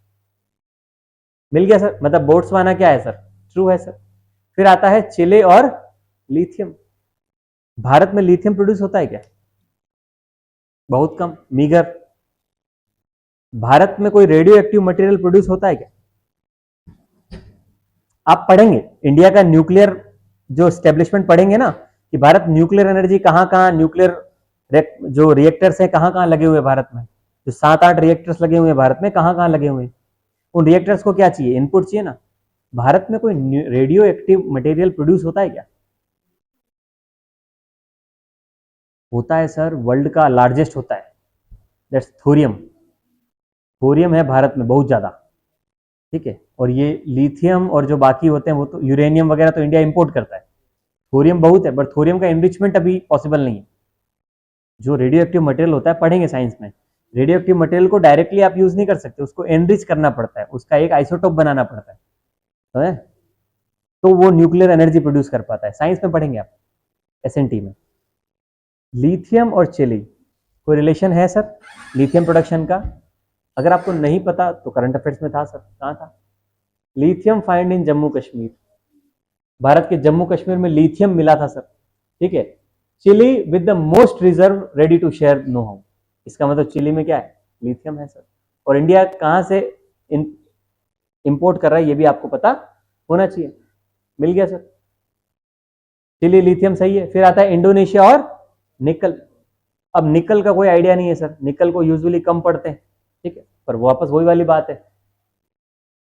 मिल गया सर, मतलब बोट्सवाना क्या है सर, ट्रू है सर। फिर आता है चिले और लिथियम। भारत में लिथियम प्रोड्यूस होता है क्या, बहुत कम, मीगर। भारत में कोई रेडियो एक्टिव मटेरियल प्रोड्यूस होता है क्या, आप पढ़ेंगे इंडिया का न्यूक्लियर जो स्टेब्लिशमेंट पढ़ेंगे ना कि भारत न्यूक्लियर एनर्जी कहां कहां, न्यूक्लियर जो रिएक्टर्स है कहां कहां लगे हुए हैं भारत में, जो 7-8 रिएक्टर्स लगे हुए हैं भारत में, कहां कहां लगे हुए हैं, उन रिएक्टर्स को क्या चाहिए, इनपुट चाहिए ना। भारत में कोई रेडियो एक्टिव मटेरियल प्रोड्यूस होता है क्या, होता है सर, वर्ल्ड का लार्जेस्ट होता है, दैट्स थोरियम। थोरियम है भारत में बहुत ज्यादा, ठीक है। और ये लिथियम और जो बाकी होते हैं वो तो यूरेनियम वगैरह तो इंडिया इंपोर्ट करता है, थोरियम बहुत है, बट थोरियम का एनरिचमेंट अभी पॉसिबल नहीं है। जो रेडियो एक्टिव मटेरियल होता है, पढ़ेंगे साइंस में, रेडियो एक्टिव मटेरियल को डायरेक्टली आप यूज नहीं कर सकते, उसको एनरिच करना पड़ता है, उसका एक आइसोटोप बनाना पड़ता है तो वो न्यूक्लियर एनर्जी प्रोड्यूस कर पाता है, साइंस में पढ़ेंगे आप एसएनटी में। लिथियम और चिली कोई रिलेशन है सर लिथियम प्रोडक्शन का, अगर आपको नहीं पता तो करंट अफेयर्स में था सर, कहाँ था, lithium find in Jammu Kashmir, Bharat के जम्मू कश्मीर में लिथियम मिला था सर, ठीक है। Chile with the most reserve ready to share know how, इसका मतलब चिली में क्या है, लिथियम है सर। और इंडिया कहां से इंपोर्ट कर रहा है ये भी आपको पता होना चाहिए। मिल गया सर, चिली लिथियम सही है। फिर आता है इंडोनेशिया और निकल। अब निकल का कोई आइडिया नहीं है सर, निकल को यूजुअली कम पढ़ते हैं, ठीक है, पर वापस वही वाली बात है,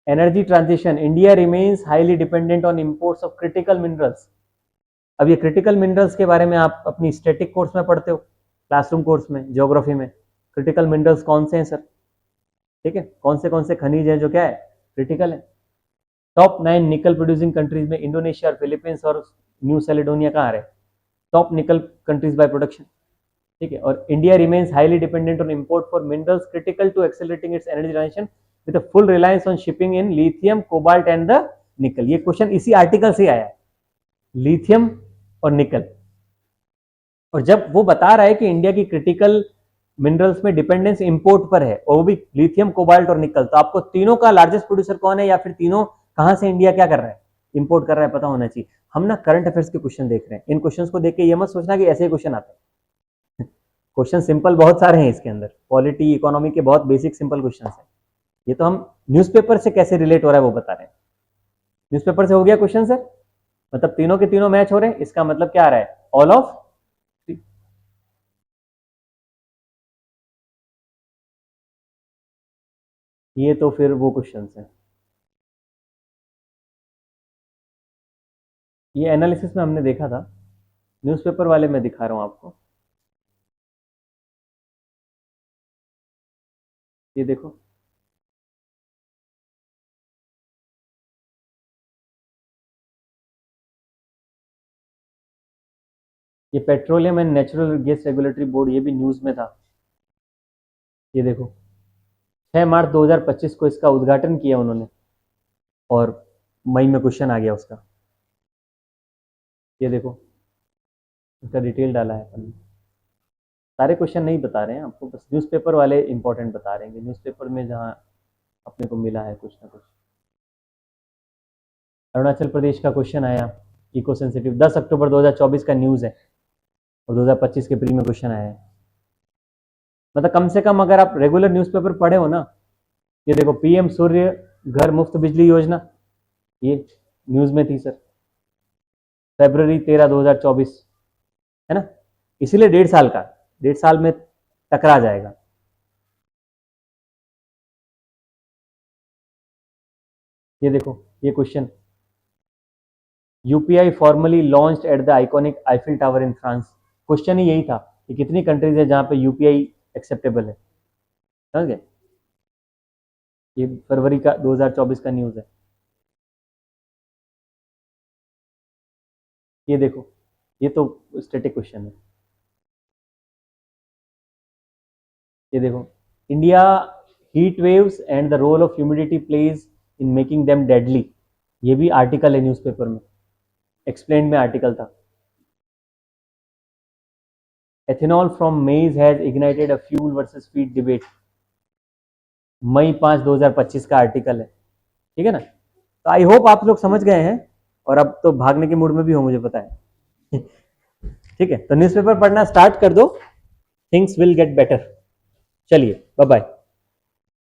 energy transition, India remains highly dependent on imports of critical minerals. अब ये क्रिटिकल मिनरल्स के बारे में आप अपनी स्टैटिक कोर्स में पढ़ते हो, क्लासरूम कोर्स में, ज्योग्राफी में, क्रिटिकल मिनरल्स कौन से हैं सर, ठीक है, कौन से खनिज हैं जो क्या है, क्रिटिकल है। टॉप 9 निकल प्रोड्यूसिंग कंट्रीज में इंडोनेशिया और फिलीपींस और न्यू सेलेडोनिया कहाँ आ रहे हैं, टॉप निकल कंट्रीज बाय प्रोडक्शन, ठीक है। और India remains highly dependent on import for minerals critical to accelerating its energy transition with a full reliance on shipping in lithium, cobalt and the nickel. ये question इसी article से आया है, lithium और निकल। और जब वो बता रहा है कि इंडिया की क्रिटिकल मिनरल्स में डिपेंडेंस इंपोर्ट पर है, और वो भी लिथियम, कोबाल्ट और निकल, तो आपको तीनों का लार्जेस्ट प्रोड्यूसर कौन है, या फिर तीनों कहां से इंडिया क्या कर रहा है, इंपोर्ट कर रहा है, पता होना चाहिए। हम ना करंट अफेयर्स के क्वेश्चन देख रहे हैं, इन क्वेश्चंस को देख के ये मत सोचना कि ऐसे ही क्वेश्चन आते हैं क्वेश्चन सिंपल बहुत सारे हैं इसके अंदर, पॉलिटी इकोनॉमी के बहुत बेसिक सिंपल क्वेश्चन है। ये तो हम न्यूज़पेपर से कैसे रिलेट हो रहा है वो बता रहे हैं। न्यूज़पेपर से हो गया क्वेश्चन सर, मतलब तीनों के तीनों मैच हो रहे हैं, इसका मतलब क्या आ रहा है, ऑल ऑफ। ये तो फिर वो क्वेश्चन है, ये एनालिसिस में हमने देखा था, न्यूज़पेपर वाले में दिखा रहा हूं आपको, ये देखो, ये petroleum and natural gas regulatory board, ये भी न्यूज में था। ये देखो 6 मार्च 2025 को इसका उद्घाटन किया उन्होंने, और मई में क्वेश्चन आ गया उसका। ये देखो इसका डिटेल डाला है अपन ने। सारे क्वेश्चन नहीं बता रहे हैं आपको, बस न्यूज़पेपर वाले इंपॉर्टेंट बता रहे हैं, न्यूज़पेपर में जहाँ अपने को मिला है कुछ ना कुछ। अरुणाचल प्रदेश का क्वेश्चन आया, इको सेंसिटिव, 10 अक्टूबर 2024 का न्यूज़ है, और 2025 के अप्रैल में क्वेश्चन आया है। मतलब कम से कम अगर आप रेगुलर न्यूज़पेपर पढ़े हो ना, ये देखो पीएम सूर्य घर मुफ्त बिजली योजना, ये न्यूज में थी सर, February 13, 2024, है ना, इसीलिए 1.5 साल का, 1.5 साल में टकरा जाएगा। ये देखो ये question, UPI formally launched at the iconic Eiffel tower in France. Question ही यही था कि कितनी कंट्रीज है जहां पे यूपीआई एक्सेप्टेबल है, समझ गए। ये फरवरी का 2024 का न्यूज है। ये देखो, ये तो स्टैटिक क्वेश्चन है। ये देखो, India heat waves and the role of humidity plays in making them deadly. ये भी आर्टिकल है न्यूज़पेपर में, एक्सप्लेन में आर्टिकल था। Ethanol from maize has ignited a fuel versus feed debate. May 5, 2025 का आर्टिकल है, ठीक है ना। तो आई होप आप लोग समझ गए हैं, और अब तो भागने के मूड में भी हो, मुझे पता है। ठीक है, तो न्यूज़पेपर पढ़ना स्टार्ट कर दो, थिंग्स विल गेट बेटर। चलिए, बाय बाय।